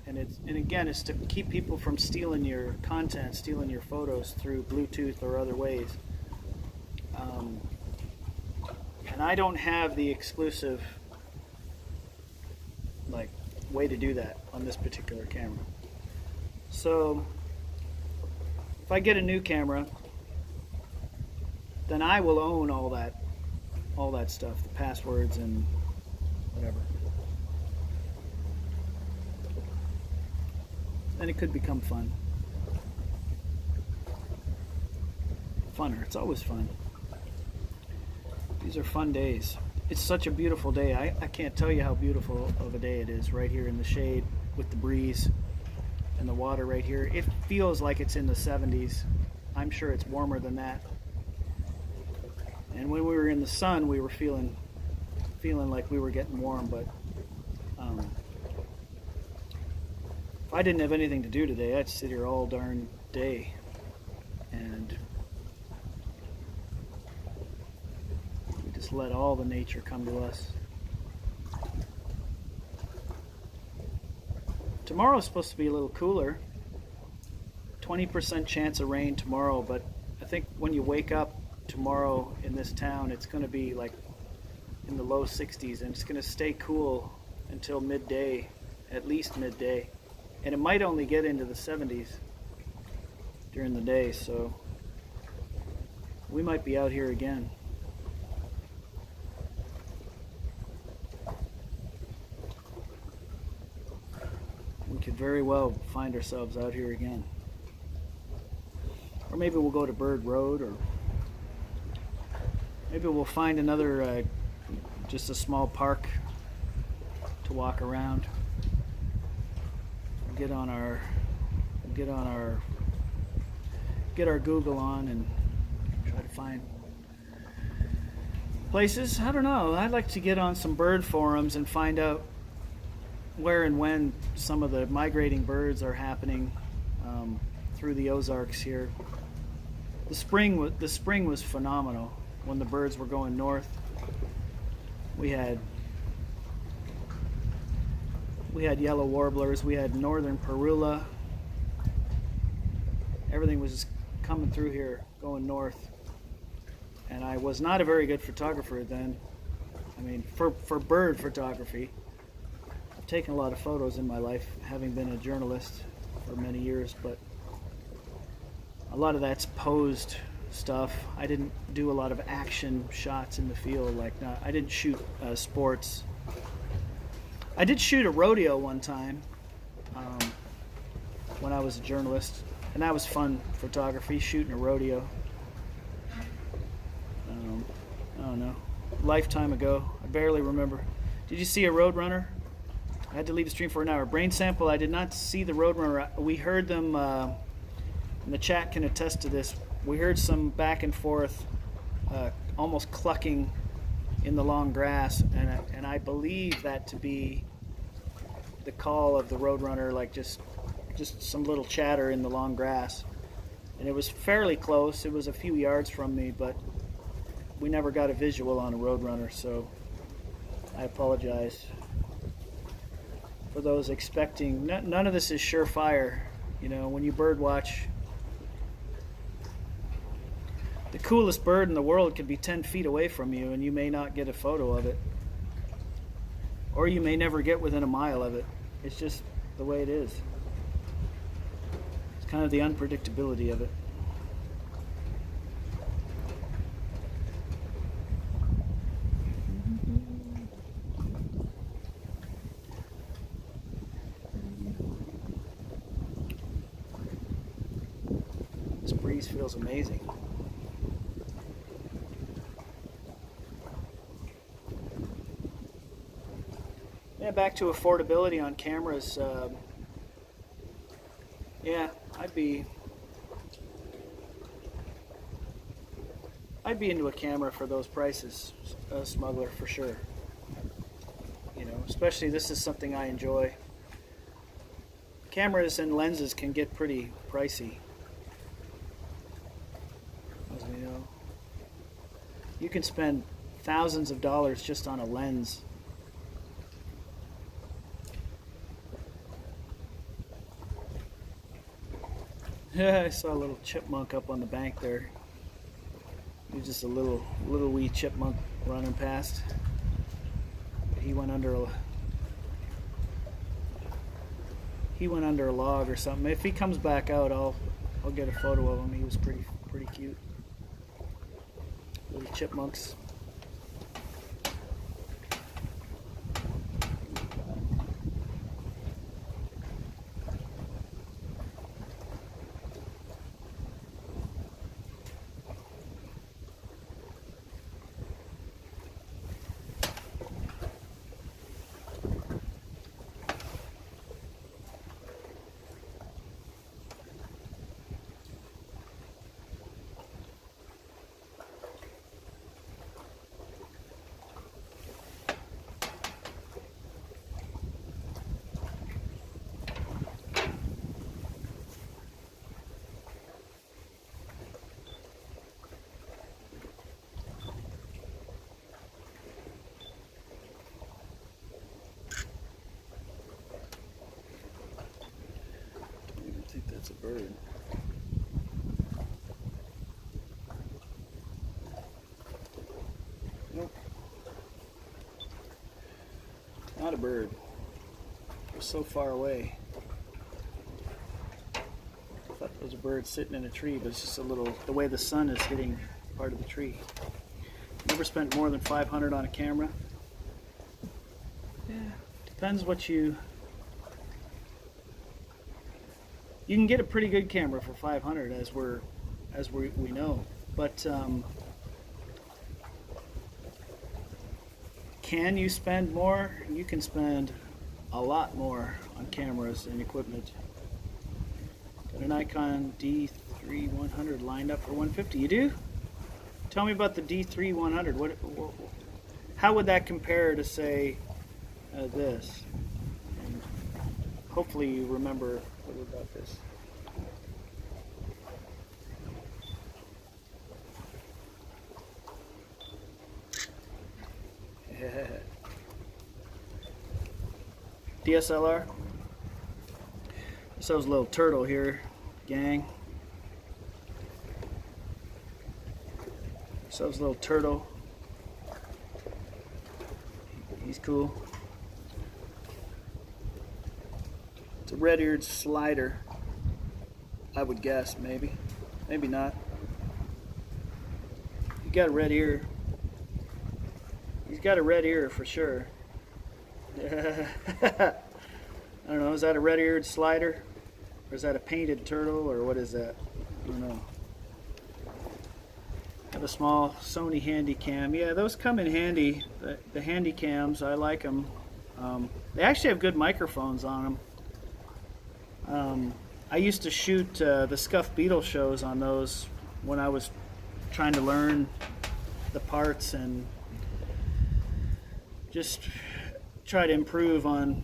Speaker 1: and again it's to keep people from stealing your content, stealing your photos through Bluetooth or other ways. And I don't have the exclusive like way to do that on this particular camera. So if I get a new camera, then I will own all that stuff, the passwords and whatever. And it could become fun. Funner, it's always fun. These are fun days. It's such a beautiful day. I can't tell you how beautiful of a day it is right here in the shade with the breeze and the water right here. It feels like it's in the 70s. I'm sure it's warmer than that. And when we were in the sun, we were feeling like we were getting warm, but if I didn't have anything to do today, I'd sit here all darn day and we just let all the nature come to us. Tomorrow's supposed to be a little cooler. 20% chance of rain tomorrow, but I think when you wake up tomorrow in this town, it's going to be like in the low 60s, and it's going to stay cool until midday, at least midday, and it might only get into the 70s during the day, so we might be out here again. We could very well find ourselves out here again, or maybe we'll go to Bird Road, or maybe we'll find another, just a small park to walk around. Get our Google on and try to find places. I don't know. I'd like to get on some bird forums and find out where and when some of the migrating birds are happening through the Ozarks here. The spring was phenomenal. When the birds were going north, we had yellow warblers, we had northern parula. Everything was just coming through here, going north. And I was not a very good photographer then. I mean, for bird photography, I've taken a lot of photos in my life, having been a journalist for many years, but a lot of that's posed stuff. I didn't do a lot of action shots in the field. I didn't shoot sports. I did shoot a rodeo one time when I was a journalist, and that was fun photography, shooting a rodeo. I don't know, lifetime ago. I barely remember. Did you see a roadrunner? I had to leave the stream for an hour. Brain sample, I did not see the roadrunner. We heard them, and the chat can attest to this. We heard some back and forth, almost clucking in the long grass, and I believe that to be the call of the roadrunner, like just some little chatter in the long grass. And it was fairly close. It was a few yards from me, but we never got a visual on a roadrunner, so I apologize for those expecting. None of this is surefire. You know, when you bird watch, the coolest bird in the world could be 10 feet away from you and you may not get a photo of it. Or you may never get within a mile of it. It's just the way it is. It's kind of the unpredictability of it. This breeze feels amazing. Yeah, back to affordability on cameras. Yeah, I'd be I'd be into a camera for those prices, a smuggler for sure. You know, especially this is something I enjoy. Cameras and lenses can get pretty pricey, as we know. You can spend thousands of dollars just on a lens. Yeah, I saw a little chipmunk up on the bank there. He was just a little wee chipmunk running past. He went under a log or something. If he comes back out, I'll get a photo of him. He was pretty cute. Little chipmunks. I think that's a bird. Nope. Not a bird. It was so far away. I thought it was a bird sitting in a tree, but it's just the way the sun is hitting part of the tree. Never spent more than $500 on a camera. Yeah, depends what you can get a pretty good camera for $500, as we know, but can you spend more? You can spend a lot more on cameras and equipment. Got an Nikon D3-100 lined up for $150. You do? Tell me about the D3-100. How would that compare to, say, this? And hopefully you remember about this. DSLR. So was a little turtle here, gang. So was a little turtle. He's cool. It's a red-eared slider, I would guess, maybe not. He got a red ear. He's got a red ear for sure. I don't know, is that a red-eared slider? Or is that a painted turtle, or what is that? I don't know. Have a small Sony Handycam. Yeah, those come in handy. The Handycams, I like them. They actually have good microphones on them. I used to shoot the Scuff Beatle shows on those when I was trying to learn the parts and just try to improve on.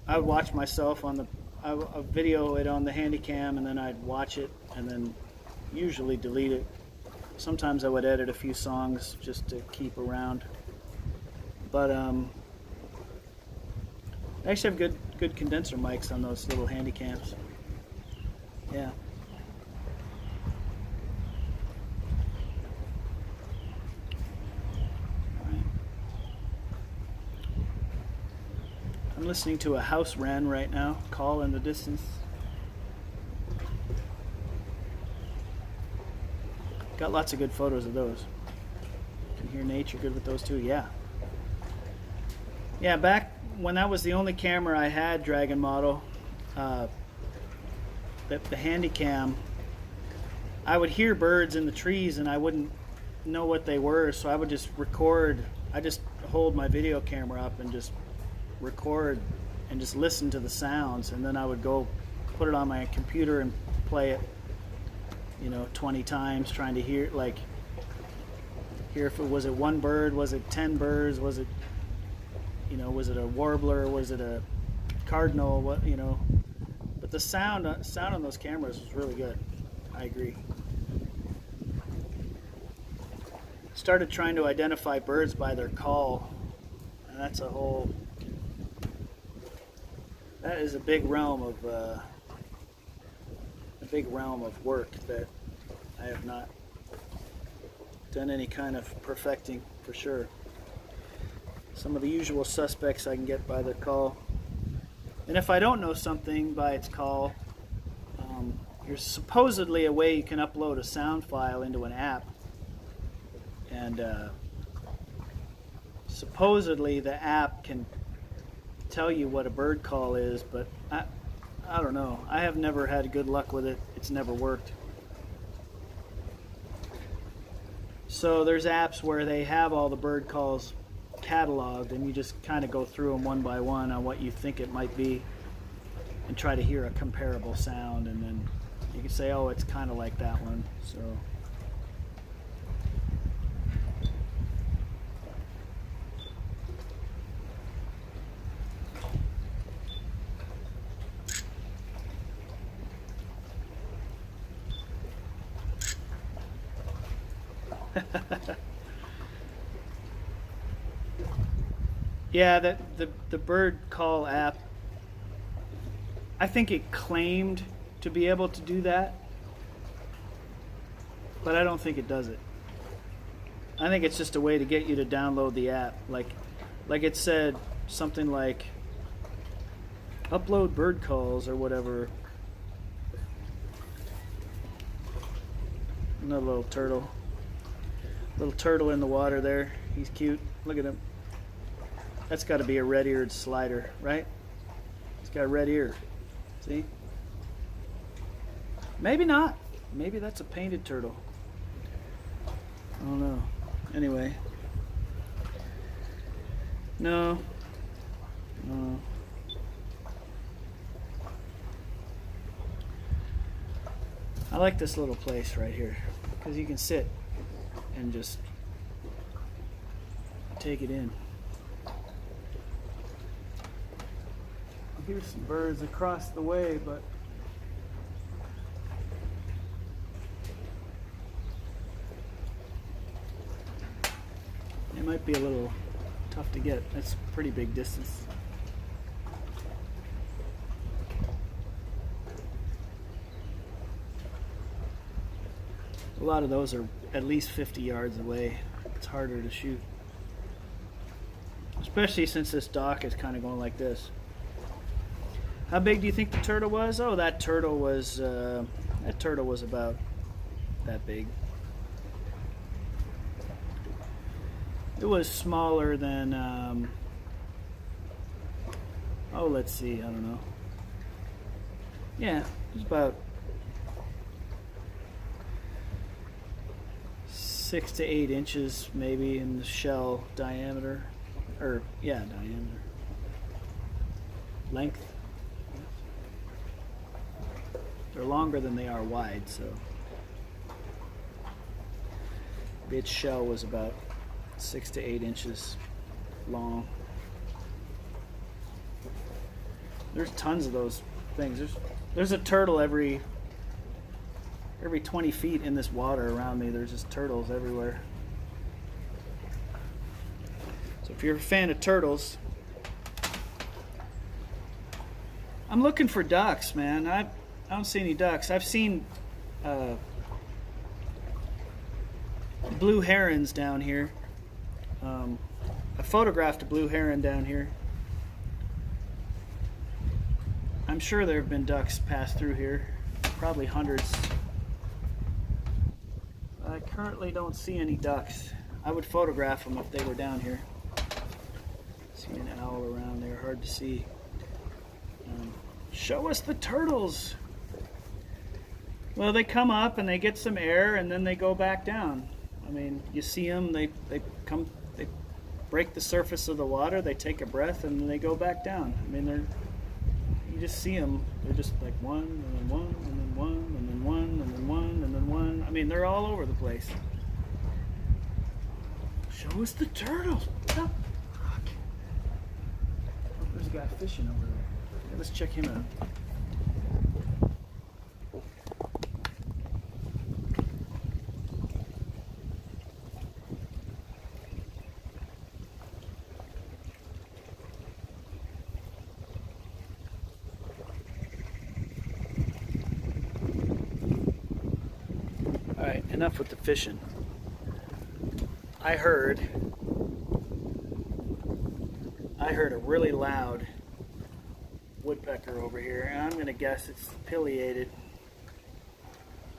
Speaker 1: I would watch myself on I'd video it on the Handycam, and then I'd watch it and then usually delete it. Sometimes I would edit a few songs just to keep around. But I actually have good condenser mics on those little Handycams. Yeah. I'm listening to a house wren right now, call in the distance. Got lots of good photos of those. Can hear nature good with those too, yeah. Yeah, back when that was the only camera I had, Dragon Model, the Handycam, I would hear birds in the trees and I wouldn't know what they were, so I would just record. I just hold my video camera up and just record and just listen to the sounds, and then I would go put it on my computer and play it, 20 times, trying to hear, like, hear if it was it one bird, was it 10 birds, was it, you know, was it a warbler, was it a cardinal, what, you know. But the sound on those cameras was really good. I agree. Started trying to identify birds by their call, and that is a big realm of work that I have not done any kind of perfecting, for sure. Some of the usual suspects I can get by their call, and if I don't know something by its call, there's supposedly a way you can upload a sound file into an app, and supposedly the app can tell you what a bird call is, but I don't know. I have never had good luck with it. It's never worked. So there's apps where they have all the bird calls cataloged, and you just kind of go through them one by one on what you think it might be and try to hear a comparable sound, and then you can say, oh, it's kind of like that one. So yeah, the bird call app, I think it claimed to be able to do that, but I don't think it does it. I think it's just a way to get you to download the app. Like it said something like upload bird calls or whatever. Another little turtle. Little turtle in the water there. He's cute. Look at him. That's got to be a red-eared slider, right? He's got a red ear. See? Maybe not. Maybe that's a painted turtle. I don't know. Anyway. No. No. I like this little place right here because you can sit and just take it in. Here's some birds across the way, but it might be a little tough to get. That's a pretty big distance. A lot of those are at least 50 yards away. It's harder to shoot, especially since this dock is kind of going like this. How big do you think the turtle was? Oh, that turtle was about that big. It was smaller than oh, let's see, I don't know. Yeah, it was about 6 to 8 inches maybe in the shell diameter, or yeah, diameter. Length. They're longer than they are wide, so its shell was about 6 to 8 inches long. There's tons of those things. There's a turtle every 20 feet in this water around me. There's just turtles everywhere. So if you're a fan of turtles, I'm looking for ducks, man. I don't see any ducks. I've seen blue herons down here. I photographed a blue heron down here. I'm sure there have been ducks pass through here, probably hundreds. I currently don't see any ducks. I would photograph them if they were down here. See an owl around there, hard to see. Show us the turtles. Well, they come up and they get some air and then they go back down. I mean, you see them, they break the surface of the water, they take a breath, and then they go back down. I mean, you just see them. They're just like one, and then one, and then one, and then one, and then one, and then one. I mean, they're all over the place. Show us the turtle. What the fuck? Oh, there's a guy fishing over there. Yeah, let's check him out. Alright, enough with the fishing. I heard a really loud woodpecker over here, and I'm gonna guess it's pileated.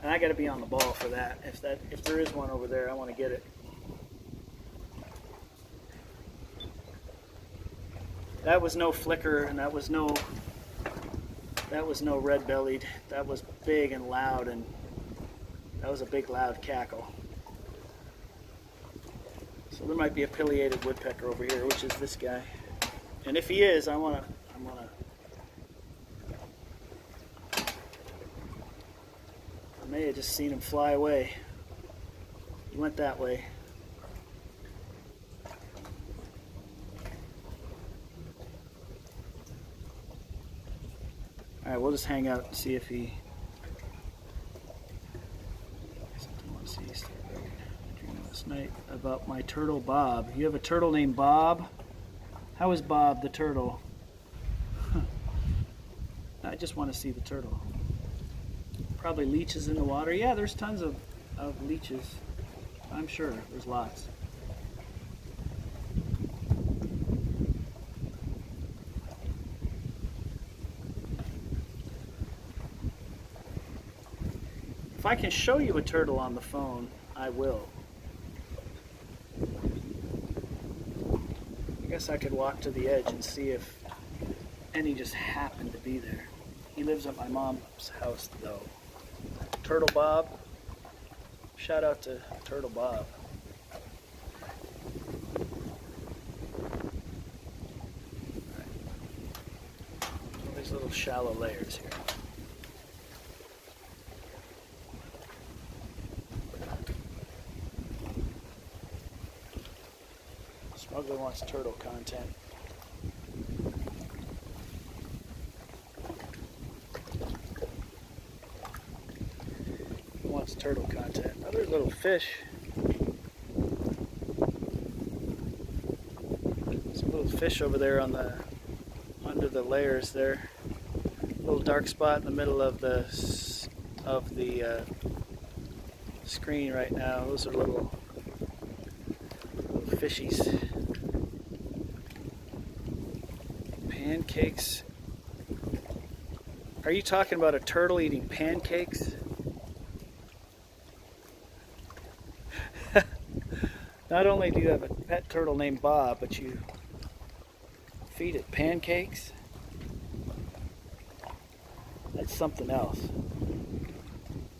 Speaker 1: And I gotta be on the ball for that. If there is one over there, I want to get it. That was no flicker, and that was no red-bellied. That was big and loud, and that was a big loud cackle. So there might be a pileated woodpecker over here, which is this guy. And if he is, I may have just seen him fly away. He went that way. Alright, we'll just hang out and see if he... Last night about my turtle Bob. You have a turtle named Bob? How is Bob the turtle? Huh. I just want to see the turtle. Probably leeches in the water. Yeah, there's tons of leeches. I'm sure there's lots. If I can show you a turtle on the phone, I will. I guess I could walk to the edge and see if any just happened to be there. He lives at my mom's house though. Turtle Bob. Shout out to Turtle Bob. Right. All these little shallow layers here. Smuggler wants turtle content. He wants turtle content. Other little fish. Some little fish over there on the under the layers there. A little dark spot in the middle of the screen right now. Those are little fishies. Pancakes. Are you talking about a turtle eating pancakes? Not only do you have a pet turtle named Bob, but you feed it pancakes? That's something else.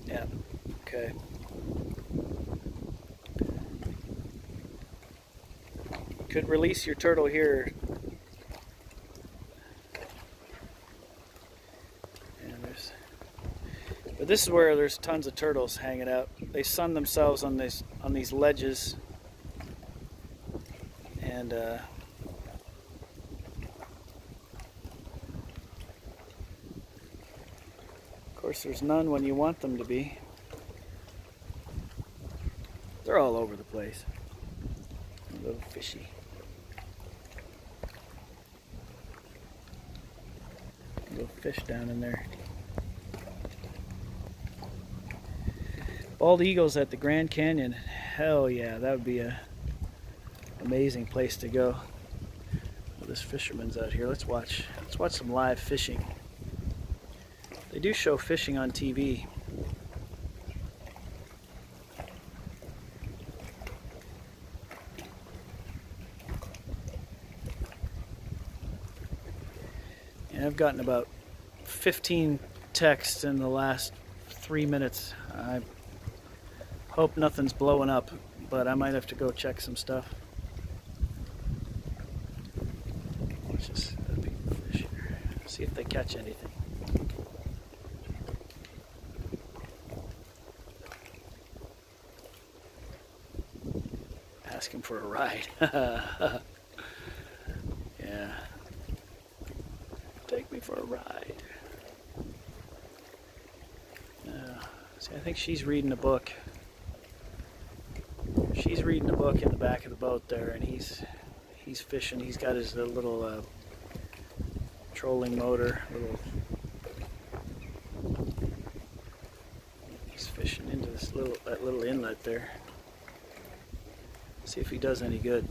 Speaker 1: Yeah, okay. Could release your turtle here. But this is where there's tons of turtles hanging out. They sun themselves on these ledges, and of course there's none when you want them to be. They're all over the place. A little fishy. A little fish down in there. Bald eagles at the Grand Canyon. Hell yeah, that would be a amazing place to go. Well, this fisherman's out here. Let's watch some live fishing. They do show fishing on TV. And I've gotten about 15 texts in the last 3 minutes. I hope nothing's blowing up, but I might have to go check some stuff. Let's just fish here. See if they catch anything. Ask him for a ride. Yeah. Take me for a ride. See, I think she's reading a book. She's reading a book in the back of the boat there, and he's fishing. He's got his little trolling motor. He's fishing into that little inlet there. See if he does any good.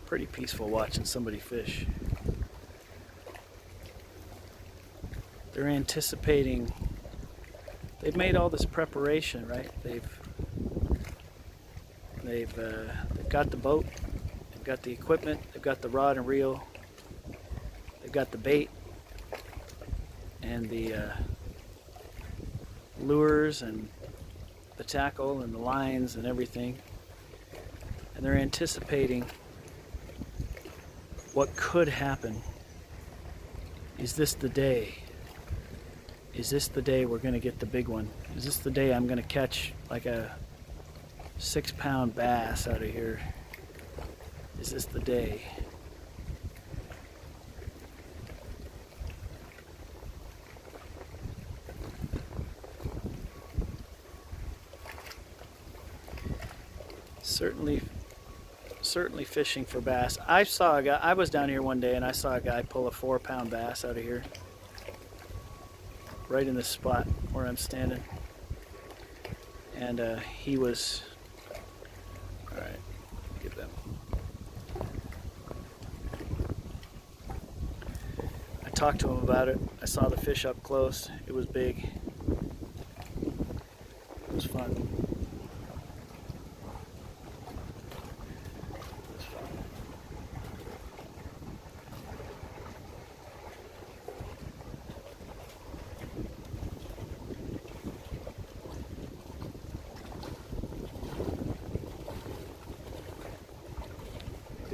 Speaker 1: Pretty peaceful watching somebody fish. They're anticipating. They've made all this preparation, right? They've got the boat, they've got the equipment, they've got the rod and reel, they've got the bait and the lures and the tackle and the lines and everything, and they're anticipating what could happen. Is this the day? Is this the day we're going to get the big one? Is this the day I'm going to catch like a 6-pound bass out of here? Is this the day? Certainly fishing for bass. I saw a guy, I was down here one day and I saw a guy pull a 4-pound bass out of here. Right in this spot where I'm standing. And he was, alright, get them. I talked to him about it. I saw the fish up close. It was big. It was fun.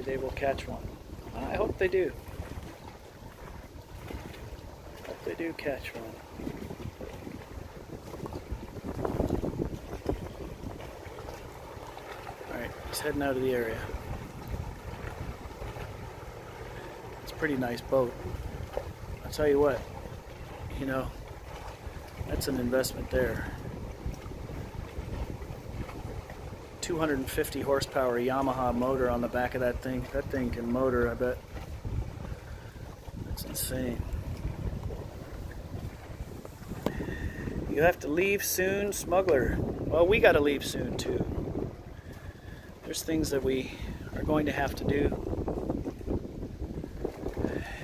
Speaker 1: They will catch one. I hope they do. Hope they do catch one. Alright, he's heading out of the area. It's a pretty nice boat. I'll tell you what, you know, that's an investment there. 250 horsepower Yamaha motor on the back of that thing. That thing can motor, I bet. That's insane. You have to leave soon, smuggler. Well, we got to leave soon too. There's things that we are going to have to do.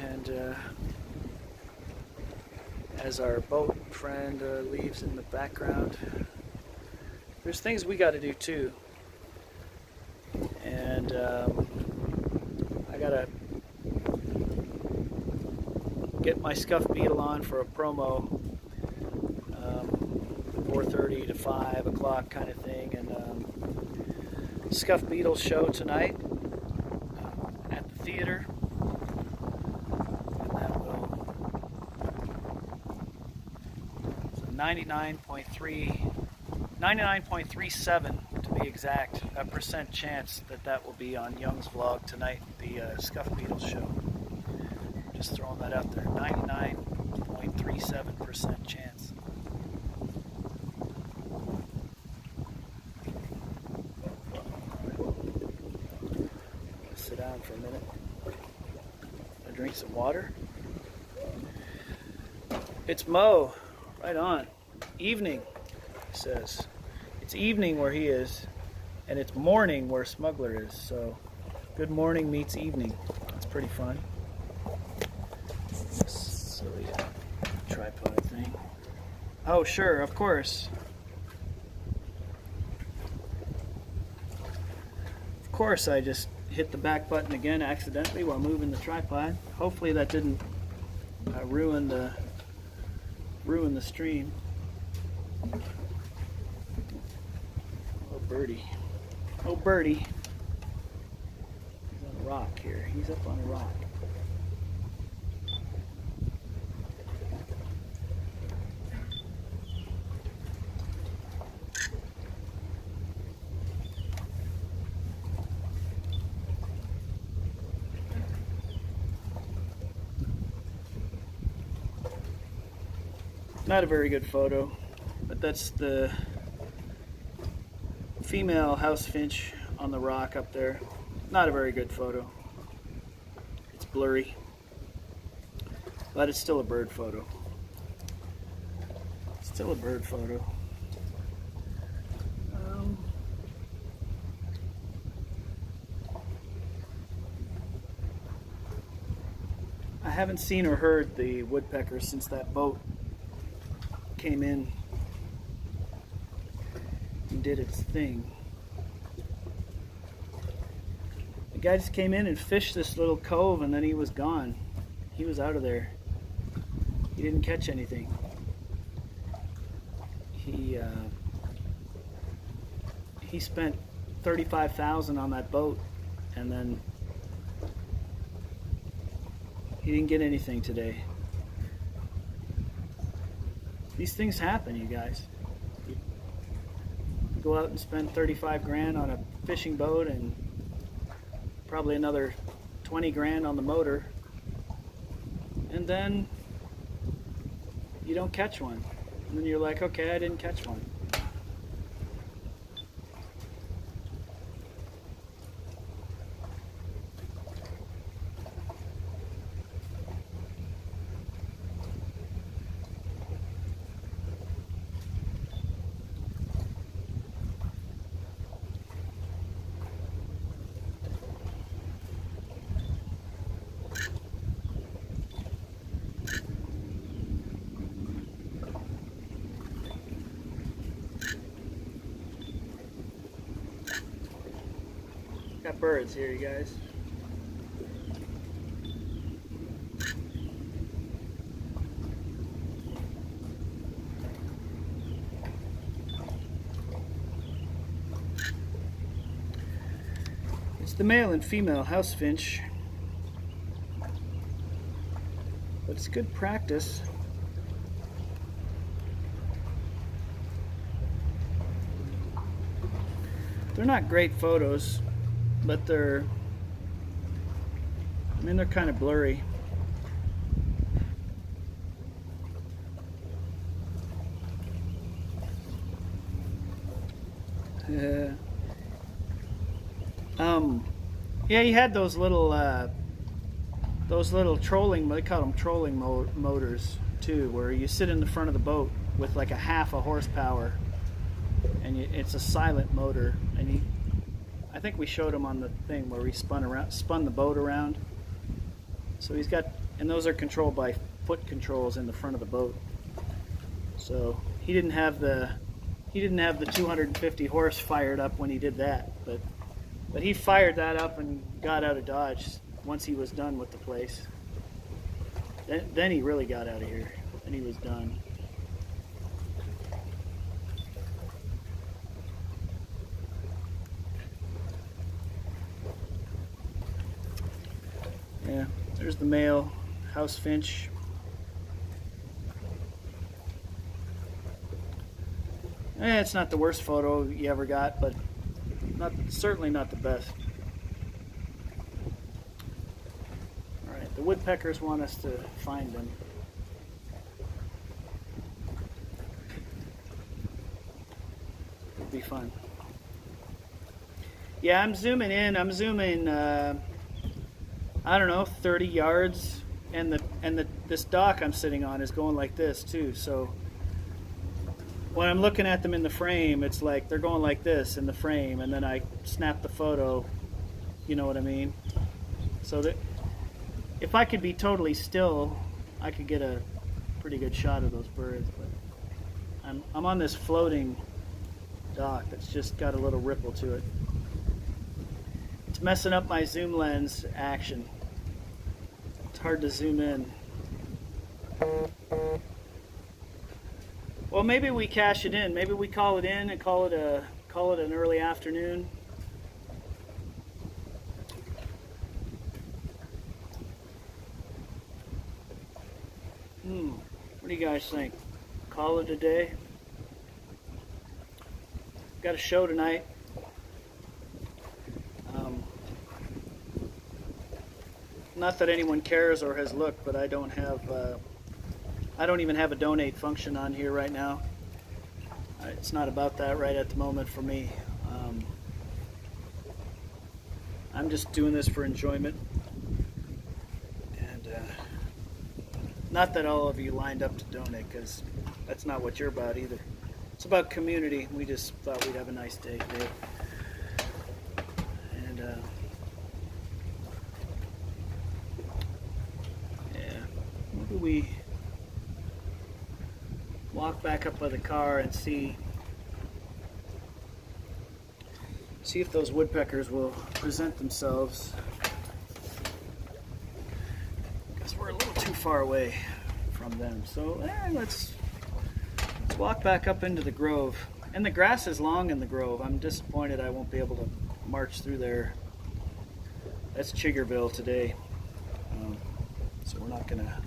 Speaker 1: And as our boat friend leaves in the background, there's things we got to do too. And I gotta get my scuff beetle on for a promo, 4:30 to 5 o'clock kind of thing, and scuff beetle show tonight at the theater, and that will 99.37 to be exact, a percent chance that will be on Young's vlog tonight, the scuff beetle show. Just throwing that out there, 99.37% chance. Sit down for a minute. I drink some water. It's Mo, right on. Evening, he says. It's evening where he is, and it's morning where Smuggler is, so good morning meets evening. That's pretty fun. Silly tripod thing. Oh, sure, of course. Of course, I just hit the back button again accidentally while moving the tripod. Hopefully that didn't ruin the stream. Oh birdie. Oh birdie. He's on a rock here. He's up on a rock. Not a very good photo, but that's the female house finch on the rock up there. Not a very good photo. It's blurry, but it's still a bird photo. Still a bird photo. I haven't seen or heard the woodpecker since that boat came in and did its thing. The guy just came in and fished this little cove and then he was gone. He was out of there. He didn't catch anything. He spent $35,000 on that boat and then he didn't get anything today. These things happen, you guys. You go out and spend 35 grand on a fishing boat and probably another 20 grand on the motor, and then you don't catch one. And then you're like, okay, I didn't catch one. Got birds here, you guys. It's the male and female house finch, but it's good practice. They're not great photos, but they're kind of blurry. Yeah, he had those little trolling, they call them trolling motors too, where you sit in the front of the boat with like a half a horsepower, and it's a silent motor, and I think we showed him on the thing where he spun the boat around. So he's got, and those are controlled by foot controls in the front of the boat. So he didn't have the 250 horse fired up when he did that, but he fired that up and got out of Dodge once he was done with the place. Then he really got out of here, and he was done. Yeah, there's the male house finch. It's not the worst photo you ever got, but certainly not the best. All right, the woodpeckers want us to find them. It'll be fun. Yeah, I'm zooming in. I'm zooming. I don't know, 30 yards, and this dock I'm sitting on is going like this too. So when I'm looking at them in the frame, it's like they're going like this in the frame, and then I snap the photo. You know what I mean? So that if I could be totally still, I could get a pretty good shot of those birds. But I'm on this floating dock that's just got a little ripple to it. It's messing up my zoom lens action. It's hard to zoom in. Well, maybe we cash it in. Maybe we call it in and call it an early afternoon. What do you guys think? Call it a day? Got a show tonight. Not that anyone cares or has looked, but I don't even have a donate function on here right now. It's not about that right at the moment for me. I'm just doing this for enjoyment. And not that all of you lined up to donate, because that's not what you're about either. It's about community. We just thought we'd have a nice day today. And yeah, maybe we walk back up by the car and see if those woodpeckers will present themselves, because we're a little too far away from them. So let's walk back up into the grove. And the grass is long in the grove. I'm disappointed I won't be able to march through there. That's Chiggerville today, so we're not gonna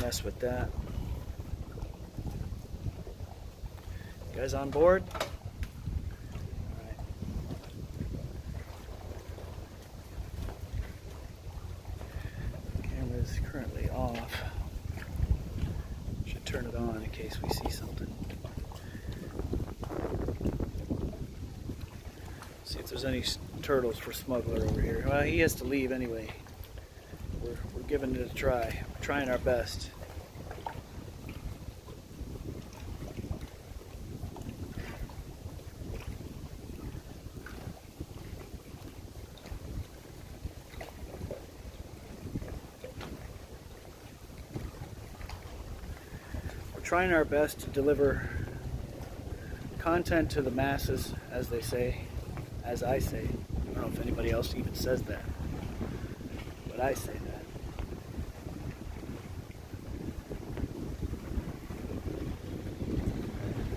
Speaker 1: mess with that. You guys on board? Camera's currently off. Should turn it on in case we see something. See if there's any turtles for Smuggler over here. Well, he has to leave anyway. We're giving it a try. We're trying our best. Trying our best to deliver content to the masses, as they say, as I say. I don't know if anybody else even says that, but I say that.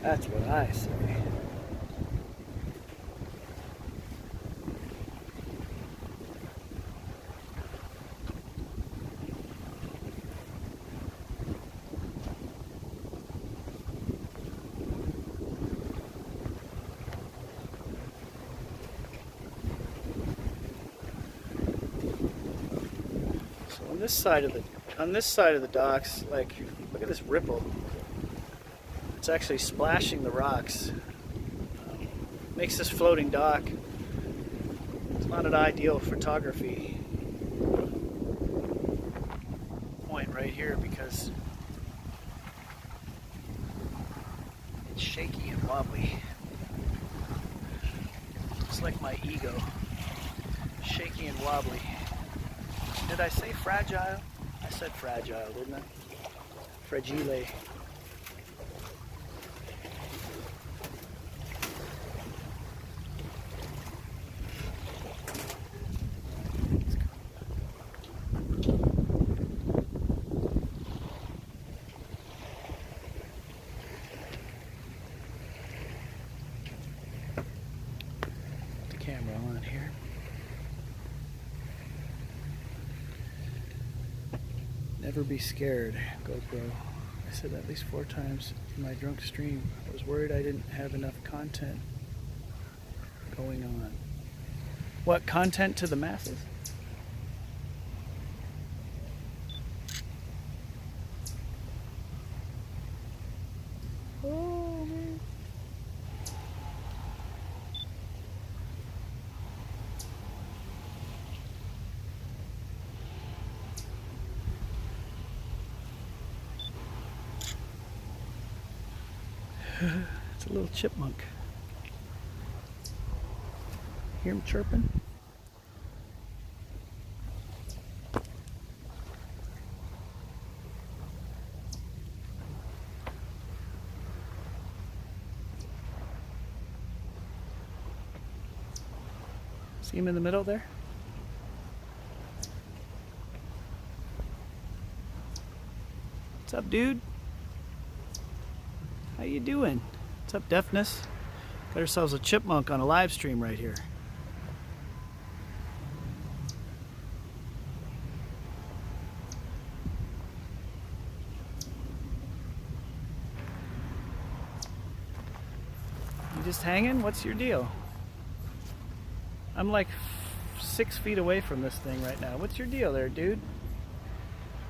Speaker 1: That's what I say. On this side of the docks, like, look at this ripple. It's actually splashing the rocks. Makes this floating dock. It's not an ideal photography point right here because it's shaky and wobbly. It's like my ego. Shaky and wobbly. Did I say fragile? I said fragile, didn't I? Fragile. Put the camera on here. Never be scared, GoPro. I said that at least 4 times in my drunk stream. I was worried I didn't have enough content going on. What, content to the masses? Oh, man. It's a little chipmunk. Hear him chirping? See him in the middle there? What's up, dude? How you doing? What's up, Deafness? Got ourselves a chipmunk on a live stream right here. You just hanging? What's your deal? I'm like 6 feet away from this thing right now. What's your deal there, dude?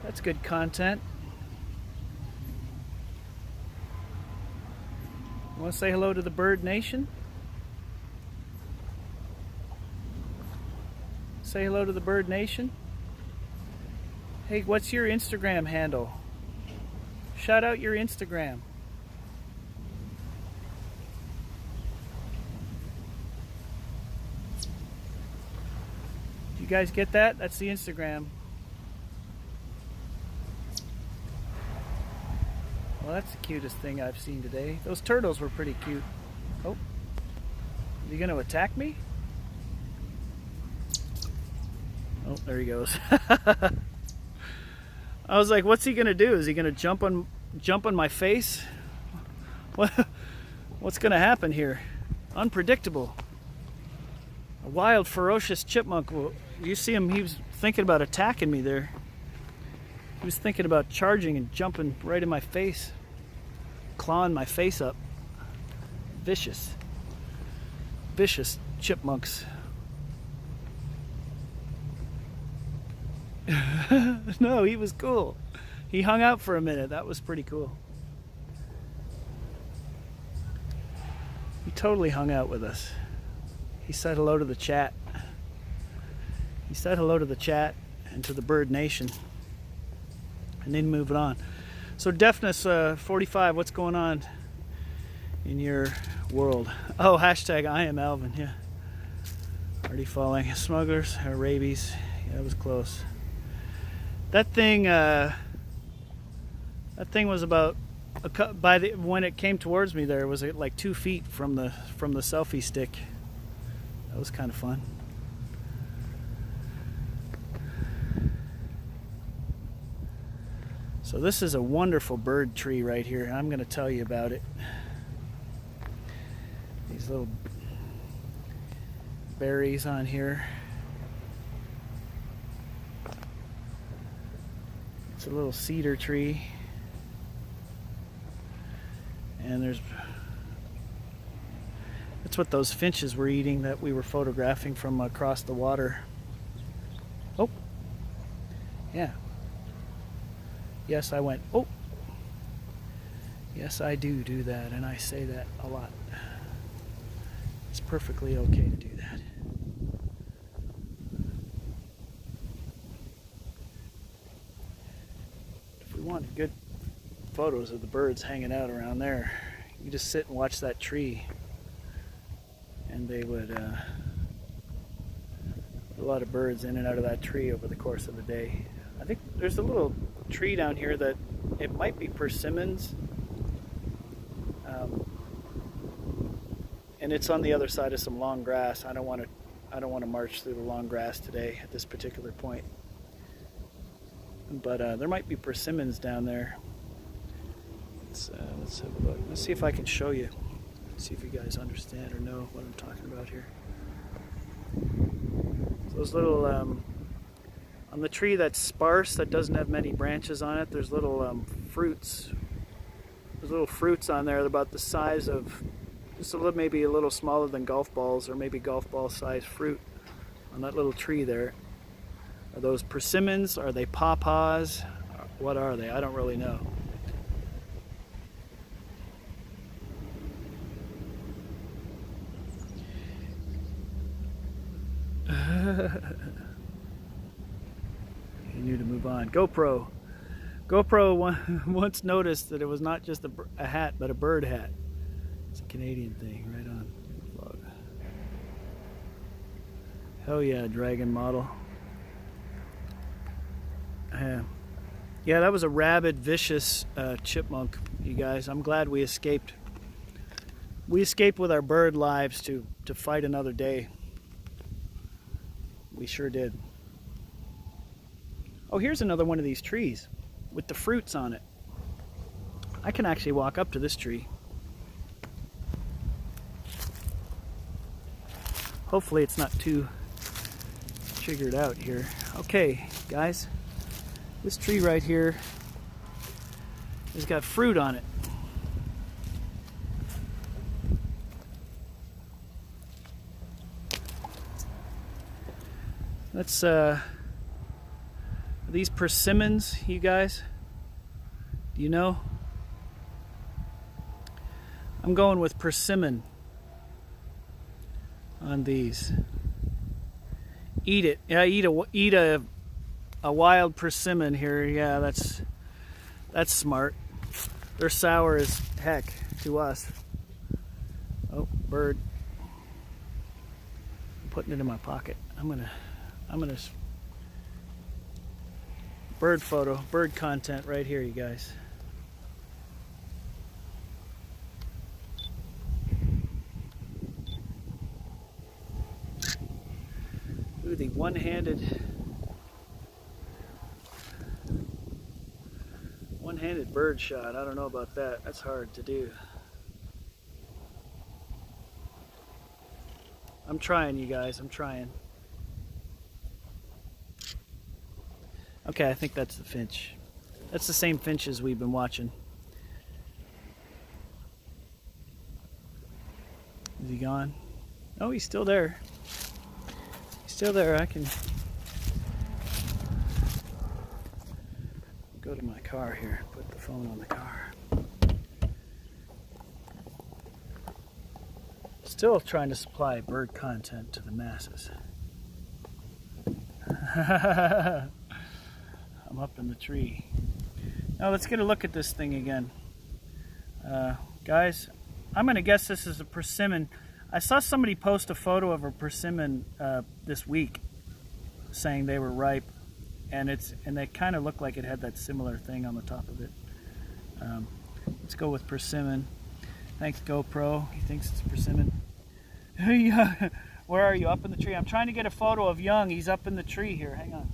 Speaker 1: That's good content. Want to say hello to the Bird Nation? Say hello to the Bird Nation. Hey, what's your Instagram handle? Shout out your Instagram. You guys get that? That's the Instagram. Well, that's the cutest thing I've seen today. Those turtles were pretty cute. Oh, are you going to attack me? Oh, there he goes. I was like, what's he going to do? Is he going to jump on my face? What's going to happen here? Unpredictable. A wild, ferocious chipmunk. You see him, he was thinking about attacking me there. He was thinking about charging and jumping right in my face. Clawing my face up. Vicious. Vicious chipmunks. No, he was cool. He hung out for a minute. That was pretty cool. He totally hung out with us. He said hello to the chat. He said hello to the chat and to the Bird Nation. And then moving on. So Deafness 45, what's going on in your world? Oh, hashtag I am Alvin, yeah. Already falling. Smugglers, rabies. Yeah, that was close. That thing was about when it came towards me there, it was like 2 feet from the selfie stick. That was kind of fun. So this is a wonderful bird tree right here. I'm going to tell you about it. These little berries on here. It's a little cedar tree. And that's what those finches were eating that we were photographing from across the water. Oh, yeah. Yes, I went, oh. Yes, I do that, and I say that a lot. It's perfectly okay to do that. If we wanted good photos of the birds hanging out around there, you just sit and watch that tree, and they would, a lot of birds in and out of that tree over the course of the day. I think there's a little tree down here that it might be persimmons, and it's on the other side of some long grass. I don't want to march through the long grass today at this particular point, but there might be persimmons down there. Let's have a look. Let's see if I can show you. See if you guys understand or know what I'm talking about here. Those little on the tree that's sparse, that doesn't have many branches on it, there's little fruits. There's little fruits on there about the size of, just a little, maybe a little smaller than golf balls, or maybe golf ball size fruit on that little tree there. Are those persimmons? Are they pawpaws? What are they? I don't really know. You knew to move on. GoPro once noticed that it was not just a hat, but a bird hat. It's a Canadian thing, right on vlog. Hell yeah, dragon model. Yeah, that was a rabid, vicious chipmunk, you guys. I'm glad we escaped. We escaped with our bird lives to fight another day. We sure did. Oh, here's another one of these trees with the fruits on it. I can actually walk up to this tree. Hopefully it's not too triggered out here. Okay, guys, this tree right here has got fruit on it. Let's are these persimmons, you guys? Do you know? I'm going with persimmon on these. Eat it. Yeah, eat a wild persimmon here. Yeah, that's smart. They're sour as heck to us. Oh, bird. I'm putting it in my pocket. I'm gonna bird photo, bird content right here, you guys. Ooh, the one-handed bird shot. I don't know about that. That's hard to do. I'm trying, you guys. I'm trying. Okay, I think that's the finch. That's the same finches we've been watching. Is he gone? Oh, he's still there. He's still there. I can go to my car here, put the phone on the car. Still trying to supply bird content to the masses. I'm up in the tree. Now let's get a look at this thing again. Guys, I'm going to guess this is a persimmon. I saw somebody post a photo of a persimmon this week saying they were ripe, and they kind of looked like it had that similar thing on the top of it. Let's go with persimmon. Thanks, GoPro. He thinks it's persimmon. Where are you? Up in the tree. I'm trying to get a photo of Young. He's up in the tree here. Hang on.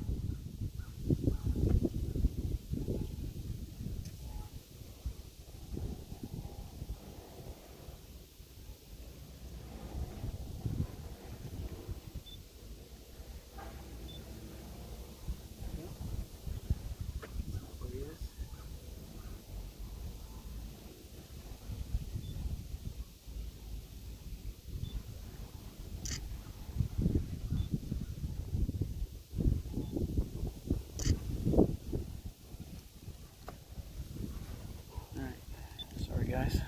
Speaker 1: Guys.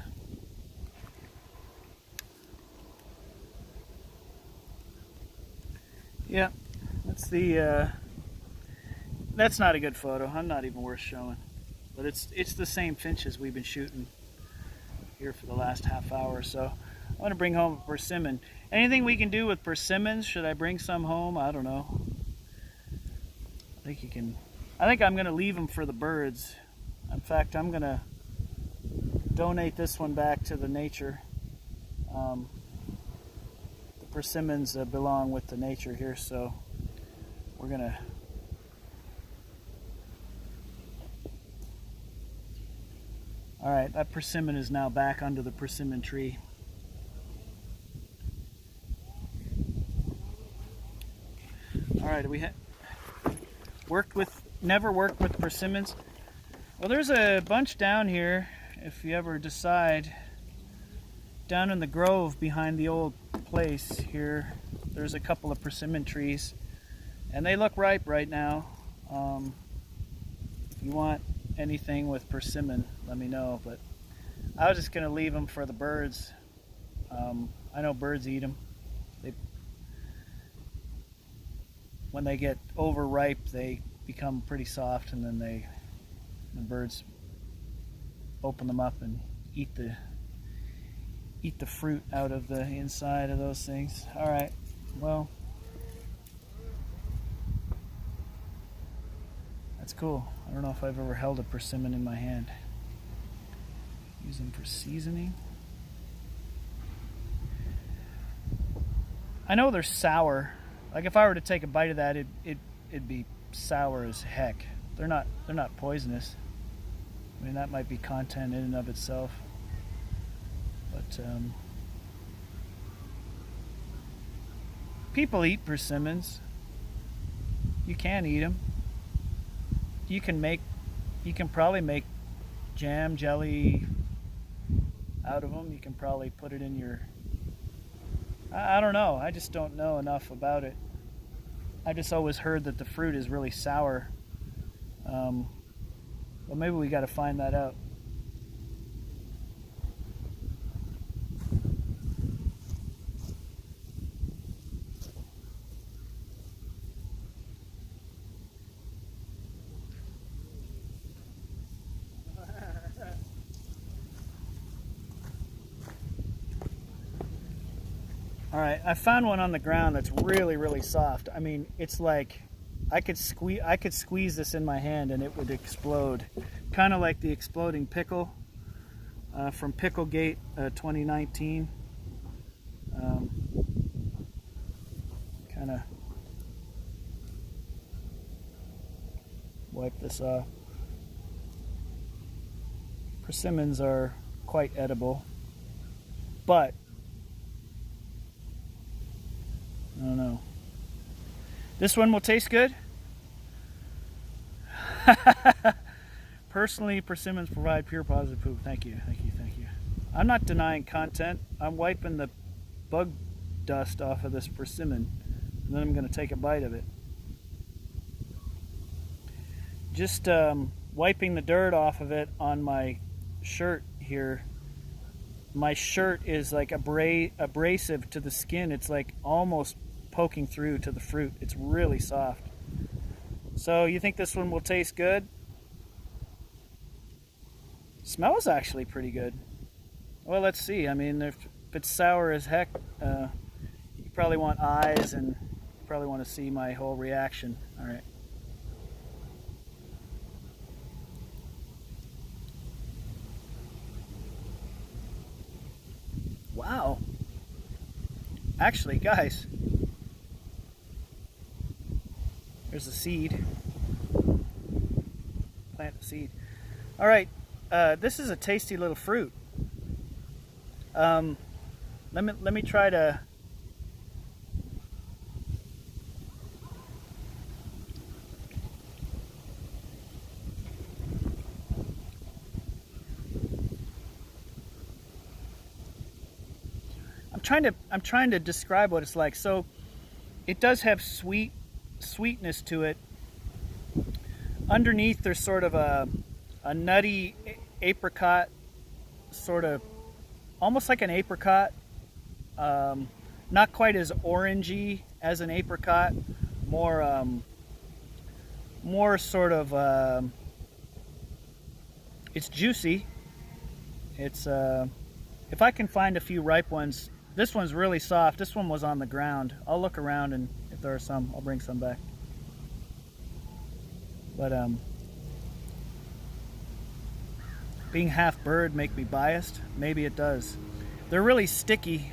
Speaker 1: Yeah, that's not a good photo. I'm not even worth showing. But it's the same finches we've been shooting here for the last half hour or so. I want to bring home a persimmon. Anything we can do with persimmons? Should I bring some home? I don't know. I think I'm going to leave them for the birds. In fact, I'm going to donate this one back to the nature. The persimmons belong with the nature here, so we're gonna alright, that persimmon is now back under the persimmon tree. Alright, we never worked with persimmons. Well, there's a bunch down here. If you ever decide, down in the grove behind the old place here, there's a couple of persimmon trees, and they look ripe right now. If you want anything with persimmon, let me know, but I was just going to leave them for the birds. I know birds eat them. When they get overripe, they become pretty soft, and then the birds open them up and eat the fruit out of the inside of those things. All right, well, that's cool. I don't know if I've ever held a persimmon in my hand. Use them for seasoning. I know they're sour. Like if I were to take a bite of that, it'd be sour as heck. They're not poisonous. I mean, that might be content in and of itself. But people eat persimmons. You can eat them. You can probably make jam, jelly out of them. You can probably put it in your... I don't know. I just don't know enough about it. I just always heard that the fruit is really sour. Well, maybe we got to find that out. All right, I found one on the ground that's really, really soft. I mean, it's like I could squeeze this in my hand and it would explode. Kind of like the exploding pickle from Picklegate 2019. Kind of wipe this off. Persimmons are quite edible, but I don't know. This one will taste good. Personally, persimmons provide pure positive poop. Thank you, thank you, thank you. I'm not denying content. I'm wiping the bug dust off of this persimmon, and then I'm going to take a bite of it. Just wiping the dirt off of it on my shirt here. My shirt is like abrasive to the skin. It's like almost poking through to the fruit. It's really soft. So you think this one will taste good? Smells actually pretty good. Well, let's see. I mean, if it's sour as heck, you probably want eyes and you probably want to see my whole reaction. All right. Wow. Actually, guys, there's a seed. Plant the seed. All right, this is a tasty little fruit. Let me try to. I'm trying to describe what it's like. So it does have sweetness to it. Underneath there's sort of a nutty apricot, sort of almost like an apricot, not quite as orangey as an apricot, more sort of it's juicy. It's if I can find a few ripe ones. This one's really soft. This one was on the ground. I'll look around, and if there are some, I'll bring some back. But being half bird make me biased? Maybe it does. They're really sticky.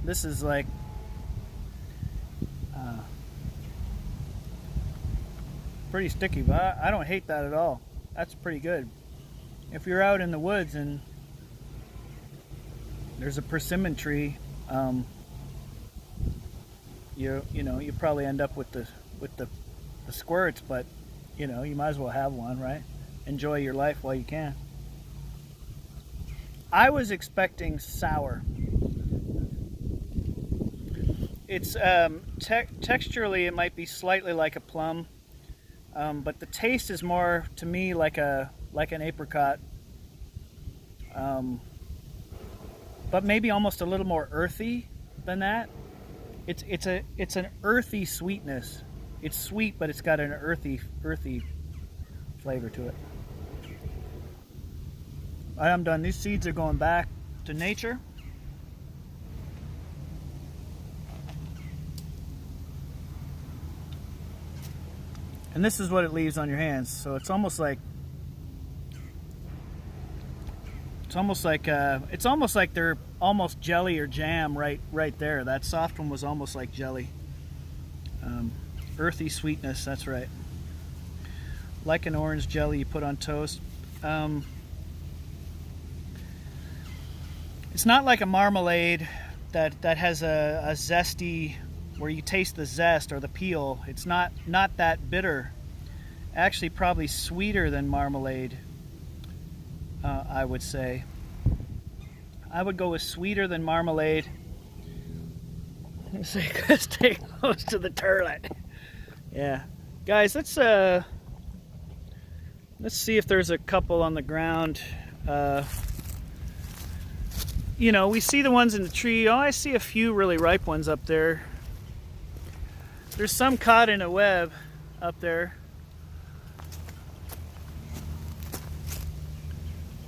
Speaker 1: This is like pretty sticky, but I don't hate that at all. That's pretty good. If you're out in the woods and there's a persimmon tree, you probably end up with the squirts, but you might as well have one, right? Enjoy your life while you can. I was expecting sour. It's texturally it might be slightly like a plum, but the taste is more to me like an apricot. But maybe almost a little more earthy than that. It's an earthy sweetness. It's sweet, but it's got an earthy flavor to it. All right, I'm done. These seeds are going back to nature. And this is what it leaves on your hands. So it's almost like they're almost jelly or jam right there. That soft one was almost like jelly. Earthy sweetness, that's right. Like an orange jelly you put on toast. It's not like a marmalade that has a zesty, where you taste the zest or the peel. It's not that bitter. Actually, probably sweeter than marmalade, I would say. I would go with sweeter than marmalade. Let's stay close to the turlet. Yeah, guys, let's see if there's a couple on the ground. You know, we see the ones in the tree. Oh, I see a few really ripe ones up there. There's some caught in a web up there.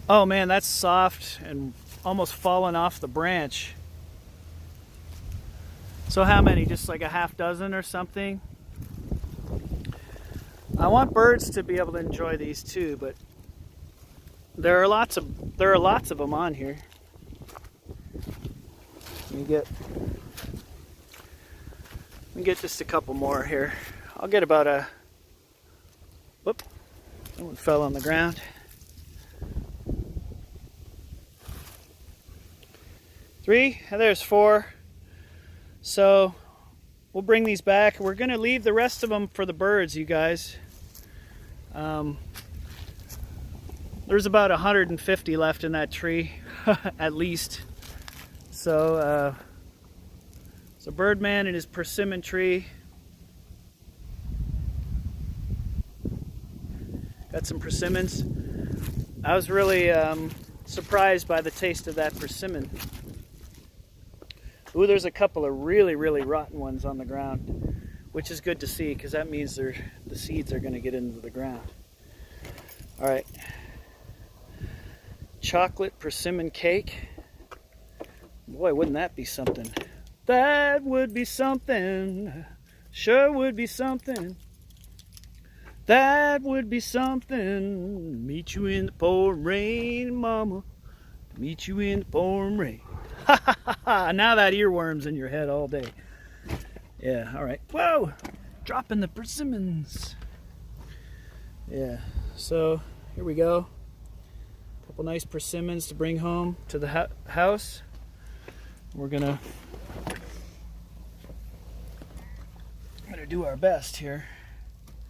Speaker 1: Oh man, that's soft and almost fallen off the branch. So how many? Just like a half dozen or something? I want birds to be able to enjoy these too, but there are lots of them on here. Let me get just a couple more here. I'll get about a, whoop, that one fell on the ground. 3, there's 4. So we'll bring these back. We're gonna leave the rest of them for the birds, you guys. There's about 150 left in that tree, at least. So, Birdmann and his persimmon tree. Got some persimmons. I was really surprised by the taste of that persimmon. Ooh, there's a couple of really rotten ones on the ground, which is good to see because that means the seeds are going to get into the ground. All right. Chocolate persimmon cake. Boy, wouldn't that be something? That would be something. Sure would be something. That would be something. Meet you in the pouring rain, mama. Meet you in the pouring rain. Ha ha ha ha. Now that earworm's in your head all day. Yeah, all right. Whoa! Dropping the persimmons. Yeah, so here we go. Couple nice persimmons to bring home to the house. We're gonna do our best here.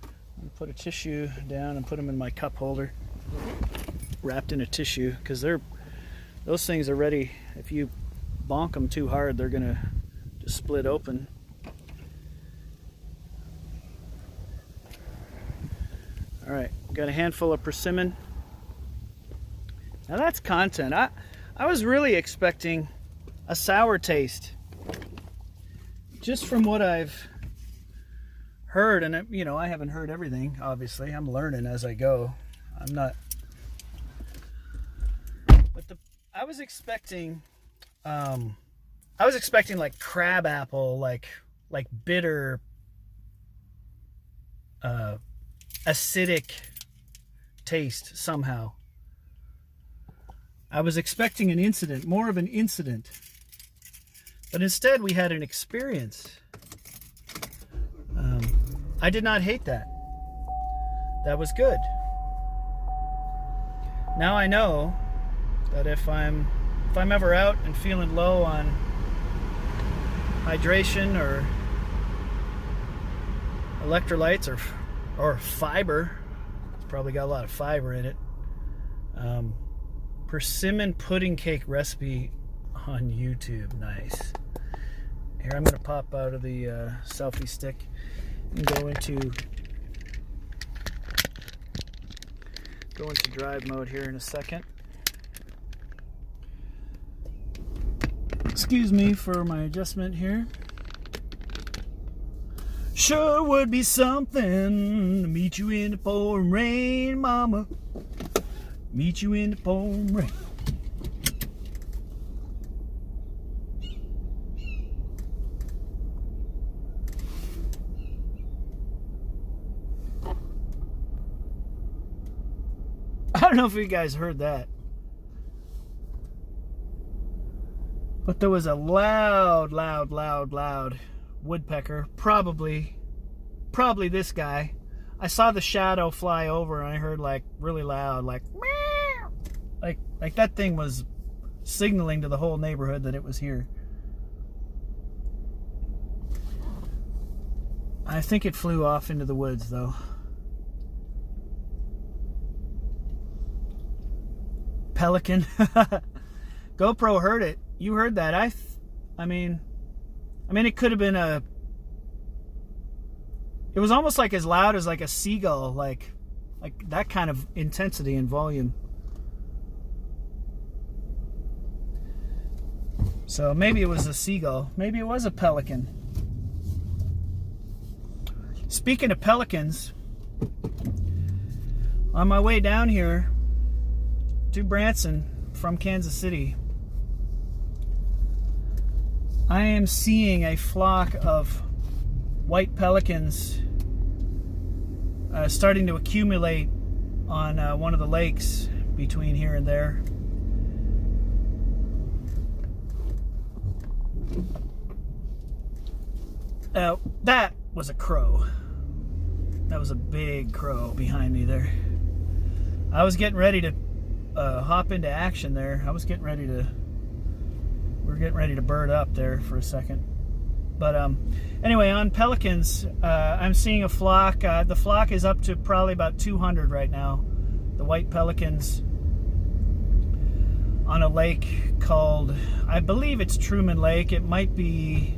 Speaker 1: I'm gonna put a tissue down and put them in my cup holder, wrapped in a tissue, because those things are ready. If you bonk them too hard, they're gonna just split open. All right, got a handful of persimmon. Now that's content. I was really expecting a sour taste, just from what I've heard, and you know, I haven't heard everything. Obviously, I'm learning as I go. I'm not, but I was expecting like crab apple, like bitter, acidic taste somehow. I was expecting an incident, more of an incident. But instead, we had an experience. I did not hate that. That was good. Now I know that if I'm ever out and feeling low on hydration or electrolytes or fiber, it's probably got a lot of fiber in it. Persimmon pudding cake recipe on YouTube. Nice. Here, I'm going to pop out of the selfie stick and go into drive mode here in a second. Excuse me for my adjustment here. Sure would be something to meet you in the pouring rain, mama. Meet you in the pouring rain. I don't know if you guys heard that, but there was a loud woodpecker. Probably this guy. I saw the shadow fly over and I heard like really loud, like meow. Like that thing was signaling to the whole neighborhood that it was here. I think it flew off into the woods though. Pelican. GoPro heard it. You heard that. I mean it could have been it was almost like as loud as like a seagull, like that kind of intensity and volume. So maybe it was a seagull. Maybe it was a pelican. Speaking of pelicans, on my way down here to Branson from Kansas City, I am seeing a flock of white pelicans starting to accumulate on one of the lakes between here and there. That was a crow. That was a big crow behind me there. I was getting ready to hop into action there. We were getting ready to bird up there for a second. But anyway, on pelicans, I'm seeing a flock. The flock is up to probably about 200 right now. The white pelicans on a lake called, I believe it's Truman Lake. It might be,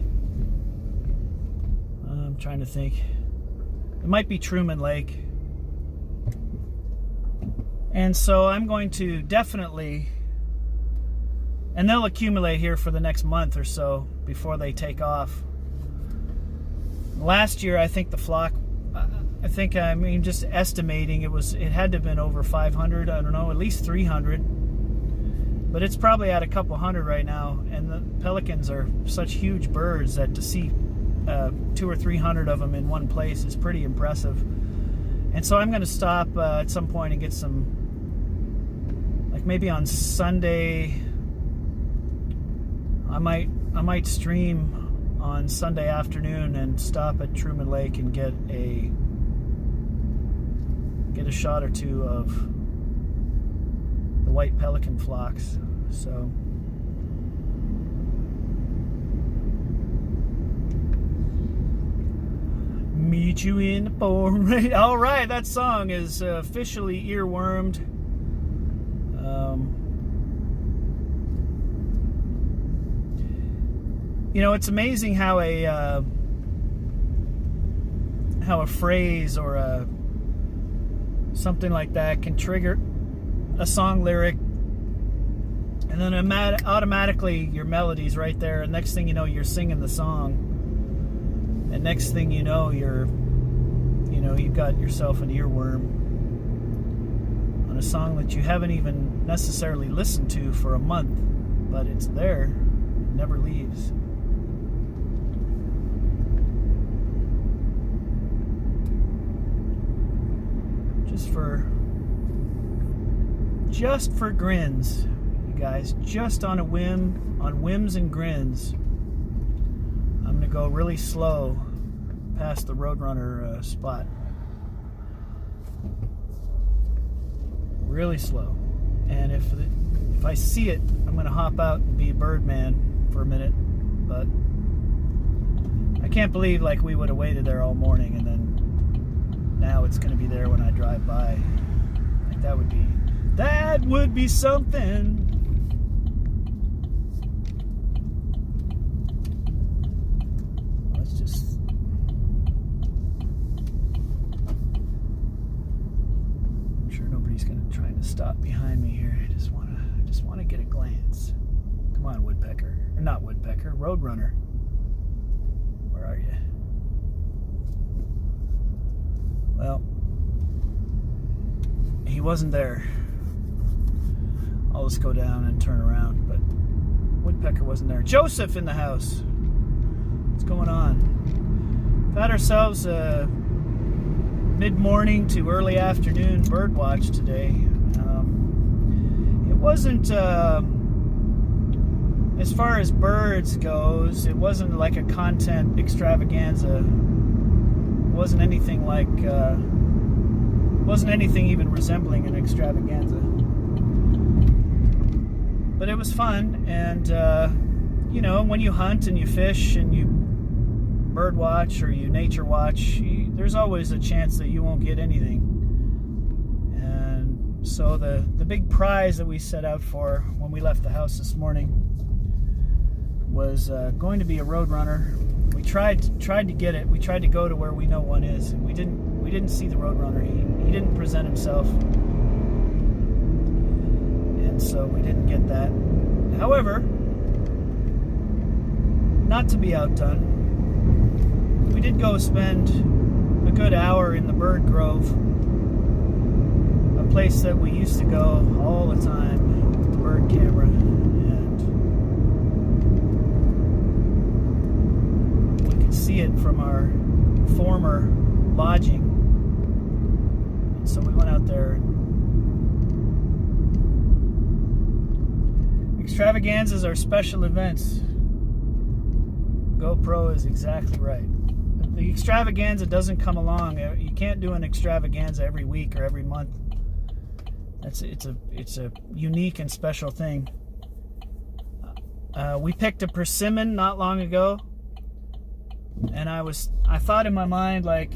Speaker 1: I'm trying to think. It might be Truman Lake. And so I'm going to definitely, and they'll accumulate here for the next month or so before they take off. Last year, I think the flock, just estimating, it had to have been over 500, I don't know, at least 300. But it's probably at a couple hundred right now. And the pelicans are such huge birds that to see 200 or 300 of them in one place is pretty impressive. And so I'm going to stop at some point and get some, like maybe on Sunday, I might stream on Sunday afternoon and stop at Truman Lake and get a shot or two of the white pelican flocks. So meet you in the forest. All right, that song is officially earwormed. You know, it's amazing how a phrase or something like that can trigger a song lyric, and then automatically your melody's right there, and next thing you know, you're singing the song, and next thing you know, you've got yourself an earworm on a song that you haven't even necessarily listened to for a month, but it's there, it never leaves. Just for grins, you guys, just on a whim, on whims and grins, I'm gonna go really slow past the Roadrunner spot. Really slow. And if I see it, I'm gonna hop out and be a Birdmann for a minute. But I can't believe like we would have waited there all morning and then now it's gonna be there when I drive by. Like that would be something. Let's just I'm sure nobody's gonna try to stop behind me here. I just wanna get a glance. Come on, woodpecker. Or not woodpecker, Roadrunner. Where are you? Well, he wasn't there. I'll just go down and turn around, but woodpecker wasn't there. Joseph in the house. What's going on? We've had ourselves a mid-morning to early afternoon bird watch today. It wasn't as far as birds goes, it wasn't like a content extravaganza. It wasn't anything like, wasn't anything even resembling an extravaganza. But it was fun, and you know, when you hunt and you fish and you bird watch or you nature watch, there's always a chance that you won't get anything. And so the big prize that we set out for when we left the house this morning was going to be a roadrunner. We tried to get it. We tried to go to where we know one is, and we didn't see the roadrunner. He didn't present himself, and so we didn't get that. However, not to be outdone, we did go spend a good hour in the bird grove, a place that we used to go all the time with the bird camera, and we could see it from our former lodging. And so we went out there. Extravaganzas are special events. GoPro is exactly right. The extravaganza doesn't come along. You can't do an extravaganza every week or every month. It's a unique and special thing. We picked a persimmon not long ago, and I thought in my mind, like,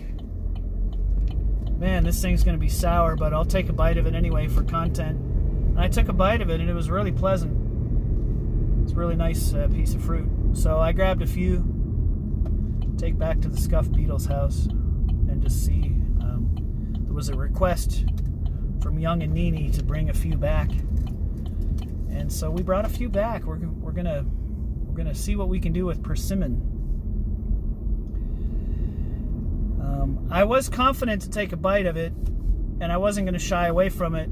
Speaker 1: man, this thing's gonna be sour, but I'll take a bite of it anyway for content. And I took a bite of it, and it was really pleasant. It's a really nice piece of fruit. So I grabbed a few, take back to the scuffed beetle's house, and just see. There was a request from Young and Nini to bring a few back, and so we brought a few back. We're gonna see what we can do with persimmon. I was confident to take a bite of it, and I wasn't going to shy away from it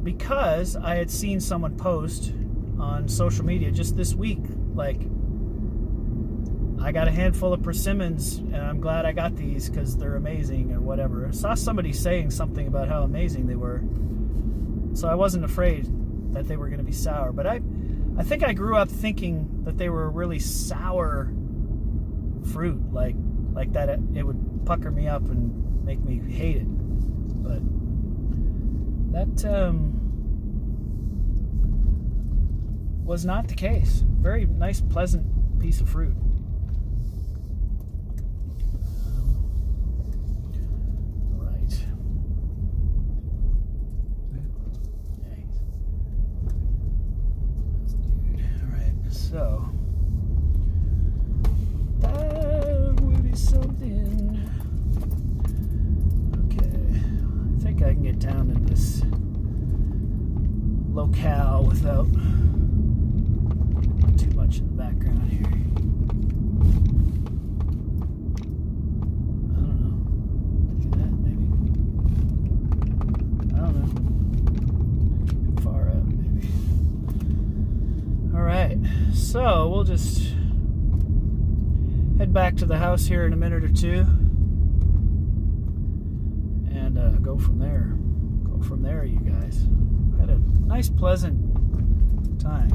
Speaker 1: because I had seen someone post on social media just this week, like, I got a handful of persimmons and I'm glad I got these because they're amazing or whatever. I saw somebody saying something about how amazing they were, so I wasn't afraid that they were going to be sour. But I think I grew up thinking that they were a really sour fruit, like that it would pucker me up and make me hate it. But that was not the case. Very nice, pleasant piece of fruit. So that would be something. Okay, I think I can get down in this locale without too much in the background here. I don't know. Do that maybe. I don't know. Keep it far up maybe. All right. So we'll just head back to the house here in a minute or two, and go from there. Go from there, you guys. Had a nice, pleasant time.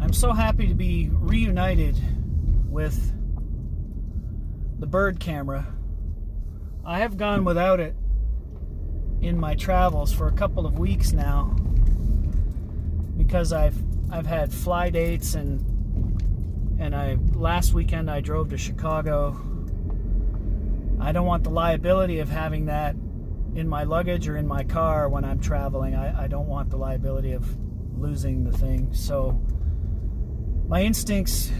Speaker 1: I'm so happy to be reunited with the bird camera. I have gone without it in my travels for a couple of weeks now, because I've had fly dates, and last weekend I drove to Chicago. I don't want the liability of having that in my luggage or in my car when I'm traveling. I don't want the liability of losing the thing. So my instincts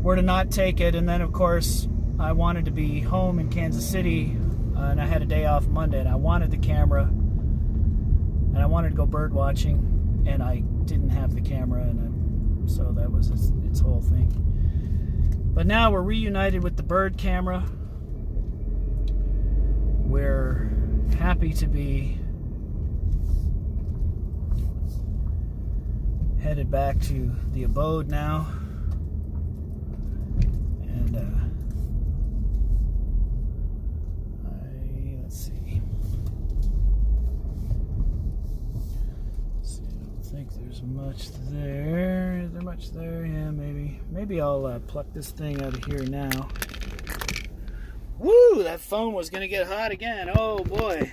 Speaker 1: were to not take it, and then of course I wanted to be home in Kansas City, and I had a day off Monday, and I wanted the camera, and I wanted to go bird watching, and I didn't have the camera, and so that was its whole thing. But now we're reunited with the bird camera. We're happy to be headed back to the abode now, and let's see. much there. Is there much there? Yeah, maybe. Maybe I'll pluck this thing out of here now. Woo! That phone was gonna get hot again. Oh boy.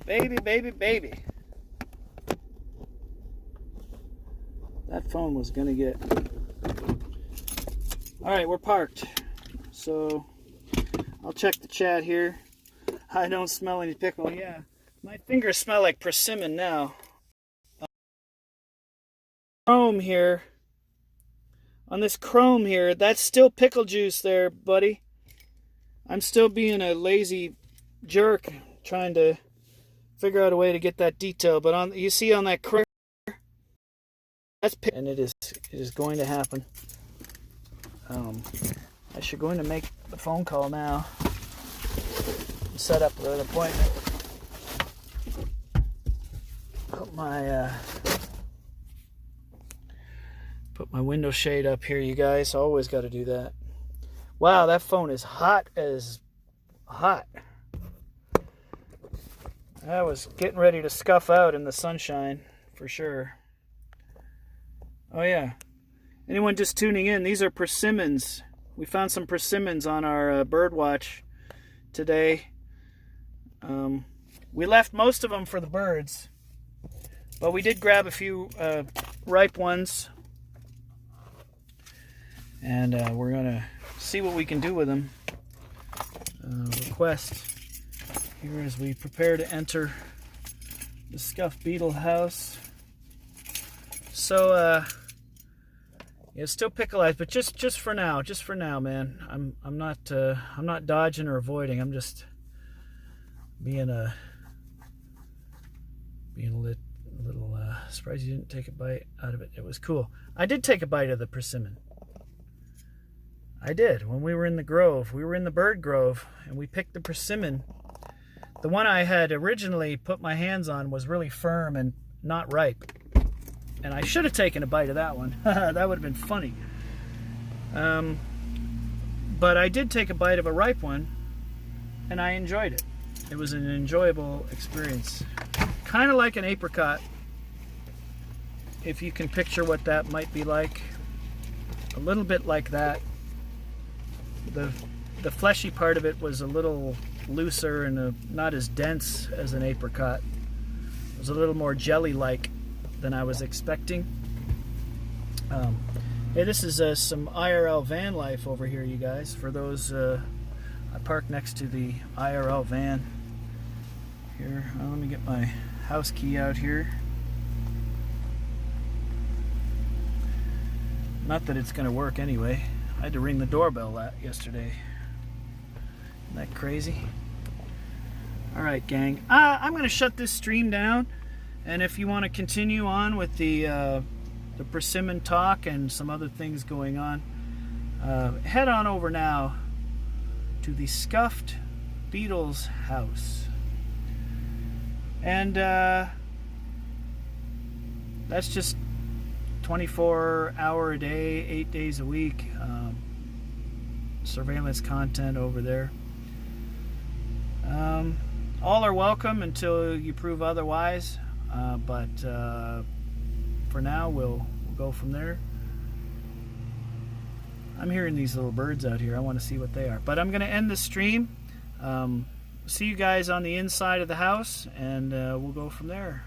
Speaker 1: Baby, baby, baby. That phone was gonna get... Alright, we're parked. So, I'll check the chat here. I don't smell any pickle. Yeah, my fingers smell like persimmon now. Chrome here. On this chrome here, that's still pickle juice there, buddy. I'm still being a lazy jerk trying to figure out a way to get that detail. But on, you see on that chrome, that's pickle, and it is going to happen. I should go in to make the phone call now. Set up an appointment. Put my window shade up here, you guys. Always got to do that. Wow, that phone is hot as hot. I was getting ready to scuff out in the sunshine for sure. Oh yeah. Anyone just tuning in, these are persimmons. We found some persimmons on our bird watch today. We left most of them for the birds, but we did grab a few ripe ones, and we're gonna see what we can do with them. Request here as we prepare to enter the scuffed beetle house. So yeah, still pickle eyes, but just for now, man. I'm not dodging or avoiding. I'm just being a little surprised you didn't take a bite out of it. It was cool. I did take a bite of the persimmon. I did when we were in the grove. We were in the bird grove, and we picked the persimmon. The one I had originally put my hands on was really firm and not ripe. And I should have taken a bite of that one. That would have been funny. But I did take a bite of a ripe one, and I enjoyed it. It was an enjoyable experience. Kind of like an apricot, if you can picture what that might be like. A little bit like that. The fleshy part of it was a little looser and not as dense as an apricot. It was a little more jelly-like than I was expecting. Hey, this is some IRL van life over here, you guys. For those, I parked next to the IRL van here. Let me get my house key out here. Not that it's gonna work anyway. I had to ring the doorbell yesterday. Isn't that crazy? Alright, gang. I'm gonna shut this stream down, and if you want to continue on with the persimmon talk and some other things going on, head on over now to the Scuffed Beetle's house. And that's just 24-hour a day, 8 days a week surveillance content over there. All are welcome until you prove otherwise, but for now we'll go from there. I'm hearing these little birds out here. I want to see what they are, but I'm going to end the stream. See you guys on the inside of the house, and we'll go from there.